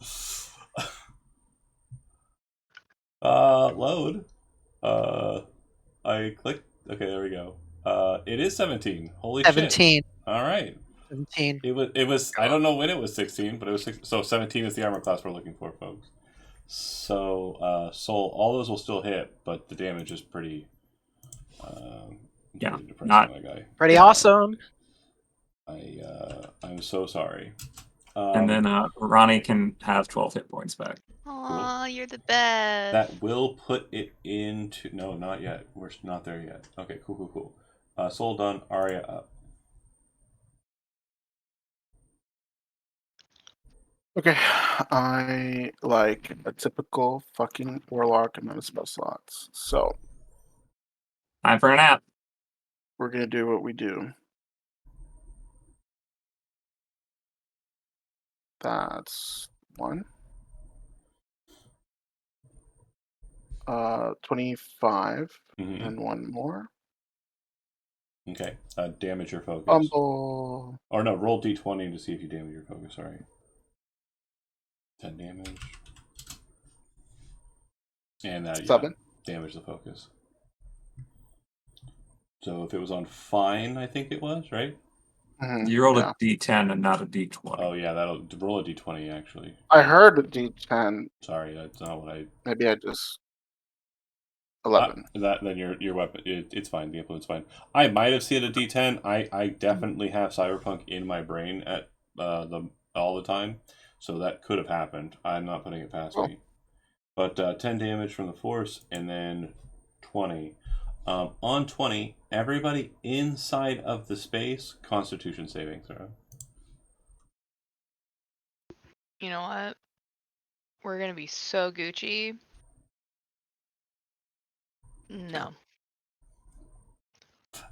Load. I clicked. Okay, there we go. It is 17. Holy 17. shit. All right. 17. It was. I don't know when it was 16, but it was 16, so 17 is the armor class we're looking for, folks. So, Soul, all those will still hit, but the damage is pretty. Yeah, pretty depressing, not that guy. Pretty awesome. I'm so sorry. And then Ronnie can have 12 hit points back. Aw, you're the best. That will put it into. No, not yet. We're not there yet. Okay, cool. Soul done. Arya up. Okay, I like a typical fucking warlock amount of spell slots. So Time for a nap. we're gonna do what we do. That's 1. 25, Mm-hmm. and 1 more. Okay. Damage your focus. Fumble. Or no, roll d20 to see if you damage your focus. Sorry. 10 damage. And 7. Damage the focus. So if it was on fine, I think it was, right? Mm-hmm. You rolled a d10 and not a d20. Oh yeah, that'll roll a d20 actually. I heard a d10. Sorry, that's not what I. Maybe I just 11. Then your weapon, it's fine. The implement's fine. I might have seen a d10. I definitely have Cyberpunk in my brain at all the time, so that could have happened. I'm not putting it past me. But 10 damage from the force, and then 20. On 20, everybody inside of the space, Constitution saving throw. You know what? We're gonna be so Gucci. No.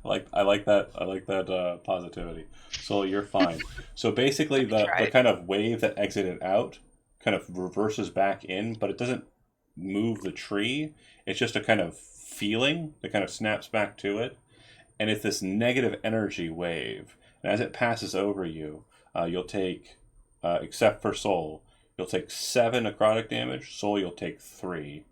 I like that positivity. So you're fine. So basically, the Tried. kind of wave that exited out kind of reverses back in, but it doesn't move the tree. It's just a kind of feeling that kind of snaps back to it, and it's this negative energy wave. And as it passes over you, you'll take, except for Soul, you'll take 7 necrotic damage. Soul, you'll take 3.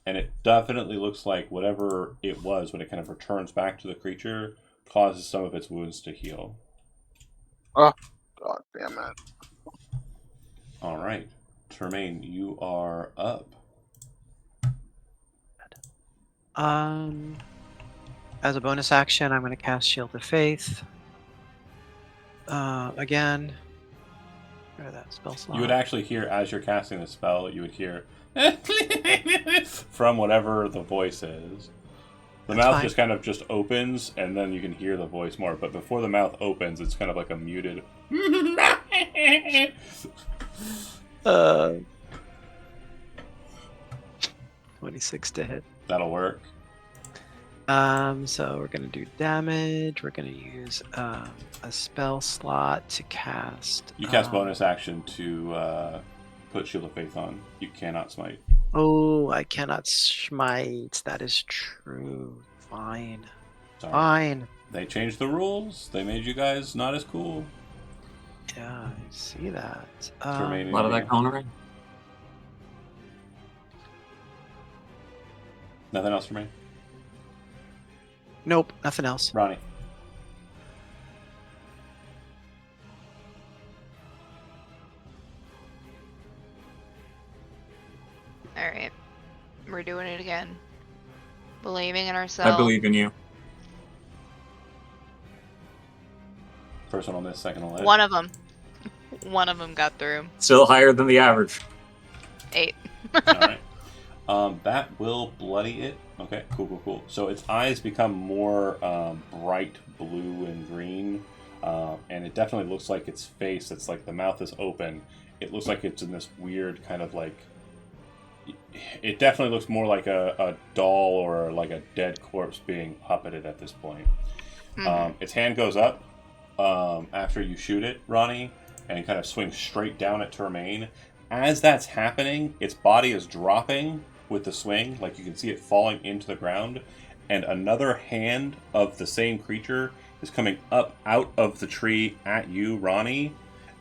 And it definitely looks like whatever it was when it kind of returns back to the creature causes some of its wounds to heal. Oh, god damn it. All right. Tremaine, you are up. As a bonus action, I'm going to cast Shield of Faith. Again. Where that spell slot? You would actually hear, as you're casting the spell, you would hear from whatever the voice is. The That's mouth fine. just kind of opens, and then you can hear the voice more. But before the mouth opens, it's kind of like a muted. 26 to hit. That'll work. So we're gonna do damage. We're gonna use a spell slot to cast. You cast bonus action to put Shield of Faith on. You cannot smite. Oh, I cannot smite. That is true. Fine. Sorry. Fine. They changed the rules. They made you guys not as cool. Yeah, I see that. Tremaine, A lot of that going around. Nothing else for me? Nope, nothing else. Ronnie. All right. We're doing it again. Believing in ourselves. I believe in you. First one on this, second on that. One of them. One of them got through. Still higher than the average. 8. Alright. That will bloody it. Okay, cool. So its eyes become more bright blue and green. And it definitely looks like its face, it's like the mouth is open. It looks like it's in this weird kind of like... It definitely looks more like a doll or like a dead corpse being puppeted at this point. Mhm. Its hand goes up after you shoot it, Ronnie, and kind of swings straight down at Tremaine. As that's happening, its body is dropping with the swing, like you can see it falling into the ground, and another hand of the same creature is coming up out of the tree at you, Ronnie.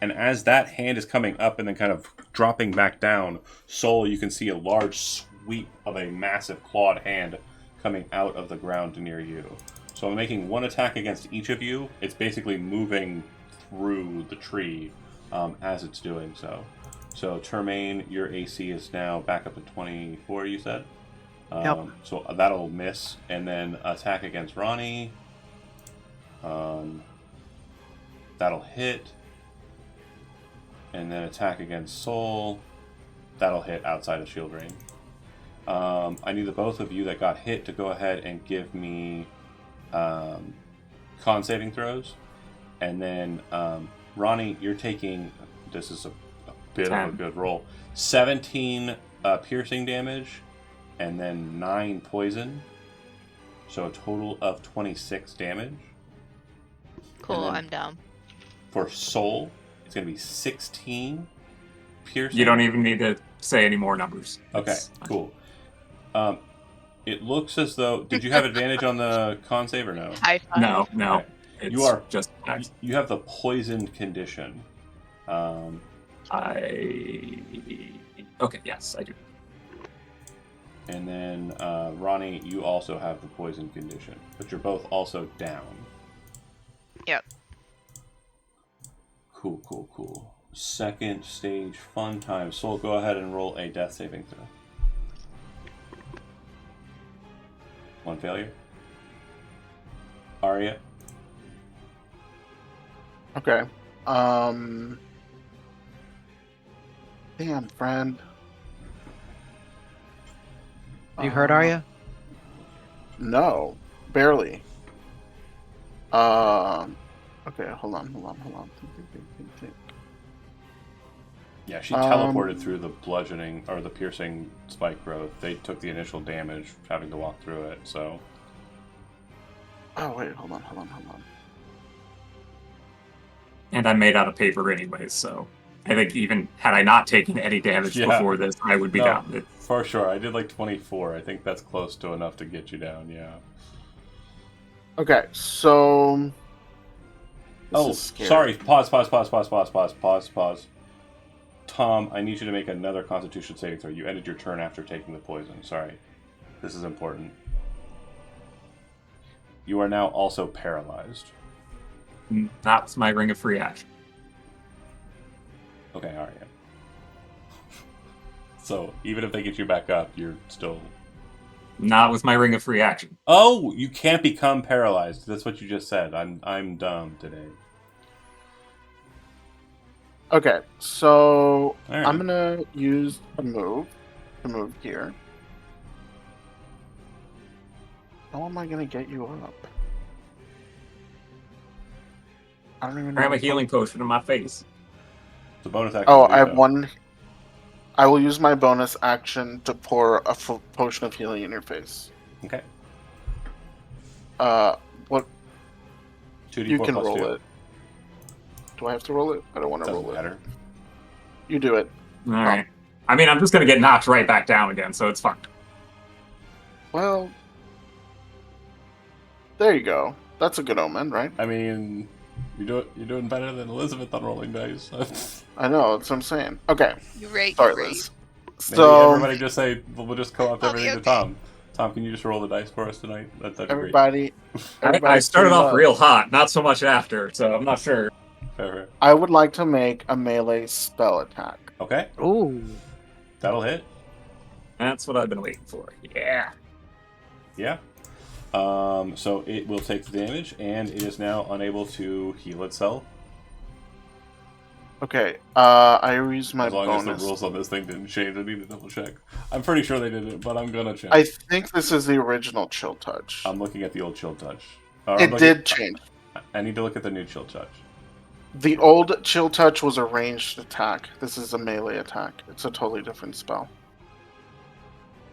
And as that hand is coming up and then kind of dropping back down, Soul, you can see a large sweep of a massive clawed hand coming out of the ground near you. So I'm making one attack against each of you. It's basically moving through the tree as it's doing so. So Tremaine, your AC is now back up to 24, you said? Yep. So that'll miss. And then attack against Ronnie. That'll hit. And then attack against Soul. That'll hit outside of shield range. I need the both of you that got hit to go ahead and give me con saving throws. And then Ronnie, you're taking, this is a bit of a good roll, 17 piercing damage and then 9 poison. So a total of 26 damage. Cool, then- I'm down. For Soul, it's going to be 16 piercing. You don't even need to say any more numbers. Okay, It's- cool. It looks as though... Did you have advantage on the con save or no? High five. No. Okay. It's You are- just You have the poisoned condition. Okay, yes, I do. And then, Ronnie, you also have the poison condition. But you're both also down. Yep. Cool. Second stage fun time. Soul, go ahead and roll a death saving throw. 1 failure. Arya? Okay. Damn, friend. You hurt, Arya? No, barely. Okay, hold on. Think. Yeah, she teleported through the bludgeoning or the piercing spike growth. They took the initial damage having to walk through it, so. Oh, wait, hold on. And I'm made out of paper anyways, so I think even had I not taken any damage Yeah. before this, I would be No, down. for sure. I did like 24. I think that's close to enough to get you down, yeah. Okay, so... This is scary. Sorry. Pause. Tom, I need you to make another Constitution saving throw. You ended your turn after taking the poison. Sorry. This is important. You are now also paralyzed. That's my ring of free action. Okay, alright. So, even if they get you back up, you're still... Not with my ring of free action. Oh, you can't become paralyzed. That's what you just said. I'm dumb today. Okay, so Alright. I'm gonna use a move to move here. How am I gonna get you up? I don't even know. I have a healing potion in my face. It's a bonus action. Oh, to do I have that. one. I will use my bonus action to pour a full potion of healing in your face. Okay. What? 2d4 You can plus roll 2. it. Do I have to roll it? I don't want to Doesn't roll matter. it. You do it. All right. I mean, I'm just gonna get knocked right back down again, so it's fine. Well, there you go. That's a good omen, right? I mean, you're doing better than Elizabeth on rolling dice. I know. That's what I'm saying. Okay. You're right. Sorry, you're right. Liz. Maybe So, everybody just say, we'll just co-opt I'll be everything to okay. Tom. Tom, can you just roll the dice for us tonight? That'd be great. everybody, I started please off up. real hot, not so much after, so I'm not sure. Fair. I would like to make a melee spell attack. Okay, Ooh. that'll hit. That's what I've been waiting for. Yeah. Yeah. So it will take the damage, and it is now unable to heal itself. Okay. I use my As long bonus. as the rules on this thing didn't change, I need to double check. I'm pretty sure they didn't, but I'm gonna check. I think this is the original chill touch. I'm looking at the old chill touch. It did change. I need to look at the new chill touch. The old chill touch was a ranged attack. This is a melee attack. It's a totally different spell.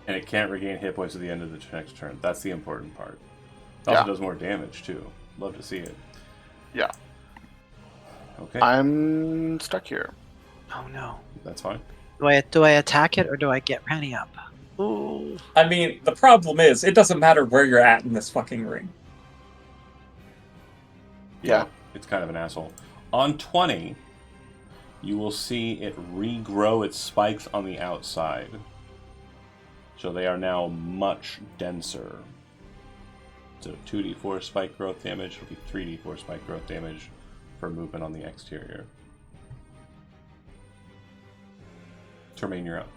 And it can't regain hit points at the end of the next turn. That's the important part. It also does more damage, too. Love to see it. Yeah. Okay, I'm stuck here. Oh no. that's fine. Do I attack it or do I get Ranny up? Ooh. I mean, the problem is, it doesn't matter where you're at in this fucking ring. Yeah. It's kind of an asshole. On 20, you will see it regrow its spikes on the outside. So they are now much denser. So 2d4 spike growth damage will be 3d4 spike growth damage for movement on the exterior. Termaine, you're up.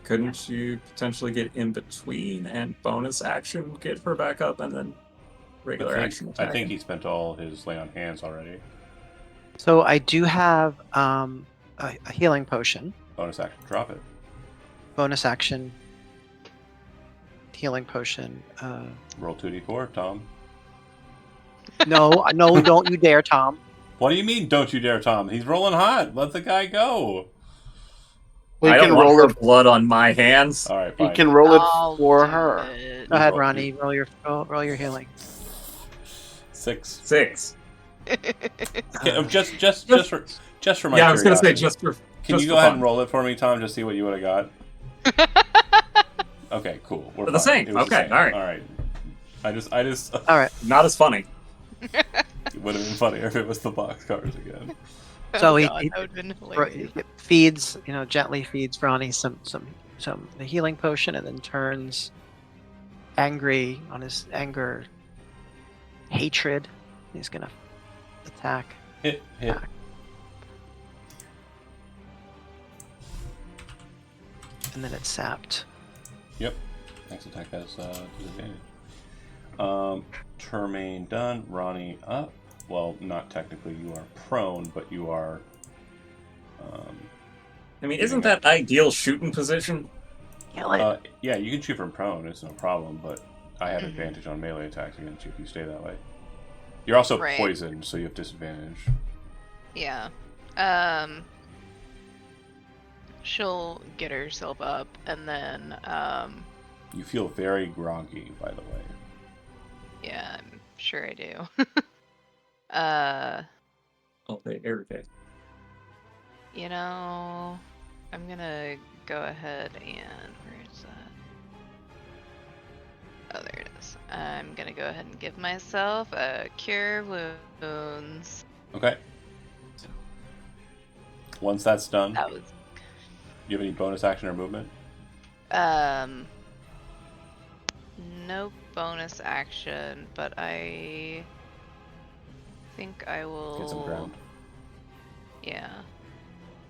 Couldn't you potentially get in between and bonus action, get her back up, and then regular action attack? I think he spent all his lay on hands already. So I do have a healing potion. Bonus action, drop it. Bonus action. Healing potion. Roll 2d4, Tom. No, don't you dare, Tom. What do you mean, don't you dare, Tom? He's rolling hot. Let the guy go. Well, I you don't can want roll her it. blood on my hands. All right, You fine. can roll it I'll for do her. it. Go ahead, roll- Ronnie. Roll your healing. 6. 6. Okay, just for my Yeah, I was gonna say curiosity. just for. Can just you for go ahead fun. and roll it for me, Tom, just see what you would have got? Okay, cool. We're The fine. same. It was the Okay, same. all right. All right. I just All right. Not as funny. it would have been funnier if it was the boxcars again. So Oh he- God, he- that would've been hilarious. It feeds, gently feeds Ronnie some the healing potion, and then turns angry on his anger, hatred. He's gonna attack. Hit. And then it's sapped. Yep. Next attack has disadvantage. Termaine done. Ronnie up. Well, not technically. You are prone, but you are. I mean, isn't that ideal shooting position? Kill it. Yeah, you can shoot from prone. It's no problem, but I have Mhm. advantage on melee attacks against you if you stay that way. You're also Right. poisoned, so you have disadvantage. Yeah. she'll get herself up, and then You feel very groggy, by the way. yeah, I'm sure I do. All day, every day. You know, I'm gonna go ahead and where is that? Oh, there it is. I'm gonna go ahead and give myself a cure wounds. Okay. Once that's done, That was you have any bonus action or movement? um no bonus action, but I think I will Get some ground. Yeah.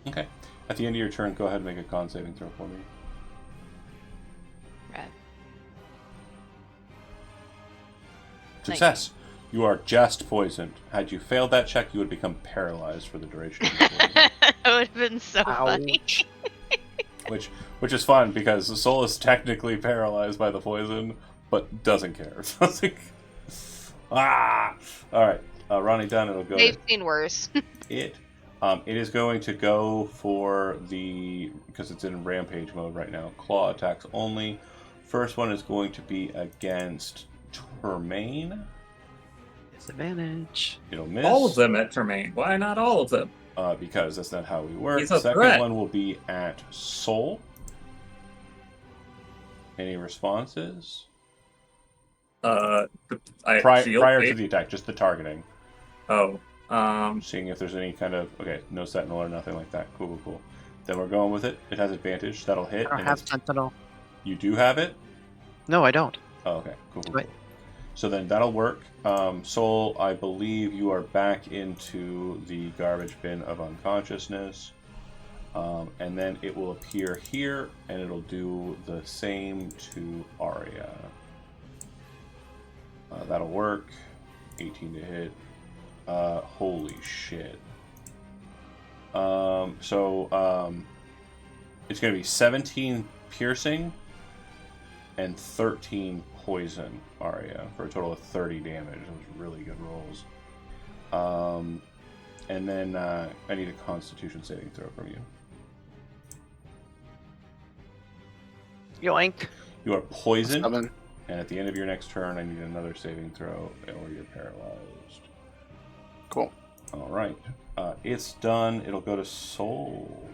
Okay. At the end of your turn, go ahead and make a con saving throw for me. Right. Success! You are just poisoned. Had you failed that check, you would become paralyzed for the duration of the poison. That would have been so funny. Ouch. Which is fun because the soul is technically paralyzed by the poison, but doesn't care. So it's like, ah! Alright, Ronnie done, it'll go They've to seen worse. it. It is going to go for the, because it's in rampage mode right now, claw attacks only. First one is going to be against Termaine. Disadvantage. It'll miss. All of them at Tremaine. Why not all of them? Because that's not how we work. He's a Second threat. one will be at Soul. Any responses? I shield Prior wave? to the attack, just the targeting. Oh. Seeing if there's any kind of... Okay, no sentinel or nothing like that. Cool, cool, cool. Then we're going with it. It has advantage. That'll hit. I don't and have it's- Sentinel. You do have it? No, I don't. Oh, okay. Cool, cool, Right. cool. So then that'll work. Soul, I believe you are back into the garbage bin of unconsciousness. And then it will appear here, and it'll do the same to Arya. That'll work. 18 to hit. Holy shit. It's going to be 17 piercing and 13 poison Arya for a total of 30 damage. Those really good rolls. And then I need a Constitution saving throw from you. Yoink. You are poisoned, 7. and at the end of your next turn, I need another saving throw, or you're paralyzed. Cool. All right, it's done. It'll go to Soul.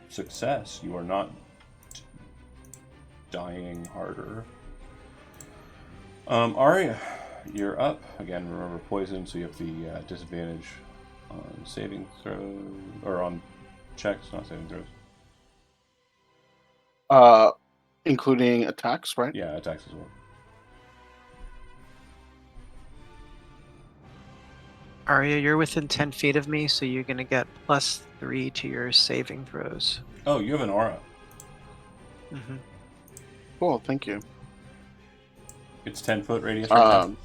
Success. You are not dying harder. Arya, you're up again. Remember poison, so you have the disadvantage on saving throws or on checks, not saving throws. Including attacks, right? Yeah, attacks as well. Arya, you're within 10 feet of me, so you're going to get +3 to your saving throws. Oh, you have an aura. Mm-hmm. Cool, thank you. It's 10-foot radius right now.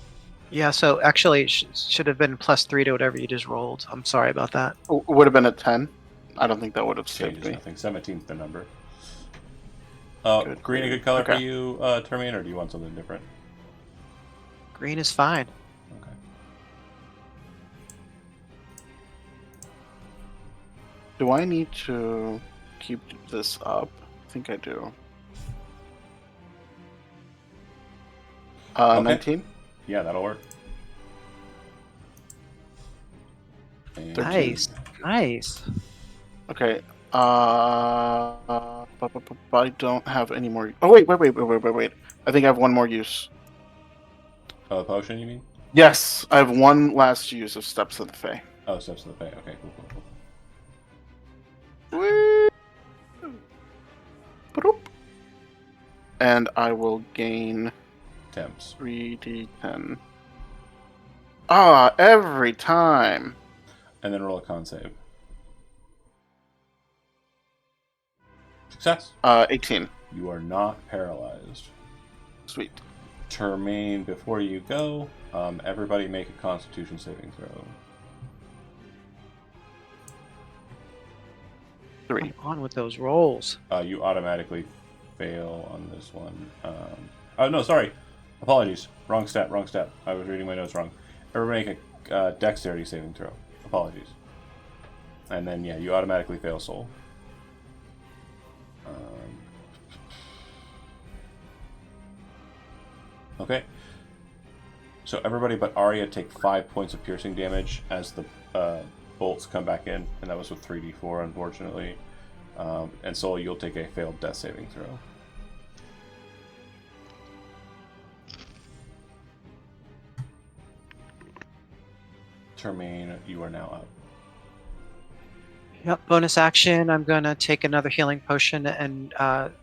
Yeah, so actually, it should have been +3 to whatever you just rolled. I'm sorry about that. Would have been a 10. I don't think that would have Changes saved me. nothing. 17's the number. Good. Green a good color for Okay. you, Termaine, or do you want something different? Green is fine. Okay. Do I need to keep this up? I think I do. Okay. 19? Yeah, that'll work. And 13. Nice. Nice. Okay. I don't have any more. Oh, wait. I think I have one more use. Oh, potion, you mean? Yes, I have one last use of Steps of the Fae. Oh, Steps of the Fae. Okay, cool. Woo! Boop. And I will gain Temps. 3d10. Ah, every time. And then roll a con save. Success. 18. You are not paralyzed. Sweet. Termaine, before you go, everybody make a Constitution saving throw. 3. Come on with those rolls. You automatically fail on this one. Oh, no, sorry. Apologies. Wrong stat. I was reading my notes wrong. Everybody make a dexterity saving throw. Apologies. And then, yeah, you automatically fail Soul. Okay. So everybody but Arya take 5 points of piercing damage as the bolts come back in, and that was with 3d4, unfortunately. And Soul, you'll take a failed death saving throw. Termaine, you are now up. Yep. Bonus action. I'm gonna take another healing potion and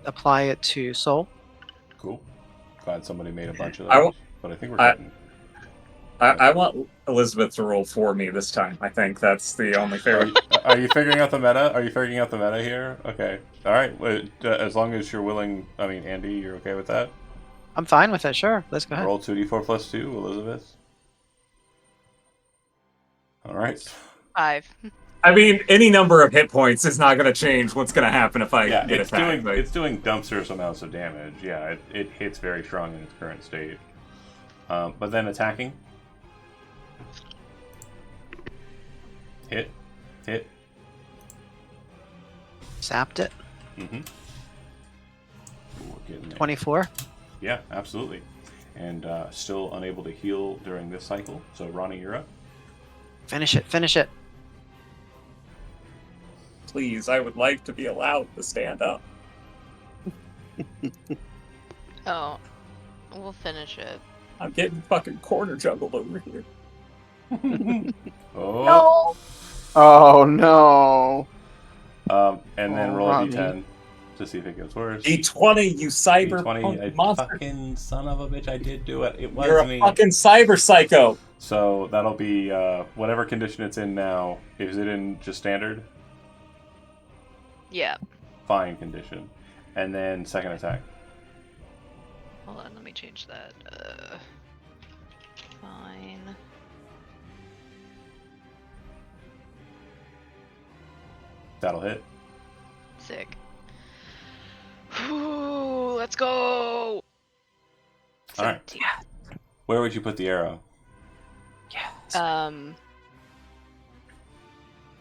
apply it to Soul. Cool. Glad somebody made a bunch of I those. will- But I think we're I- getting... I want Elizabeth to roll for me this time. I think that's the only fair. Are you figuring out the meta? Are you figuring out the meta here? Okay. All right. As long as you're willing. I mean, Andy, you're okay with that? I'm fine with it. Sure. Let's go ahead. Roll 2d4 plus 2, Elizabeth. All right. 5. I mean, any number of hit points is not going to change what's going to happen if I Yeah, get it's attacked. doing dumpsters amounts of damage. Yeah, it hits very strong in its current state. But then attacking. Hit. Sapped it. Mm-hmm. Ooh, we're getting there. 24. Yeah, absolutely. And still unable to heal during this cycle. So Ronnie, you're up. Finish it. Finish it. Please, I would like to be allowed to stand up. Oh, we'll finish it. I'm getting fucking corner juggled over here. Oh. Oh no. And then Oh, roll a Ronnie. d10 to see if it gets worse. D20, you D20, cyberpunk I monster. fucking son of a bitch, I did do it. It was You're me. a fucking cyber psycho. So that'll be whatever condition it's in now. Is it in just standard? Yeah. Fine condition. And then second attack. Hold on, let me change that. Fine. That'll hit. Sick. Whew, let's go! All right. 17. Where would you put the arrow? Yes.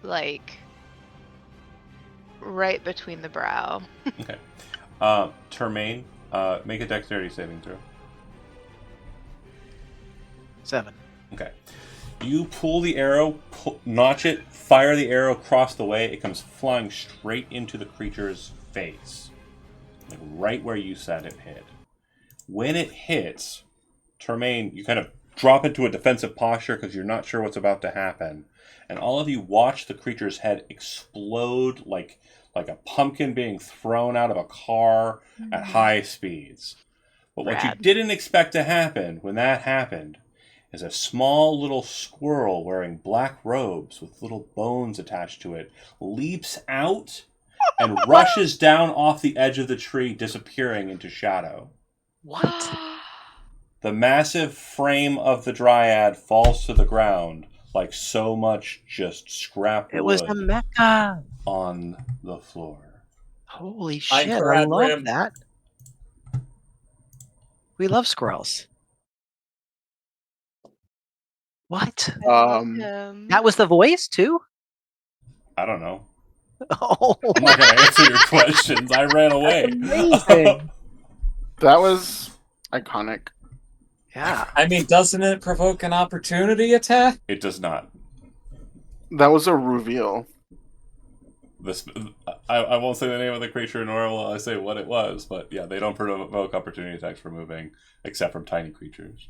Like right between the brow. Okay. Termaine, make a dexterity saving throw. 7. Okay. You pull the arrow, notch it, fire the arrow across the way. It comes flying straight into the creature's face. Like right where you said it hit. When it hits, Termaine, you kind of drop into a defensive posture because you're not sure what's about to happen. And all of you watch the creature's head explode like a pumpkin being thrown out of a car at high speeds. But what you Rad. didn't expect to happen when that happened is a small little squirrel wearing black robes with little bones attached to it leaps out and rushes down off the edge of the tree, disappearing into shadow. What? The massive frame of the dryad falls to the ground like so much just scrap It was a wood mecha. on the floor. Holy shit! I Einkarad love rim. that. We love squirrels. What? I love Um, him. That was the voice too? I don't know. Oh, I'm not going to answer your questions. I ran away. amazing. That was iconic. Yeah. I mean, doesn't it provoke an opportunity attack? It does not. That was a reveal. This, I won't say the name of the creature, nor will I say what it was, but yeah, they don't provoke opportunity attacks for moving, except from tiny creatures.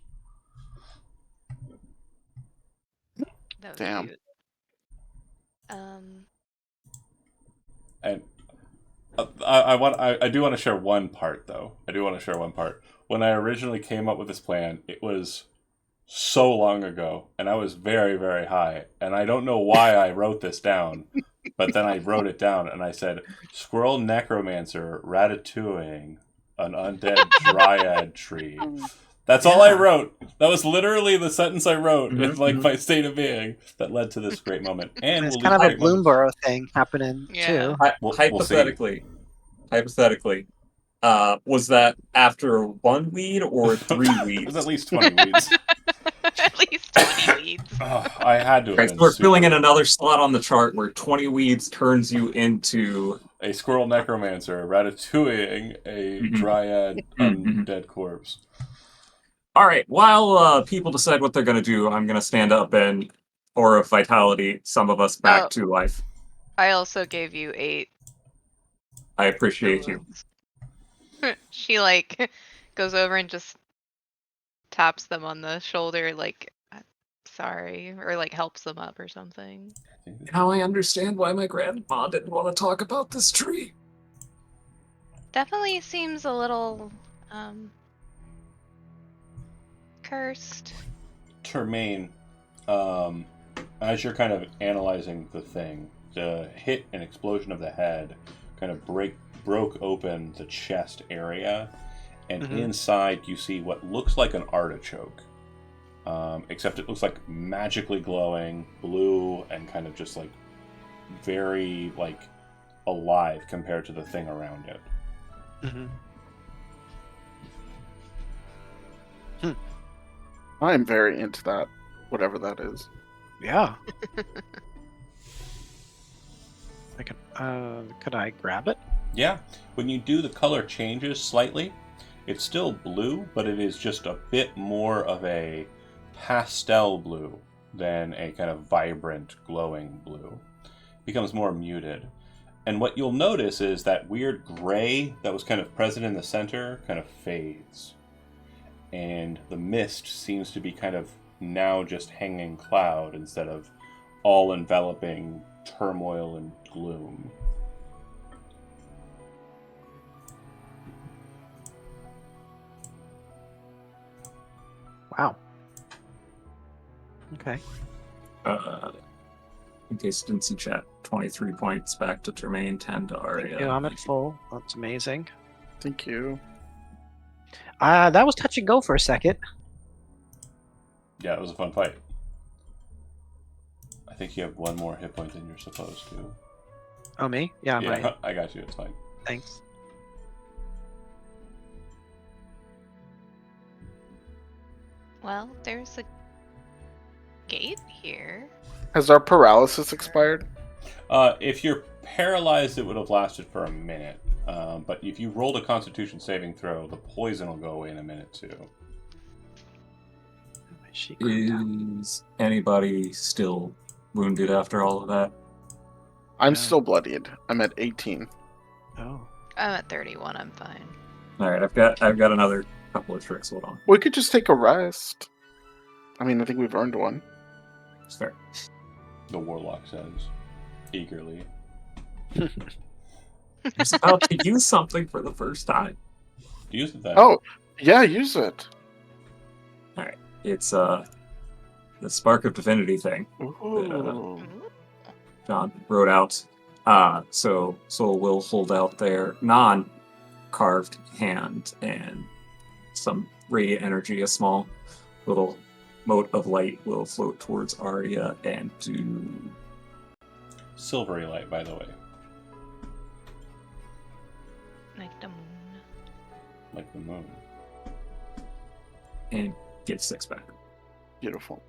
That was Damn. cute. And I do want to share one part, though. I do want to share one part. When I originally came up with this plan, it was so long ago, and I was very, very high. And I don't know why I wrote this down, but then I wrote it down, and I said, Squirrel Necromancer ratatouilleing an undead dryad tree. That's all I wrote. That was literally the sentence I wrote in like my state of being that led to this great moment. And It's we'll kind of leave a great moments. Bloomberg thing happening Yeah. too. We'll Hypothetically, was that after one weed or three It weeds? was at least 20 weeds. At least 20 weeds. Oh, I had to have Okay, been so we're super- filling in another slot on the chart where 20 weeds turns you into A squirrel necromancer ratatouilleing a dryad undead corpse. All right. While people decide what they're going to do, I'm going to stand up and aura of vitality some of us back Oh. to life. I also gave you 8. I appreciate you. She like goes over and just taps them on the shoulder, like sorry, or like helps them up or something. Now I understand why my grandma didn't want to talk about this tree. Definitely seems a little cursed. Termaine, as you're kind of analyzing the thing, the hit and explosion of the head kind of broke open the chest area, and inside you see what looks like an artichoke, except it looks like magically glowing blue and kind of just like very like alive compared to the thing around it. I'm very into that, whatever that is. Yeah. Could I grab it? Yeah, when you do, the color changes slightly. It's still blue, but it is just a bit more of a pastel blue than a kind of vibrant, glowing blue. It becomes more muted. And what you'll notice is that weird gray that was kind of present in the center kind of fades. And the mist seems to be kind of now just hanging cloud instead of all enveloping turmoil and gloom. Wow. Okay. In case you didn't see chat, 23 points back to Termaine, 10 to Aria. Yeah, I'm at full. That's amazing. Thank you. That was touch and go for a second. Yeah, it was a fun fight. I think you have one more hit point than you're supposed to. Oh, me? Yeah, Yeah, right. I got you. It's fine. Thanks. Well, there's a gate here. Has our paralysis expired? If you're paralyzed, it would have lasted for a minute. But if you rolled a Constitution saving throw, the poison will go away in a minute too. Is anybody still wounded after all of that? I'm still bloodied. I'm at 18. Oh. I'm at 31. I'm fine. All right, I've got another couple of tricks. Hold on. We could just take a rest. I mean, I think we've earned one. It's fair. The warlock says eagerly. I was about to use something for the first time. Use it then. Oh, yeah, use it. All right, it's the Spark of Divinity thing. Ooh. John wrote out. So Soul will hold out their non-carved hand, and some radiant energy, a small little mote of light, will float towards Arya and do Silvery light, by the way. Like the moon. Like the moon. and get 6 back. Beautiful.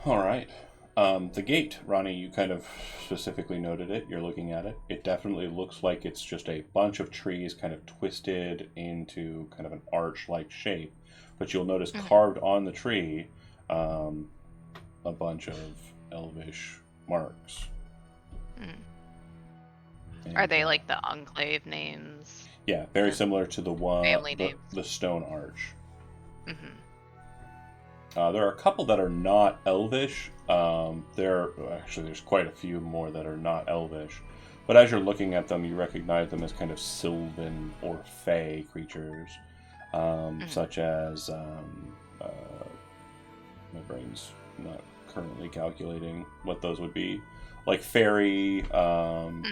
Alright. The gate, Ronnie, you kind of specifically noted it. You're looking at it. It definitely looks like it's just a bunch of trees kind of twisted into kind of an arch-like shape. But you'll notice carved on the tree a bunch of elvish marks. Are they like the enclave names? Yeah, very similar to the one, Family names. the stone arch. Mm-hmm. There are a couple that are not elvish. There's quite a few more that are not elvish. But as you're looking at them, you recognize them as kind of sylvan or fey creatures, such as my brain's not currently calculating what those would be, like fairy,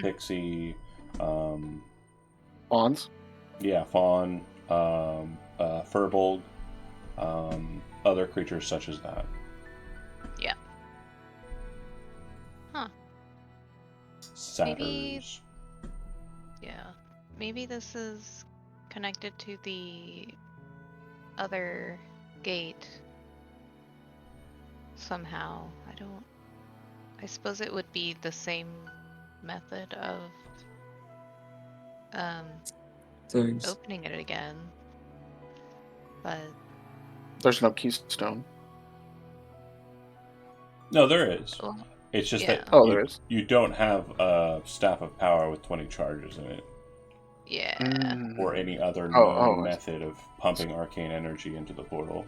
pixie, Fawns? yeah, fawn, furbolg. Other creatures such as that. Yeah. Huh. Satyrs. Yeah. Maybe this is connected to the other gate somehow. I suppose it would be the same method of um There's opening it again. But There's no keystone. No, there is. well, It's just yeah. that Oh, there is. you don't have a staff of power with 20 charges in it, Yeah. or any other Oh, known I see. method of pumping arcane energy into the portal.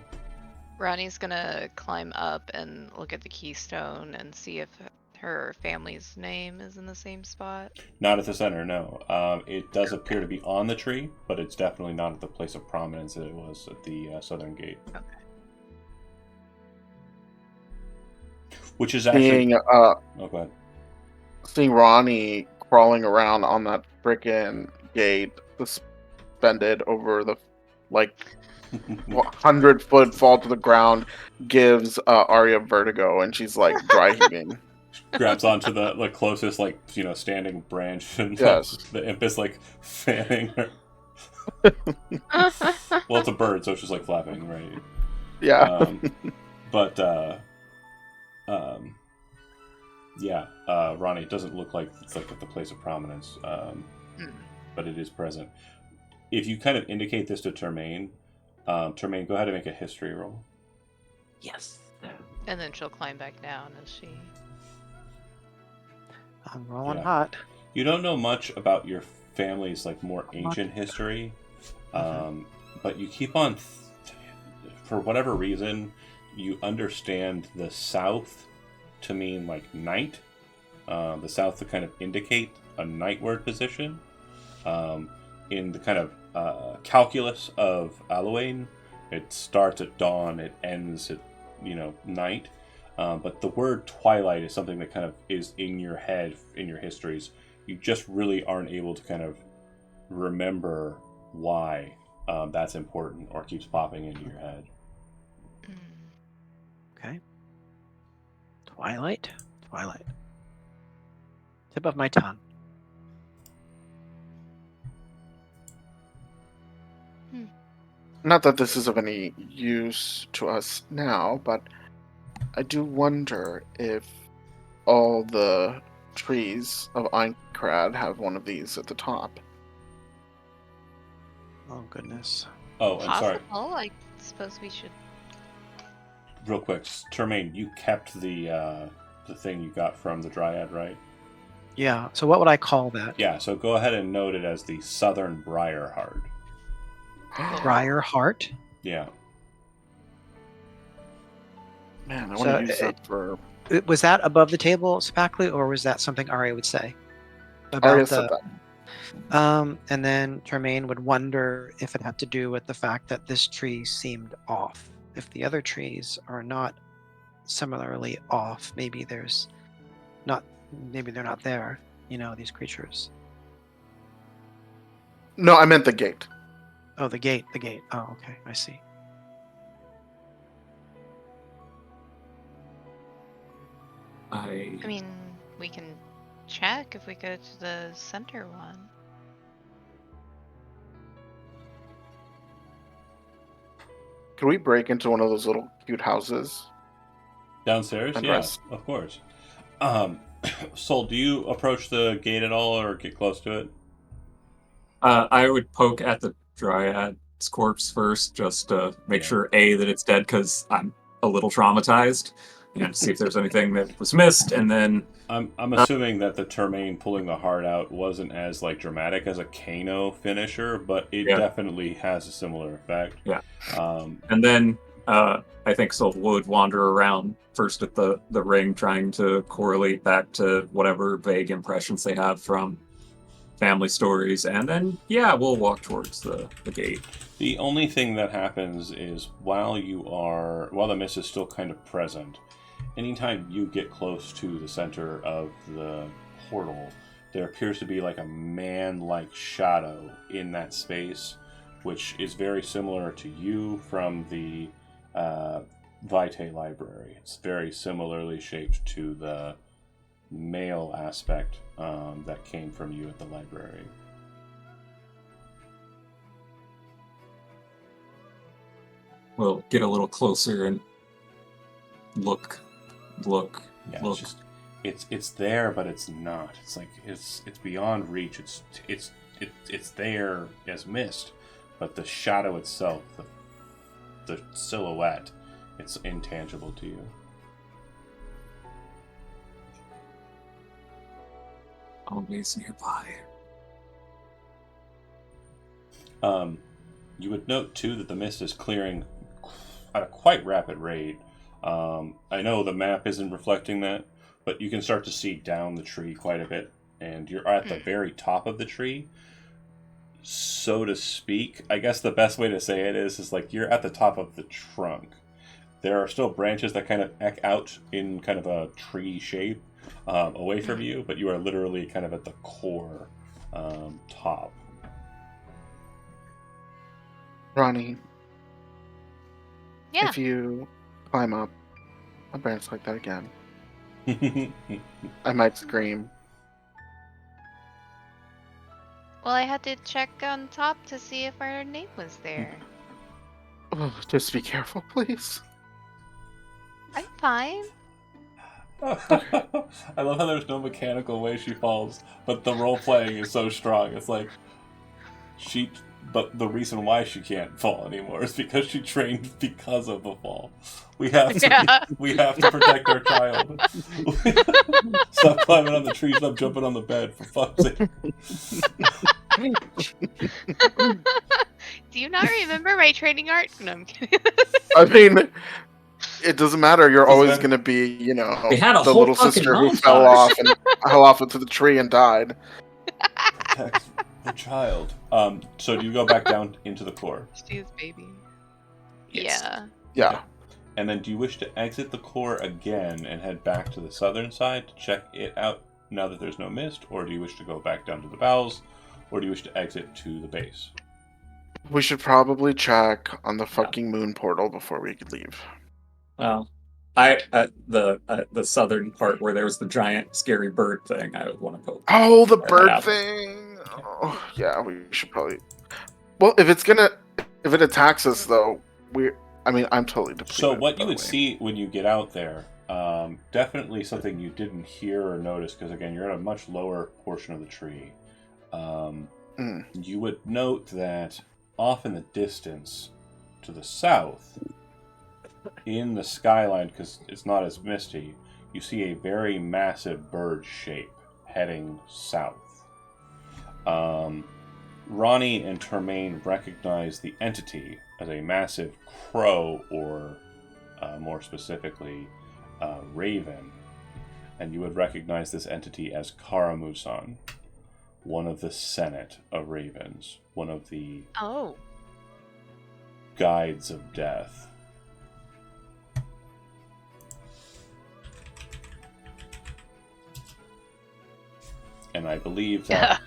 Ronnie's gonna climb up and look at the keystone and see if her family's name is in the same spot. Not at the center, no. It does appear to be on the tree, but it's definitely not at the place of prominence that it was at the southern gate. Okay. Which is actually. Seeing Oh, go ahead. seeing Ronnie crawling around on that frickin' gate, suspended over the 100-foot fall to the ground, gives Arya vertigo, and she's like dry heaving. Grabs onto the closest standing branch, and Yes. the imp is fanning her. Well, it's a bird, so it's just flapping, right? Yeah. But yeah, Ronnie, it doesn't look like it's at the place of prominence, but it is present. If you kind of indicate this to Termaine, Termaine, go ahead and make a history roll. Yes. And then she'll climb back down as she. I'm rolling Yeah. hot. You don't know much about your family's more ancient history, but you keep on, for whatever reason, you understand the south to mean night. The south to kind of indicate a nightward position. In the kind of calculus of Allowain, it starts at dawn, it ends at night. But the word twilight is something that kind of is in your head, in your histories. You just really aren't able to kind of remember why that's important or keeps popping into your head. Okay. Twilight. Tip of my tongue. Not that this is of any use to us now, but I do wonder if all the trees of Einkarad have one of these at the top. Oh goodness. Oh, and sorry, Possible. I suppose we should. real quick, Termaine, you kept the thing you got from the Dryad, right? Yeah. So what would I call that? Yeah, so go ahead and note it as the Southern Briarheart. Briar heart. Yeah. Man, I So, want to use that for. Was that above the table, Spackly, or was that something Arya would say? Arya said that. And then Termaine would wonder if it had to do with the fact that this tree seemed off. If the other trees are not similarly off, maybe they're not there, these creatures. No, I meant the gate. Oh, the gate. Oh, okay, I see. I mean, we can check if we go to the center one. Can we break into one of those little cute houses? Downstairs? And Yeah, rest. of course. Sol, do you approach the gate at all or get close to it? I would poke at the Dryad's corpse first, just to make sure, A, that it's dead, because I'm a little traumatized, and see if there's anything that was missed, and then... I'm assuming that the Termaine pulling the heart out wasn't as dramatic as a Kano finisher, but it definitely has a similar effect. Yeah. And then I think Sol would wander around first at the ring, trying to correlate back to whatever vague impressions they have from family stories, and then we'll walk towards the gate. The only thing that happens is while the mist is still kind of present, anytime you get close to the center of the portal, there appears to be a man-like shadow in that space, which is very similar to you from the Vitae library. It's very similarly shaped to the male aspect that came from you at the library. We'll get a little closer and look. Yeah, Look. it's there, but it's not. It's like it's beyond reach. It's there as mist, but the shadow itself, the silhouette, it's intangible to you. Always nearby. You would note too that the mist is clearing at a quite rapid rate. I know the map isn't reflecting that, but you can start to see down the tree quite a bit, and you're at the very top of the tree, so to speak. I guess the best way to say it is like you're at the top of the trunk. There are still branches that kind of eck out in kind of a tree shape away from you, but you are literally kind of at the core top. Ronnie, Yeah. if you climb up a branch like that again, I might scream. Well, I had to check on top to see if our name was there. Oh, just be careful, please. I'm fine. I love how there's no mechanical way she falls, but the role playing is so strong. It's like but the reason why she can't fall anymore is because she trained because of the fall. We have to protect our child. Stop climbing on the tree, stop jumping on the bed, for fuck's sake. Do you not remember my training art? No, I'm kidding. I mean, it doesn't matter. You're Doesn't always matter. going to be, you know, We had a the whole little fucking sister who montage. fell off into the tree and died. Protect the child. So do you go back down into the core? She's baby. Yes. Yeah. Yeah. And then do you wish to exit the core again and head back to the southern side to check it out now that there's no mist? Or do you wish to go back down to the bowels? Or do you wish to exit to the base? We should probably check on the fucking moon portal before we could leave. Well, the southern part where there was the giant scary bird thing, I would want to go. Oh, the Check that bird out. thing. Oh, yeah, we should probably. Well, if it attacks us though, I'm totally depleted. So what you by would the way. see when you get out there, definitely something you didn't hear or notice, because again, you're at a much lower portion of the tree. You would note that off in the distance to the south, in the skyline, because it's not as misty, you see a very massive bird shape heading south. Ronnie and Termaine recognize the entity as a massive crow, or more specifically, raven. And you would recognize this entity as Karamusan, one of the Senate of Ravens, one of the Oh. guides of death. And I believe that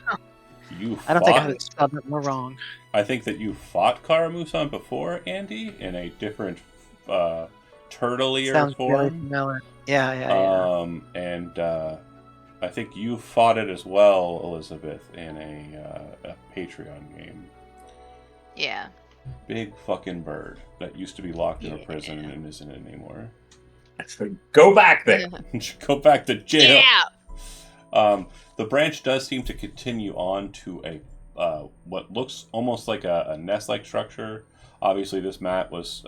you I don't think I fought. would spell it more wrong. I think that you fought Karamusan before, Andy, in a different turtleier Sounds really form. familiar. Yeah. And I think you fought it as well, Elizabeth, in a Patreon game. Yeah. Big fucking bird that used to be locked in a prison and isn't anymore. Actually, go back there. Go back to jail. Yeah. The branch does seem to continue on to a what looks almost like a nest-like structure. Obviously, this map was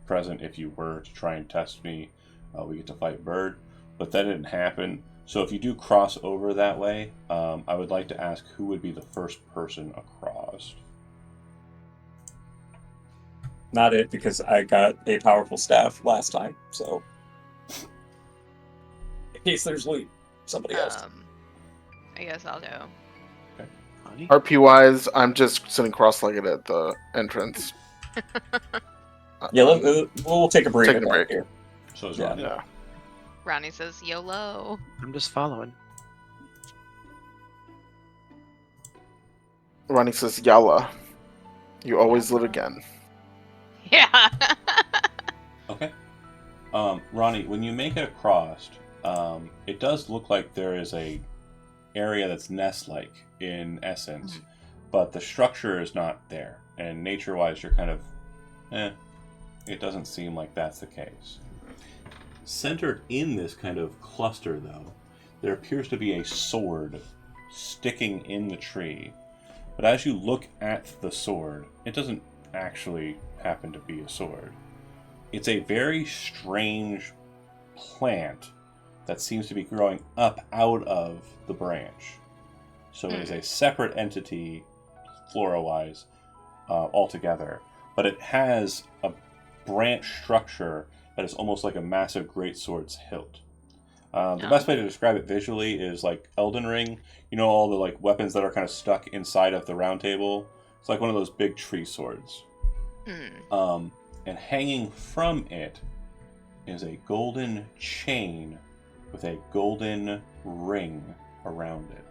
present if you were to try and test me. We get to fight bird, but that didn't happen. So if you do cross over that way, I would like to ask who would be the first person across. Not it, because I got a powerful staff last time, so in case there's loot, somebody else. I guess I'll go. RP wise, I'm just sitting cross-legged at the entrance. Yeah, we'll take a break. Take a break here. So is Yeah. Ronnie. Yeah. Ronnie says YOLO. I'm just following. Ronnie says, "Yalla, you always live again." Yeah. Okay. Ronnie, when you make it across, it does look like there is a area that's nest-like in essence, but the structure is not there. And nature-wise, you're kind of, it doesn't seem like that's the case. Centered in this kind of cluster, though, there appears to be a sword sticking in the tree. But as you look at the sword, it doesn't actually happen to be a sword. It's a very strange plant that seems to be growing up out of the branch. So it is a separate entity, flora-wise, altogether. But it has a branch structure that is almost like a massive greatsword's hilt. The best way to describe it visually is like Elden Ring. You know all the like weapons that are kind of stuck inside of the round table? It's like one of those big tree swords. And hanging from it is a golden chain with a golden ring around it.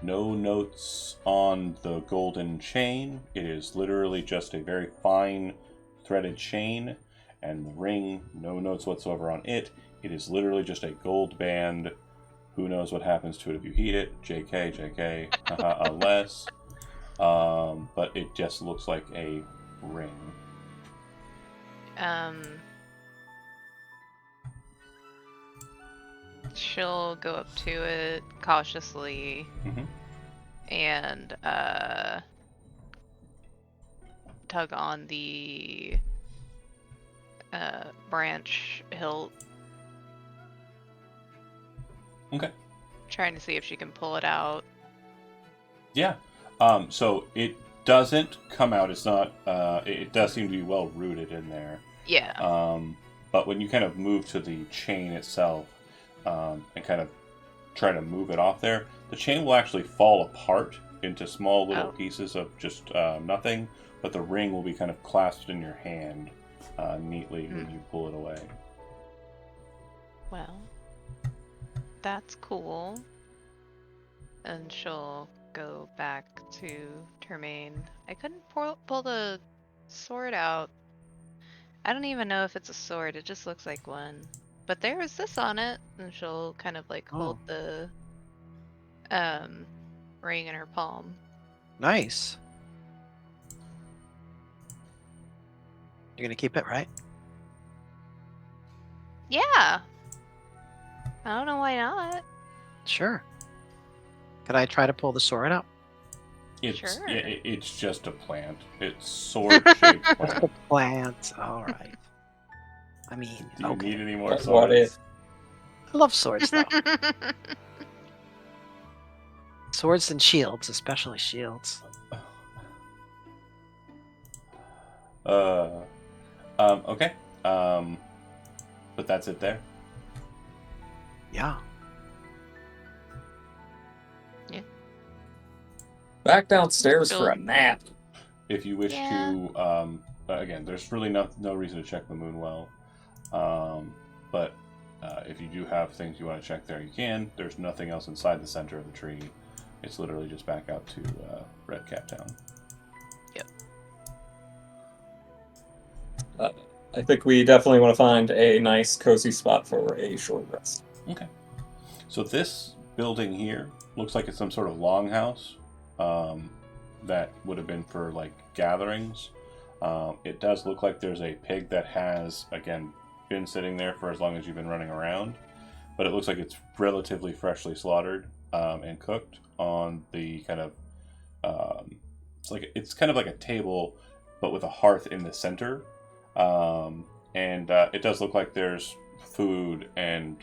No notes on the golden chain. It is literally just a very fine threaded chain. And the ring, no notes whatsoever on it. It is literally just a gold band. Who knows what happens to it if you heat it? JK, JK, unless. But it just looks like a ring. She'll go up to it cautiously and tug on the branch hilt. Okay. Trying to see if she can pull it out. Yeah. So it doesn't come out. It's not. It does seem to be well rooted in there. Yeah. But when you kind of move to the chain itself and kind of try to move it off there, the chain will actually fall apart into small little pieces of just nothing. But the ring will be kind of clasped in your hand neatly when you pull it away. Well, that's cool. And she'll go back to Termaine. I couldn't pull the sword out. I don't even know if it's a sword. It just looks like one. But there is this on it. And she'll kind of like hold the ring in her palm. Nice. You're gonna keep it, right? Yeah. I don't know why not. Sure. Could I try to pull the sword out? Sure. It's just a plant. It's sword-shaped Just plant. a plant. All right. I mean, Do you okay. need any more That's swords? what it. I love swords, though. Swords and shields, especially shields. Okay. But that's it there. Yeah. Back downstairs for a nap. If you wish to, again, there's really no reason to check the moon well. But if you do have things you want to check there, you can. There's nothing else inside the center of the tree. It's literally just back out to Red Cap Town. Yep. I think we definitely want to find a nice, cozy spot for a short rest. Okay. So this building here looks like it's some sort of longhouse that would have been for like gatherings. It does look like there's a pig that has, again, been sitting there for as long as you've been running around, but it looks like it's relatively freshly slaughtered and cooked on the kind of it's kind of like a table, but with a hearth in the center. And it does look like there's food and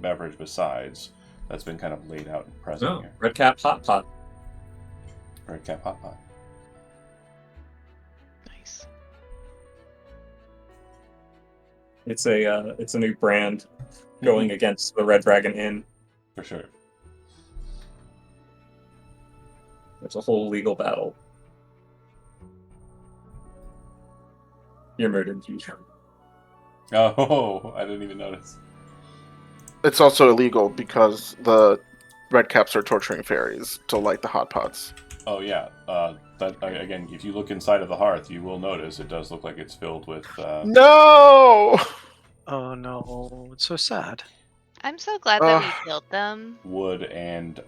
beverage besides that's been kind of laid out and present here. Red Cap Hot Pot. Red Cap Hot Pot. Nice. It's a new brand going against the Red Dragon Inn. For sure. There's a whole legal battle. You're murdered, you. Oh, I didn't even notice. It's also illegal because the red caps are torturing fairies to light the hot pots. Oh yeah. That again, if you look inside of the hearth, you will notice it does look like it's filled with. No. Oh no, it's so sad. I'm so glad that we killed them. Wood and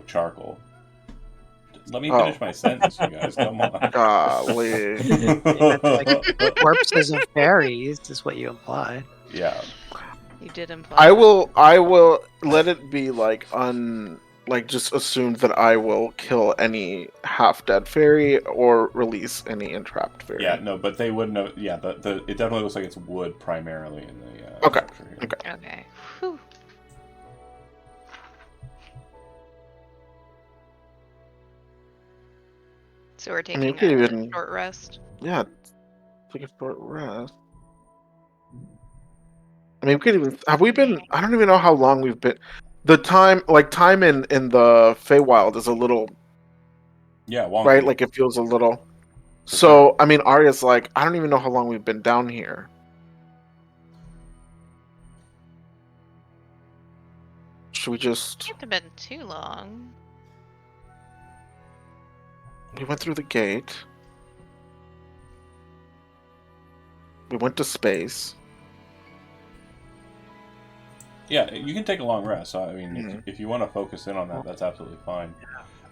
charcoal. Let me finish my sentence, you guys. Come on. Golly. It's like corpses of fairies is what you imply. Yeah. You did imply. I will let it be like just assume that I will kill any half dead fairy or release any entrapped fairy. Yeah, no, but they wouldn't know. Yeah, it definitely looks like it's wood primarily in the Okay. structure here. Okay. Okay. Whew. So we're I taking mean, we could a even short rest. yeah, take a short rest. I mean, we could even have we been? I don't even know how long we've been. The time in the Feywild is a little Yeah, wonky. right. Like it feels a little. For So sure. I mean, Arya's like, I don't even know how long we've been down here. Should we just? Can't have been too long. We went through the gate. We went to space. Yeah, you can take a long rest. So, I mean, Mhm. if you want to focus in on that, that's absolutely fine.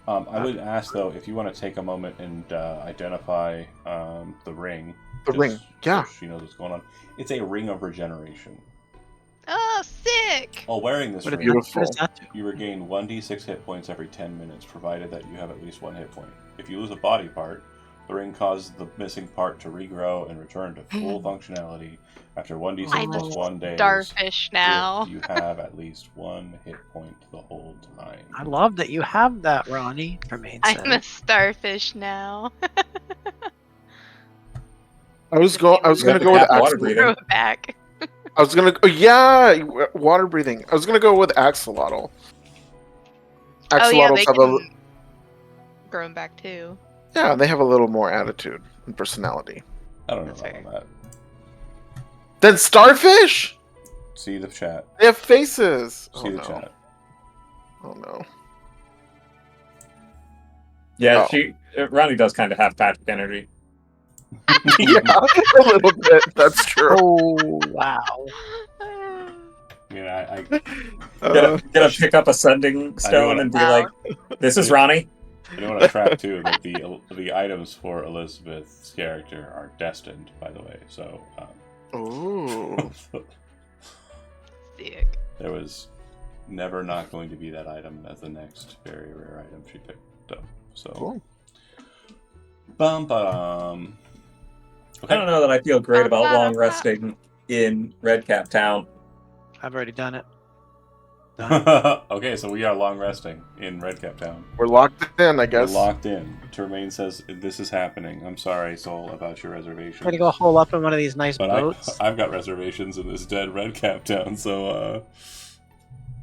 I would ask though if you want to take a moment and identify the ring. The ring, yeah. So she knows what's going on. It's a ring of regeneration. Oh, sick! While wearing this ring, Beautiful. What does that do? you regain 1d6 hit points every 10 minutes, provided that you have at least one hit point. If you lose a body part, the ring causes the missing part to regrow and return to full functionality after 1d6 I'm plus a 1 day. starfish now. If you have at least one hit point the whole time. I love that you have that, Ronnie. Remain I'm said. a starfish now. I was gonna go with water Axolotl. breathing. Throw it back. I was gonna. Oh, yeah, water breathing. I was gonna go with Axolotl. Oh yeah, they Axolotls have can grow 'em back too. they have a little more attitude and personality. I don't know That's about fair. all that. Then starfish. See the chat. They have faces. See Oh the no. chat. Oh no. Yeah, Oh. Ronnie does kind of have Patrick energy. Yeah, a little bit. That's true. Oh wow! Yeah, Gonna pick up a sending stone wanna- and be Wow. like, "This is Ronnie." I do want to trap too that the items for Elizabeth's character are destined, by the way. So Ooh. Sick. there was never not going to be that item as the next very rare item she picked up. So Cool. bum bum. I don't know that I feel great about long Ba-da-ba. resting in Redcap Town. I've already done it. Okay, so we are long resting in Redcap Town. We're locked in, I We're guess. locked in. Termaine says this is happening. I'm sorry, Soul, about your reservations. Try to go hole up in one of these nice But boats. I've got reservations in this dead Redcap Town, so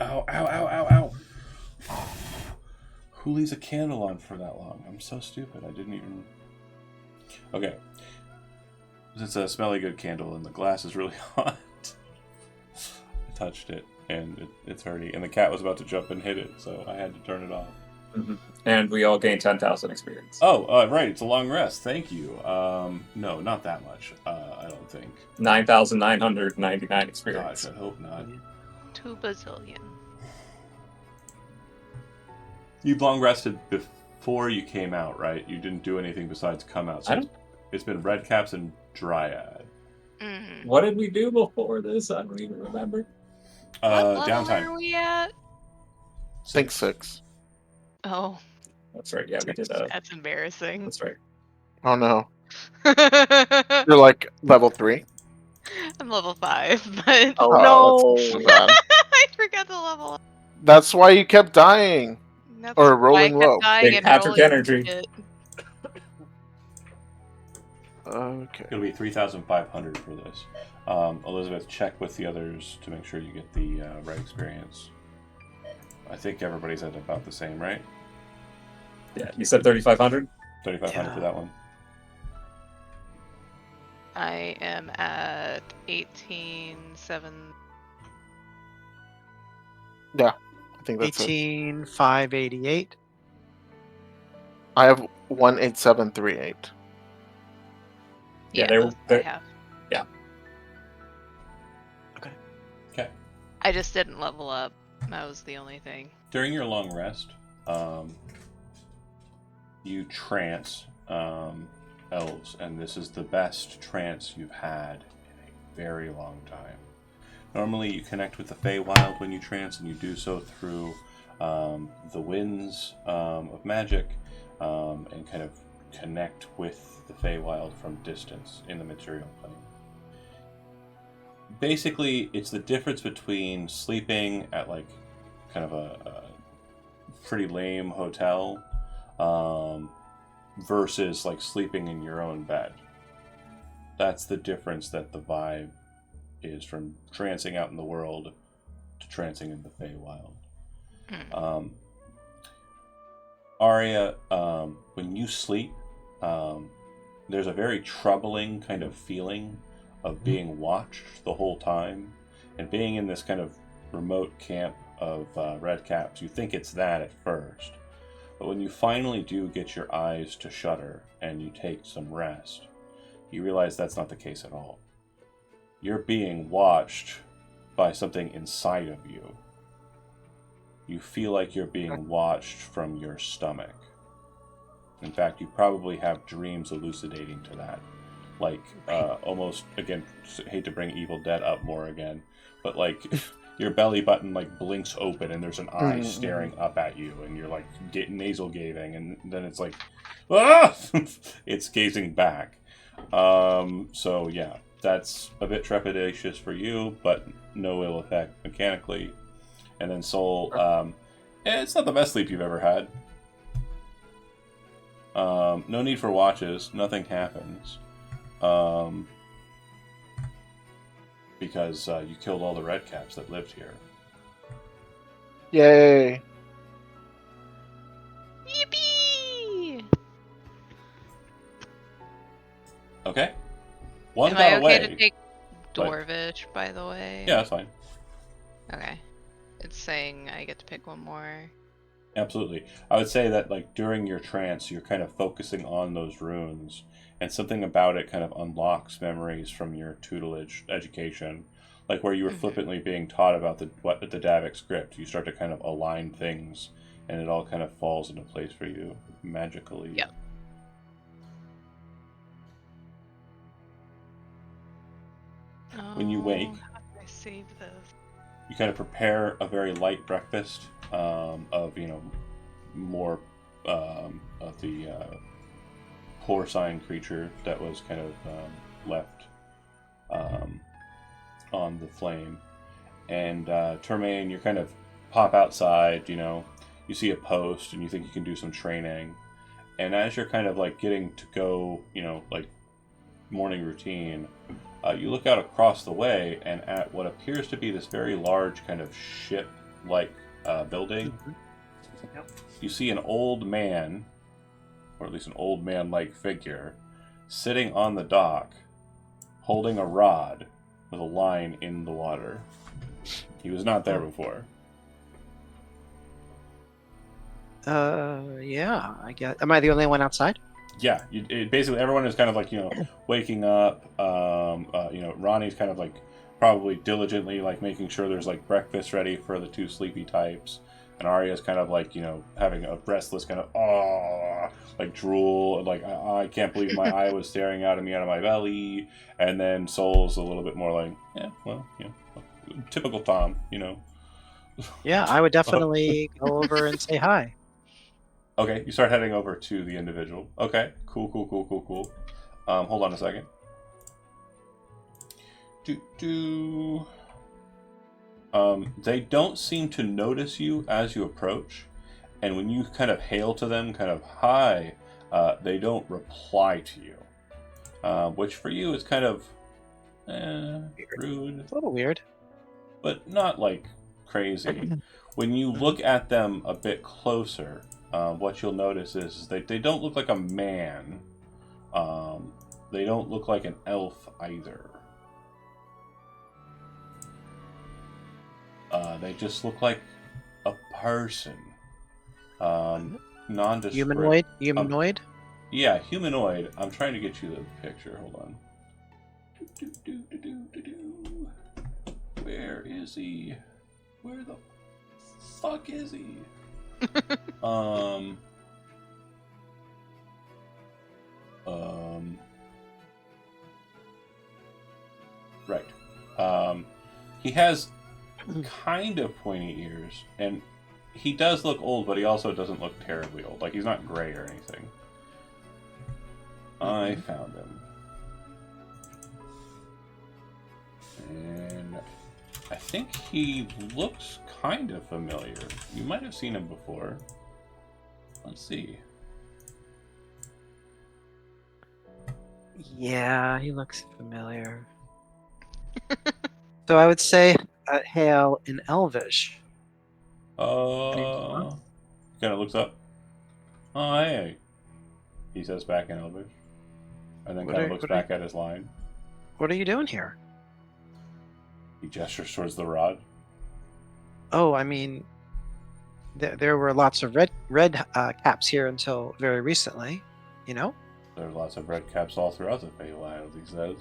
ow, ow, ow, ow, ow. Who leaves a candle on for that long? I'm so stupid. I didn't even. Okay. It's a smelly good candle, and the glass is really hot. I touched it, and it's hurting. And the cat was about to jump and hit it, so I had to turn it off. Mm-hmm. And we all gain 10,000 experience. Oh, right. It's a long rest. Thank you. No, not that much. I don't think. 9,999 experience. Gosh, I hope not. 2 bazillion. You've long rested before you came out, right? You didn't do anything besides come out. So it's been Red Caps and Dryad. Mm-hmm. What did we do before this? I don't even remember. What level Downtime. are we at? I think 6. Oh, That's right. Yeah, we did that. that's embarrassing. That's right. Oh no. I'm You're like level 3. level 5, but Oh, That's no. too bad. I forgot to level up. That's why you kept dying. That's Or why I rolling kept low. dying Big and Patrick rolling energy. shit. Okay. It'll be 3,500 for this. Elizabeth, check with the others to make sure you get the right experience. I think everybody's at about the same, right? Yeah, you said 3,500? 3,500 for Yeah. that one. I am at 18,700. Yeah. I think that's it. 18,588. I have 18738. Yeah, those I have. yeah. Okay. I just didn't level up. That was the only thing. During your long rest, you trance elves, and this is the best trance you've had in a very long time. Normally, you connect with the Feywild when you trance, and you do so through the winds of magic, and kind of connect with the Feywild from distance in the material plane. Basically, it's the difference between sleeping at like kind of a pretty lame hotel versus like sleeping in your own bed. That's the difference that the vibe is from trancing out in the world to trancing in the Feywild. Arya, when you sleep, there's a very troubling kind of feeling of being watched the whole time, and being in this kind of remote camp of red caps. You think it's that at first, but when you finally do get your eyes to shutter and you take some rest, you realize that's not the case at all. You're being watched by something inside of you. You feel like you're being watched from your stomach. In fact, you probably have dreams elucidating to that. Like, almost, again, hate to bring Evil Dead up more again, but like, your belly button like blinks open and there's an eye staring up at you, and you're like nasal gazing, and then it's like, ah! It's gazing back. So yeah, that's a bit trepidatious for you, but no ill effect mechanically. And then Soul, it's not the best sleep you've ever had. No need for watches. Nothing happens. Because you killed all the redcaps that lived here. Yay! Yippee! Okay. One Am got I okay away. to take Dwarvish, by the way? Yeah, that's fine. Okay. It's saying I get to pick one more. Absolutely. I would say that like during your trance, you're kind of focusing on those runes, and something about it kind of unlocks memories from your tutelage education, like where you were flippantly being taught about the Davic script. You start to kind of align things, and it all kind of falls into place for you magically. Yep. When you wake, How do I save this? you kind of prepare a very light breakfast of, more of the porcine creature that was kind of left on the flame. And Termaine, you kind of pop outside, you see a post and you think you can do some training. And as you're kind of like getting to go, like morning routine, you look out across the way and at what appears to be this very large kind of ship-like building. Yep. You see an old man, or at least an old man-like figure, sitting on the dock, holding a rod with a line in the water. He was not there before. Yeah, I guess. Am I the only one outside? Yeah, basically everyone is kind of like, waking up. Ronnie's kind of like probably diligently like making sure there's like breakfast ready for the two sleepy types. And Arya's kind of like, having a restless kind of, like drool, like, I can't believe my eye was staring out at me out of my belly. And then Soul's a little bit more like, yeah, well, typical Tom, Yeah, I would definitely go over and say hi. Okay, you start heading over to the individual. Okay, cool. Hold on a second. They don't seem to notice you as you approach, and when you kind of hail to them, kind of hi, they don't reply to you, which for you is kind of rude. It's a little weird. But not like crazy. When you look at them a bit closer, what you'll notice is they don't look like a man. They don't look like an elf either. They just look like a person. Nondescript. Humanoid? Yeah, humanoid. I'm trying to get you the picture. Hold on. Where is he? Where the fuck is he? Right. He has kind of pointy ears, and he does look old, but he also doesn't look terribly old. Like, he's not gray or anything. I found him. And I think he looks kind of familiar. You might have seen him before. Let's see. Yeah, he looks familiar. So I would say hail in Elvish. Kind of looks up. Oh, hey. He says back in Elvish. And then kind of looks back at his line. What are you doing here? He gestures towards the rod. Oh, I mean, there were lots of red caps here until very recently, you know? There are lots of red caps all throughout the Feywild, he says.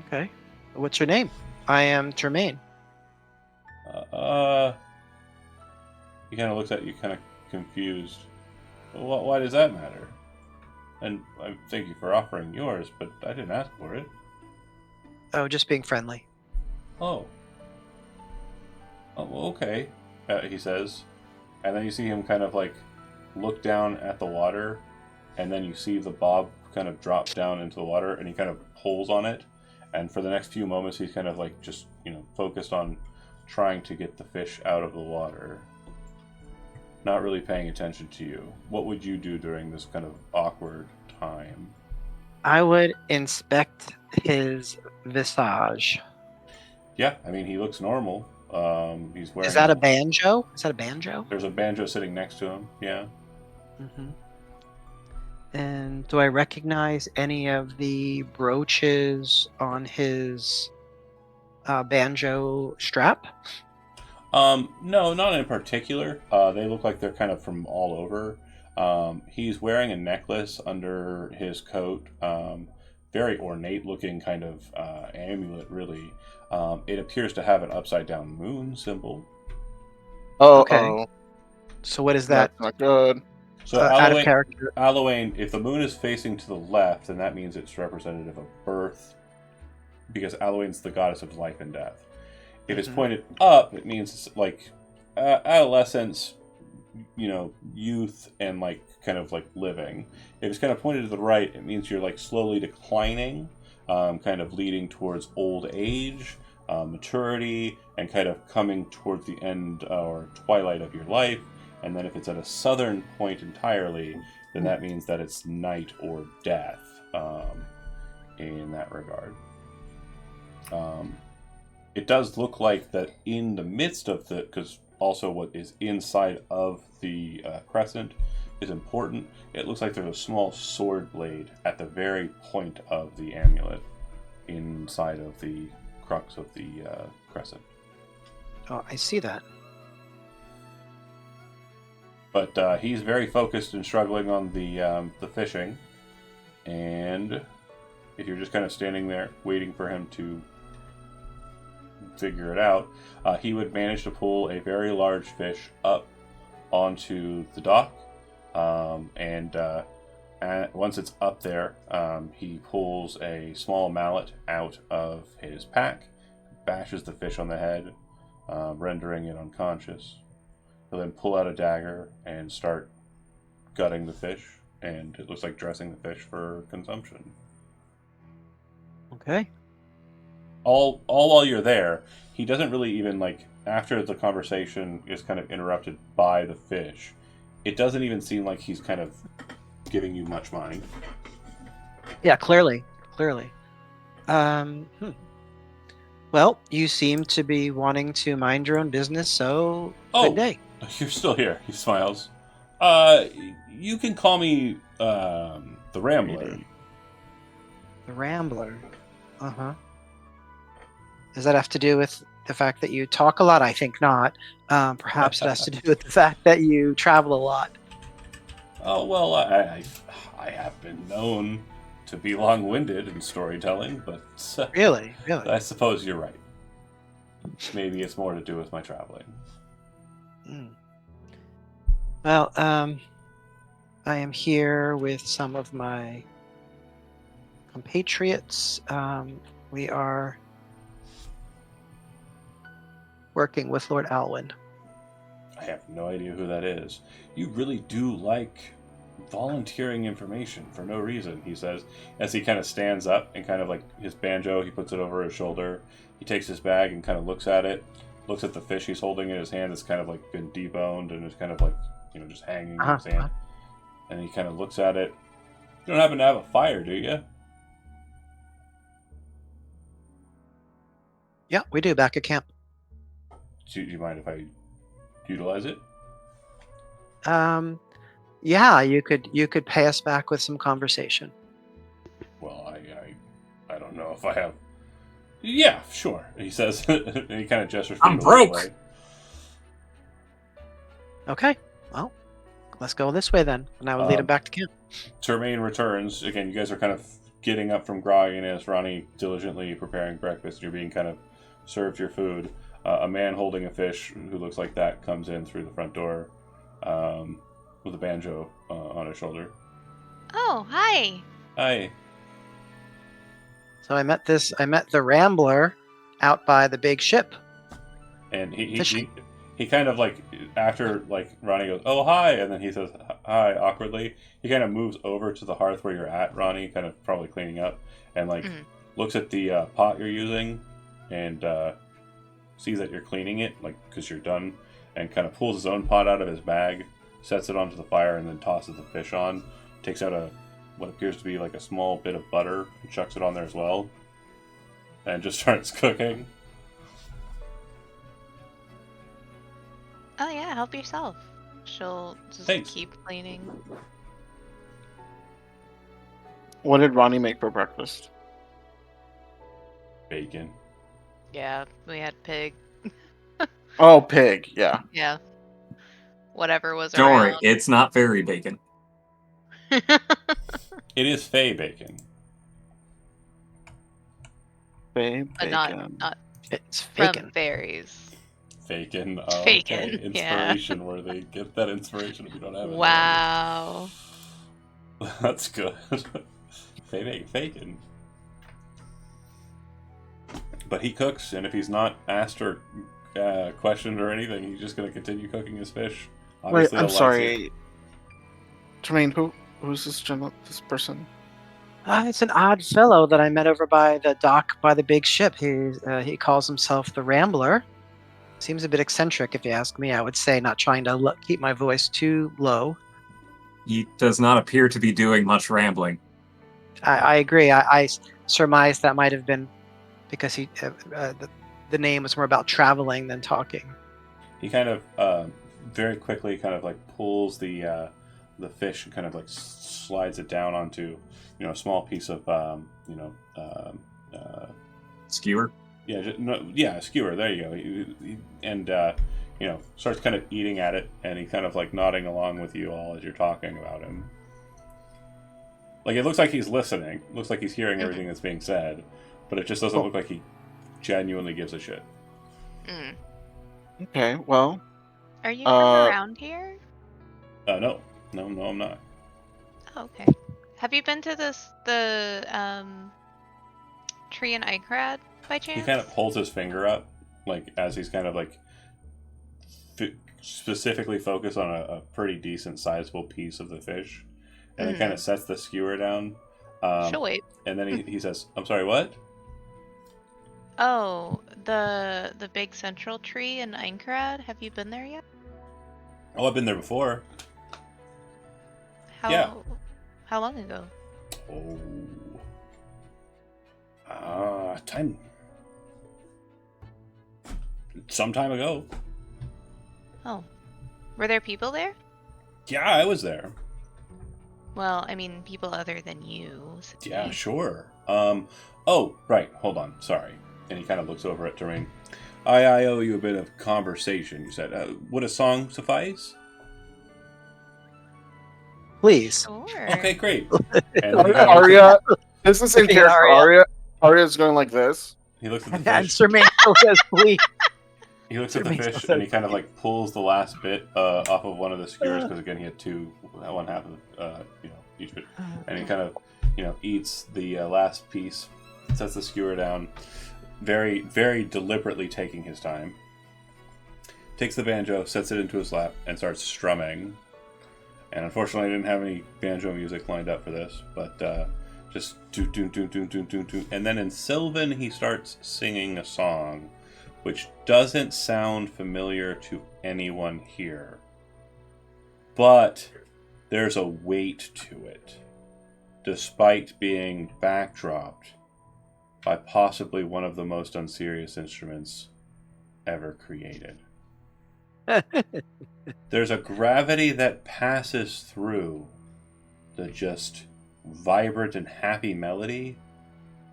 Okay. What's your name? I am Tremaine. He kind of looks at you, kind of confused. Well, why does that matter? And I thank you for offering yours, but I didn't ask for it. Oh, just being friendly. Oh. Oh, well, okay, he says. And then you see him kind of like look down at the water, and then you see the bob kind of drop down into the water, and he kind of pulls on it. And for the next few moments, he's kind of like just, focused on trying to get the fish out of the water. Not really paying attention to you. What would you do during this kind of awkward time? I would inspect his visage. Yeah, I mean, he looks normal. He's wearing... Is that a banjo? Is that a banjo? There's a banjo sitting next to him, yeah. Mm-hmm. And do I recognize any of the brooches on his banjo strap? No, not in particular. They look like they're kind of from all over. He's wearing a necklace under his coat. Very ornate looking kind of amulet, really. It appears to have an upside down moon symbol. Oh, Okay. So what is that? That's not good. So out of character. Allowane, if the moon is facing to the left, then that means it's representative of birth, because Allowane's the goddess of life and death. If it's pointed up, it means it's like adolescence, youth, and like kind of like living. If it's kind of pointed to the right, it means you're like slowly declining, kind of leading towards old age, maturity, and kind of coming towards the end or twilight of your life. And then if it's at a southern point entirely, then that means that it's night or death in that regard. It does look like that in the midst of the, because also what is inside of the crescent is important. It looks like there's a small sword blade at the very point of the amulet inside of the crux of the crescent. Oh, I see that. But he's very focused and struggling on the fishing, and if you're just kind of standing there waiting for him to figure it out, he would manage to pull a very large fish up onto the dock, and once it's up there, he pulls a small mallet out of his pack, bashes the fish on the head, rendering it unconscious. He'll then pull out a dagger and start gutting the fish, and it looks like dressing the fish for consumption. Okay. All while you're there, he doesn't really even, like, after the conversation is kind of interrupted by the fish, it doesn't even seem like he's kind of giving you much mind. Yeah, clearly. Well, you seem to be wanting to mind your own business, so good day. You're still here. He smiles. You can call me the Rambler. The Rambler. Uh-huh. Does that have to do with the fact that you talk a lot? I think not. Perhaps it has to do with the fact that you travel a lot. Oh, well, I have been known to be long-winded in storytelling, but... Really? I suppose you're right. Maybe it's more to do with my traveling. Well, I am here with some of my compatriots. We are working with Lord Alwyn. I have no idea who that is. You really do like volunteering information for no reason, he says, as he kind of stands up and kind of like his banjo, he puts it over his shoulder. He takes his bag and kind of looks at it, looks at the fish he's holding in his hand that's kind of like been deboned and is kind of like, just hanging in his hand. And he kind of looks at it. You don't happen to have a fire, do you? Yeah, we do back at camp. Do you mind if I utilize it? Yeah, you could pay us back with some conversation. Well, I don't know if I have. Yeah, sure. He says, and he kind of gestures. I'm broke. Way. Okay, well, let's go this way then, and I will lead him back to camp. Termaine returns again. You guys are kind of getting up from grogginess. Ronnie diligently preparing breakfast. You're being kind of served your food. A man holding a fish who looks like that comes in through the front door with a banjo on his shoulder. Oh, hi. Hi. So I met the Rambler out by the big ship. And he kind of like, after like Ronnie goes, oh, hi, and then he says hi awkwardly, he kind of moves over to the hearth where you're at, Ronnie, kind of probably cleaning up, and like looks at the pot you're using and sees that you're cleaning it, like, because you're done, and kind of pulls his own pot out of his bag, sets it onto the fire, and then tosses the fish on, takes out what appears to be like a small bit of butter, and chucks it on there as well, and just starts cooking. Oh yeah, help yourself. She'll just Thanks. keep cleaning. What did Ronnie make for breakfast? Bacon. Yeah, we had pig. Oh, pig. Yeah. Yeah. Whatever was Don't worry, around. it's not fairy bacon. It is fey bacon. Babe, But bacon. not It's from bacon. fairies. Bacon. Oh, Bacon, okay. yeah. Inspiration worthy. Get that inspiration if you don't have it. Wow. That's good. Fey bacon. But he cooks, and if he's not asked or questioned or anything, he's just going to continue cooking his fish. Wait, Obviously, I'm likes it. sorry. Jermaine, who's this this person? It's an odd fellow that I met over by the dock by the big ship. He calls himself the Rambler. Seems a bit eccentric, if you ask me. I would say, not trying to keep my voice too low. He does not appear to be doing much rambling. I agree. I surmise that might have been because the name was more about traveling than talking. He kind of very quickly kind of like pulls the fish and kind of like slides it down onto a small piece of Skewer? a skewer. There you go. And starts kind of eating at it, and he kind of like nodding along with you all as you're talking about him. Like, it looks like he's listening. Looks like he's hearing everything that's being said, but it just doesn't look like he genuinely gives a shit. Mm. Okay, well, Are you from around here? No, I'm not. Oh, okay. Have you been to the tree in Einkarad by chance? He kind of holds his finger up, like, as he's kind of like specifically focused on a pretty decent, sizable piece of the fish, and then kind of sets the skewer down. She'll wait. And then he says, "I'm sorry, what?" Oh, the big central tree in Einkarad. Have you been there yet? Oh, I've been there before. How Yeah. How long ago? Time. Some time ago. Oh. Were there people there? Yeah, I was there. Well, I mean, people other than you. Yeah, sure. Oh, right. Hold on. Sorry. And he kind of looks over at Terrain. I owe you a bit of conversation, you said. Would a song suffice? Please. Sure. Okay, great. And then he kind of Arya, this is in Okay, character. Arya. Arya's going like this. he looks at the And fish. Sir Mantle says, please. He looks at the Termaine fish says- and he kind of like pulls the last bit off of one of the skewers, because again he had one half of each bit, and he kind of eats the last piece, sets the skewer down, very very deliberately taking his time, takes the banjo, sets it into his lap, and starts strumming. And unfortunately, I didn't have any banjo music lined up for this, but just doot doot doot doot doot doot doot. And then in Sylvan, he starts singing a song, which doesn't sound familiar to anyone here, but there's a weight to it, despite being backdropped by possibly one of the most unserious instruments ever created. There's a gravity that passes through the just vibrant and happy melody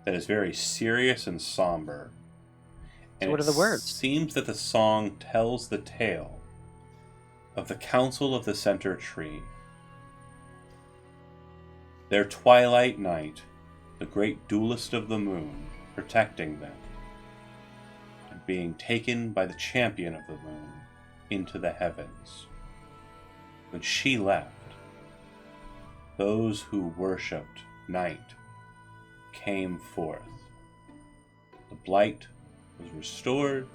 that is very serious and somber. So what are the words? It seems that the song tells the tale of the Council of the Center Tree. Their twilight night, the great duelist of the moon, protecting them, and being taken by the champion of the moon into the heavens. When she left, those who worshipped night came forth. The blight was restored,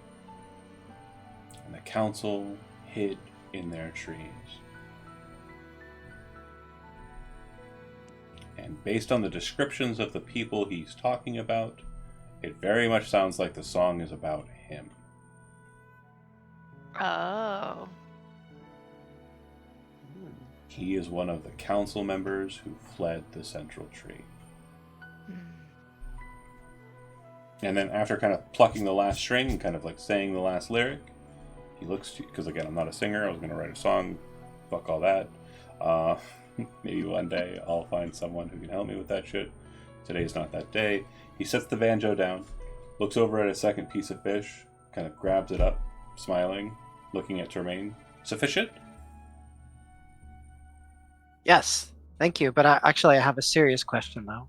and the council hid in their trees. And based on the descriptions of the people he's talking about, it very much sounds like the song is about him. Oh. He is one of the council members who fled the central tree. And then after kind of plucking the last string and kind of like saying the last lyric, he looks to, because again, I'm not a singer, I was going to write a song, fuck all that. Maybe one day I'll find someone who can help me with that shit. Today's not that day. He sets the banjo down, looks over at a second piece of fish, kind of grabs it up, smiling, looking at Termaine. Sufficient? Yes, thank you. But I have a serious question though.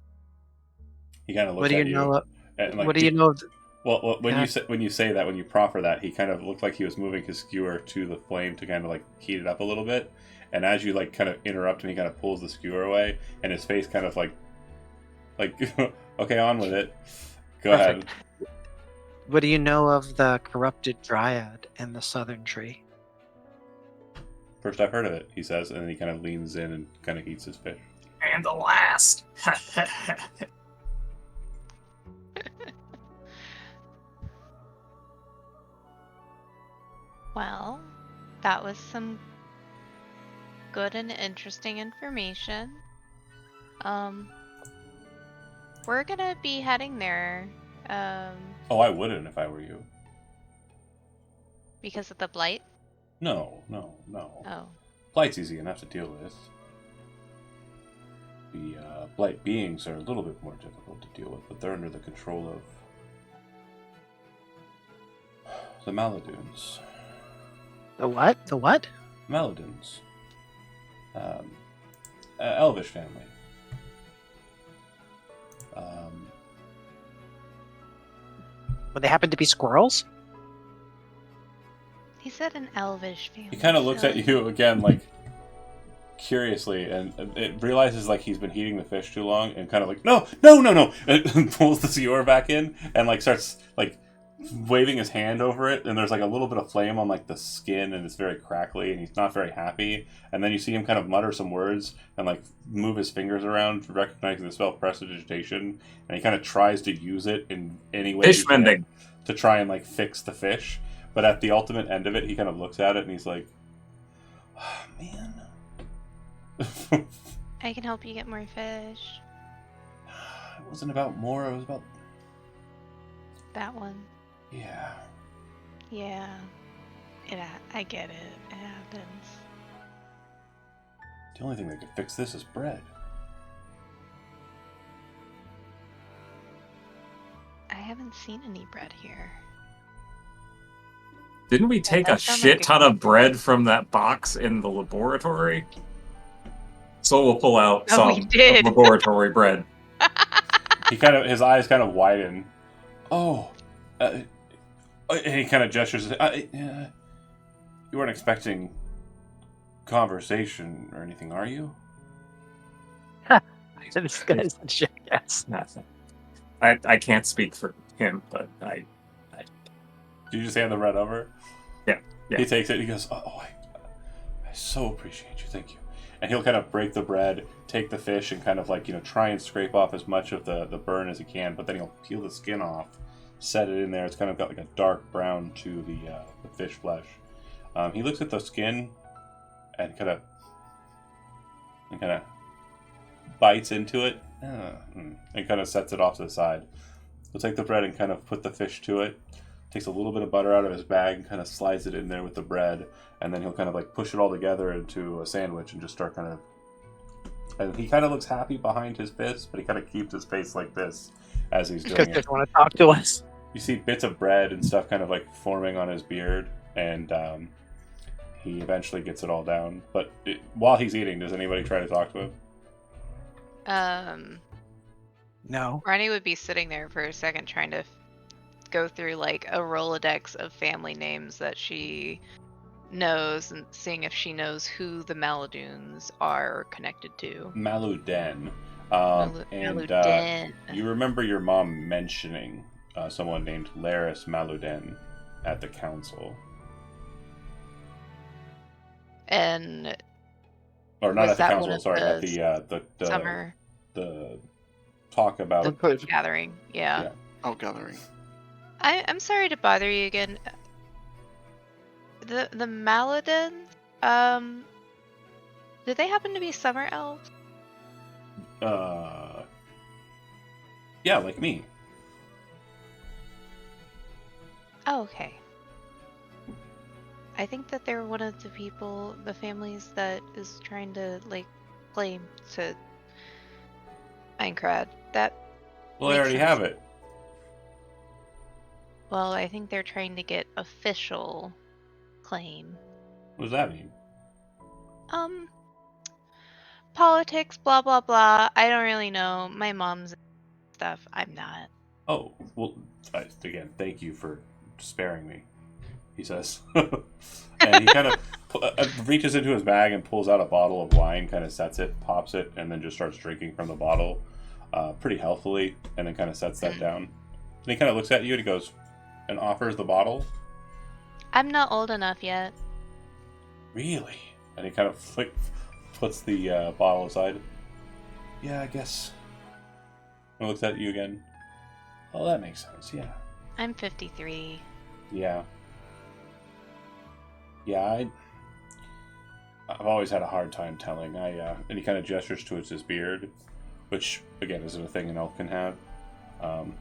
He kind of looks What do at you know? and, like, What do you know? Well, when Yeah. you say that, when you proffer that, he kind of looked like he was moving his skewer to the flame to kind of like heat it up a little bit. And as you like kind of interrupt him, he kind of pulls the skewer away, and his face kind of like okay, on with it. Go Perfect. ahead. What do you know of the corrupted dryad in the southern tree? First I've heard of it, he says, and then he kind of leans in and kind of eats his fish. And the last. Well, that was some good and interesting information. We're gonna be heading there, Oh, I wouldn't if I were you. because of the blight. No. Oh, Blight's easy enough to deal with. The blight beings are a little bit more difficult to deal with, but they're under the control of the Maladunes. The what? The what? Maladunes. Elvish family. Would they happen to be squirrels? he said an elvish family. He kind of looks at you again, like curiously, and it realizes like he's been heating the fish too long, and kind of like no, and pulls the skewer back in, and like starts like waving his hand over it, and there's like a little bit of flame on like the skin, and it's very crackly, and he's not very happy. And then you see him kind of mutter some words and like move his fingers around, recognizing the spell prestidigitation, and he kind of tries to use it in any way Fish he can mending. to try and like fix the fish. But at the ultimate end of it, he kind of looks at it and he's like, oh, man. I can help you get more fish. It wasn't about more, it was about... That one. Yeah. Yeah. I get it. It happens. The only thing that could fix this is bread. I haven't seen any bread here. Didn't we take a that sounds shit like a ton good of bread from that box in the laboratory? So we'll pull out Oh, we some did. laboratory bread. His eyes kind of widen. Oh. And he kind of gestures. You weren't expecting conversation or anything, are you? This guy's a jackass. Nothing. I can't speak for him, but Did you just hand the bread over? Yeah. He takes it. He goes, I so appreciate you. Thank you. And he'll kind of break the bread, take the fish, and kind of like, try and scrape off as much of the burn as he can. But then he'll peel the skin off, set it in there. It's kind of got like a dark brown to the fish flesh. He looks at the skin and kind of bites into it and kind of sets it off to the side. He'll take the bread and kind of put the fish to it. Takes a little bit of butter out of his bag and kind of slides it in there with the bread, and then he'll kind of like push it all together into a sandwich and just start kind of. And he kind of looks happy behind his fist, but he kind of keeps his face like this as he's doing Because it. they want to talk to us. You see bits of bread and stuff kind of like forming on his beard, and he eventually gets it all down. But while he's eating, does anybody try to talk to him? No. Ronnie would be sitting there for a second trying to go through like a Rolodex of family names that she knows and seeing if she knows who the Maladunes are connected to. Maluden. Maluden. You remember your mom mentioning someone named Laris Maluden at the council. And Or not was at the that council, one of sorry, at the summer the talk about the gathering. Yeah. Oh, gathering. I'm sorry to bother you again. The Maladins, do they happen to be summer elves? yeah, like me. Oh, okay. I think that they're one of the families that is trying to like claim to Einkarad. That Well, they makes already sense. have it. Well, I think they're trying to get official claim. What does that mean? Politics, blah blah blah. I don't really know. My mom's stuff. I'm not. Oh, well, again, thank you for sparing me, he says. And he kind of reaches into his bag and pulls out a bottle of wine, kind of sets it, pops it, and then just starts drinking from the bottle pretty healthily, and then kind of sets that down. And he kind of looks at you and he goes, and offers the bottle. I'm not old enough yet. Really? And he kind of puts the bottle aside. Yeah, I guess. And looks at you again. Oh, that makes sense, yeah. I'm 53. Yeah. Yeah, I've always had a hard time telling. And he kind of gestures towards his beard, which, again, isn't a thing an elf can have. Kind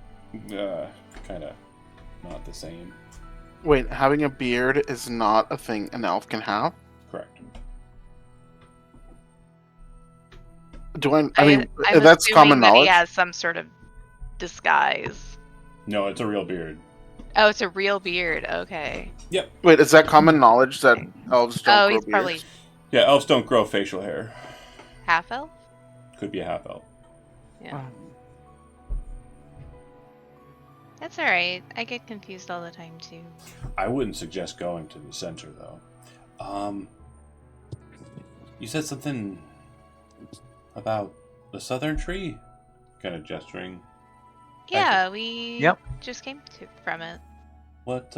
of not the same. Wait, having a beard is not a thing an elf can have? Correct. I mean, I'm that's assuming common that knowledge. he has some sort of disguise. No, it's a real beard. Oh, it's a real beard. Okay. Yep. Wait, is that common knowledge that elves don't Oh, grow he's probably beards? Yeah, elves don't grow facial hair. half elf. Could be a half elf. Yeah. That's all right. I get confused all the time too. I wouldn't suggest going to the center, though. You said something about the southern tree? Kind of gesturing. Yeah, we Yep. just came from it. What's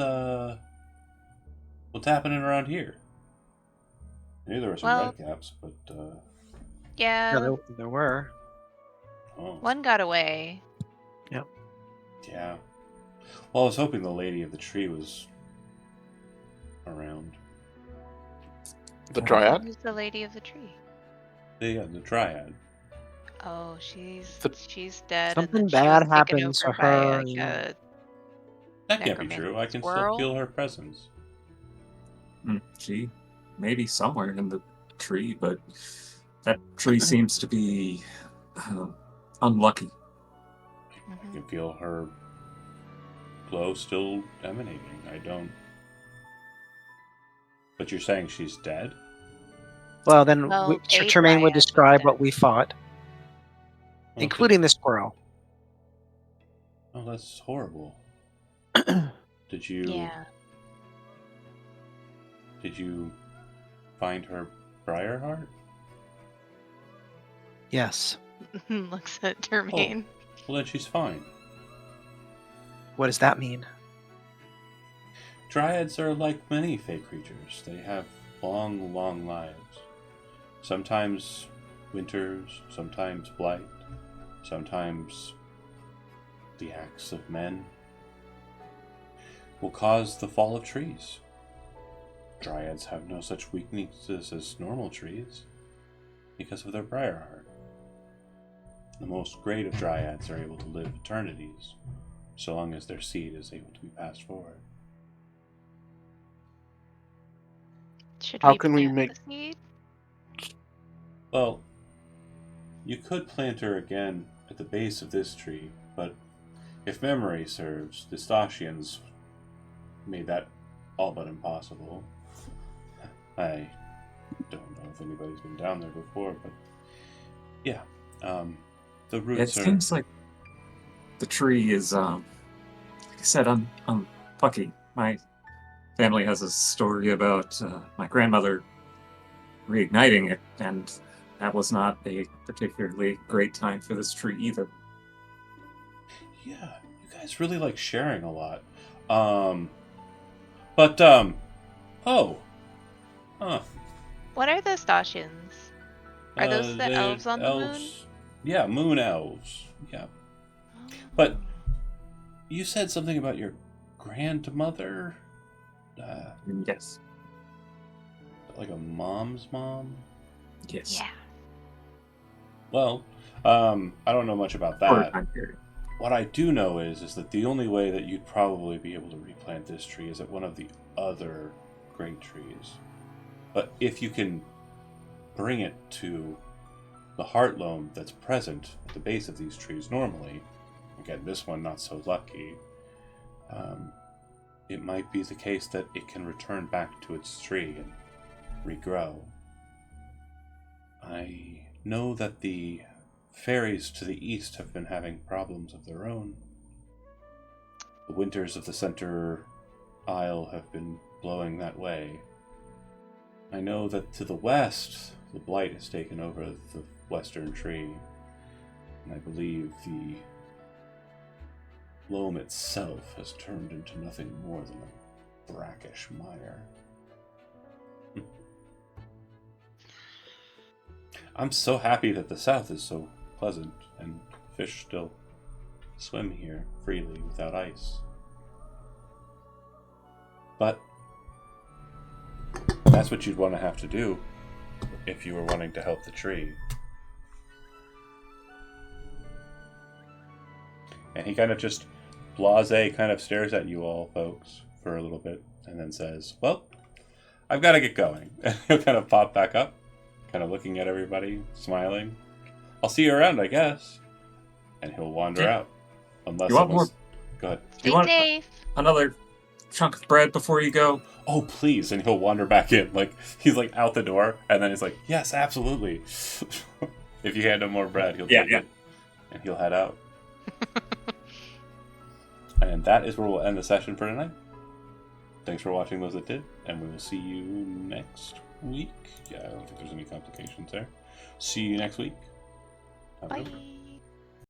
happening around here? I knew there were some Well- red caps, but Yeah, Yeah, there were. oh, one got away. yeah. Well, I was hoping the lady of the tree was around. The dryad? Who's the lady of the tree? The triad. Oh, she's The- dead. Something and then she bad was taken happens to over by, her, like, yeah. a That can't be necromancer true. I can squirrel? still feel her presence. She may be somewhere in the tree, but that tree seems to be unlucky. I Mhm. can feel her glow still emanating. I don't. But you're saying she's dead? Well, then Well, a Tremaine would dryad is describe dead. what we fought, Well, including the squirrel. Oh, that's horrible. Did you? Yeah. Did you find her Briarheart? Yes. Looks at Termaine. Well, then she's fine. What does that mean? Dryads are like many fey creatures. They have long, long lives. Sometimes winters, sometimes blight, sometimes the axe of men will cause the fall of trees. Dryads have no such weaknesses as normal trees because of their briar heart. The most great of dryads are able to live eternities, so long as their seed is able to be passed forward. Should How we can we plant make- the seed? Well, you could plant her again at the base of this tree, but if memory serves, the Stachians made that all but impossible. I don't know if anybody's been down there before, but yeah, the It roots are. seems like the tree is, like I said, I'm lucky. My family has a story about my grandmother reigniting it, and that was not a particularly great time for this tree either. Yeah, you guys really like sharing a lot. Oh, huh. What are the Stasians? Are those the They're elves on the moon? elves. Yeah, moon elves. Yeah, Oh. but you said something about your grandmother. Yes. Like a mom's mom? Yes. Yeah. Well, I don't know much about For a that. time period. What I do know is that the only way that you'd probably be able to replant this tree is at one of the other great trees. But if you can bring it to the heart loam that's present at the base of these trees normally, again, this one not so lucky, it might be the case that it can return back to its tree and regrow. I know that the fairies to the east have been having problems of their own. The winters of the center isle have been blowing that way. I know that to the west, the blight has taken over the western tree, and I believe the loam itself has turned into nothing more than a brackish mire. I'm so happy that the south is so pleasant and fish still swim here freely without ice. But that's what you'd want to have to do if you were wanting to help the tree. And he kind of just blasé kind of stares at you all folks for a little bit and then says, well, I've got to get going. And he'll kind of pop back up, kind of looking at everybody, smiling. I'll see you around, I guess. And he'll wander Yeah. out. Unless You want someone's... Go ahead. Stay want- safe. Another chunk of bread before you go? Oh, please. And he'll wander back in. Like, he's like out the door, and then he's like, yes, absolutely. If you hand him more bread, he'll take it. And he'll head out. And that is where we'll end the session for tonight. Thanks for watching those that did, and we will see you next week. Yeah, I don't think there's any complications there. See you next week. Have a good one. Bye.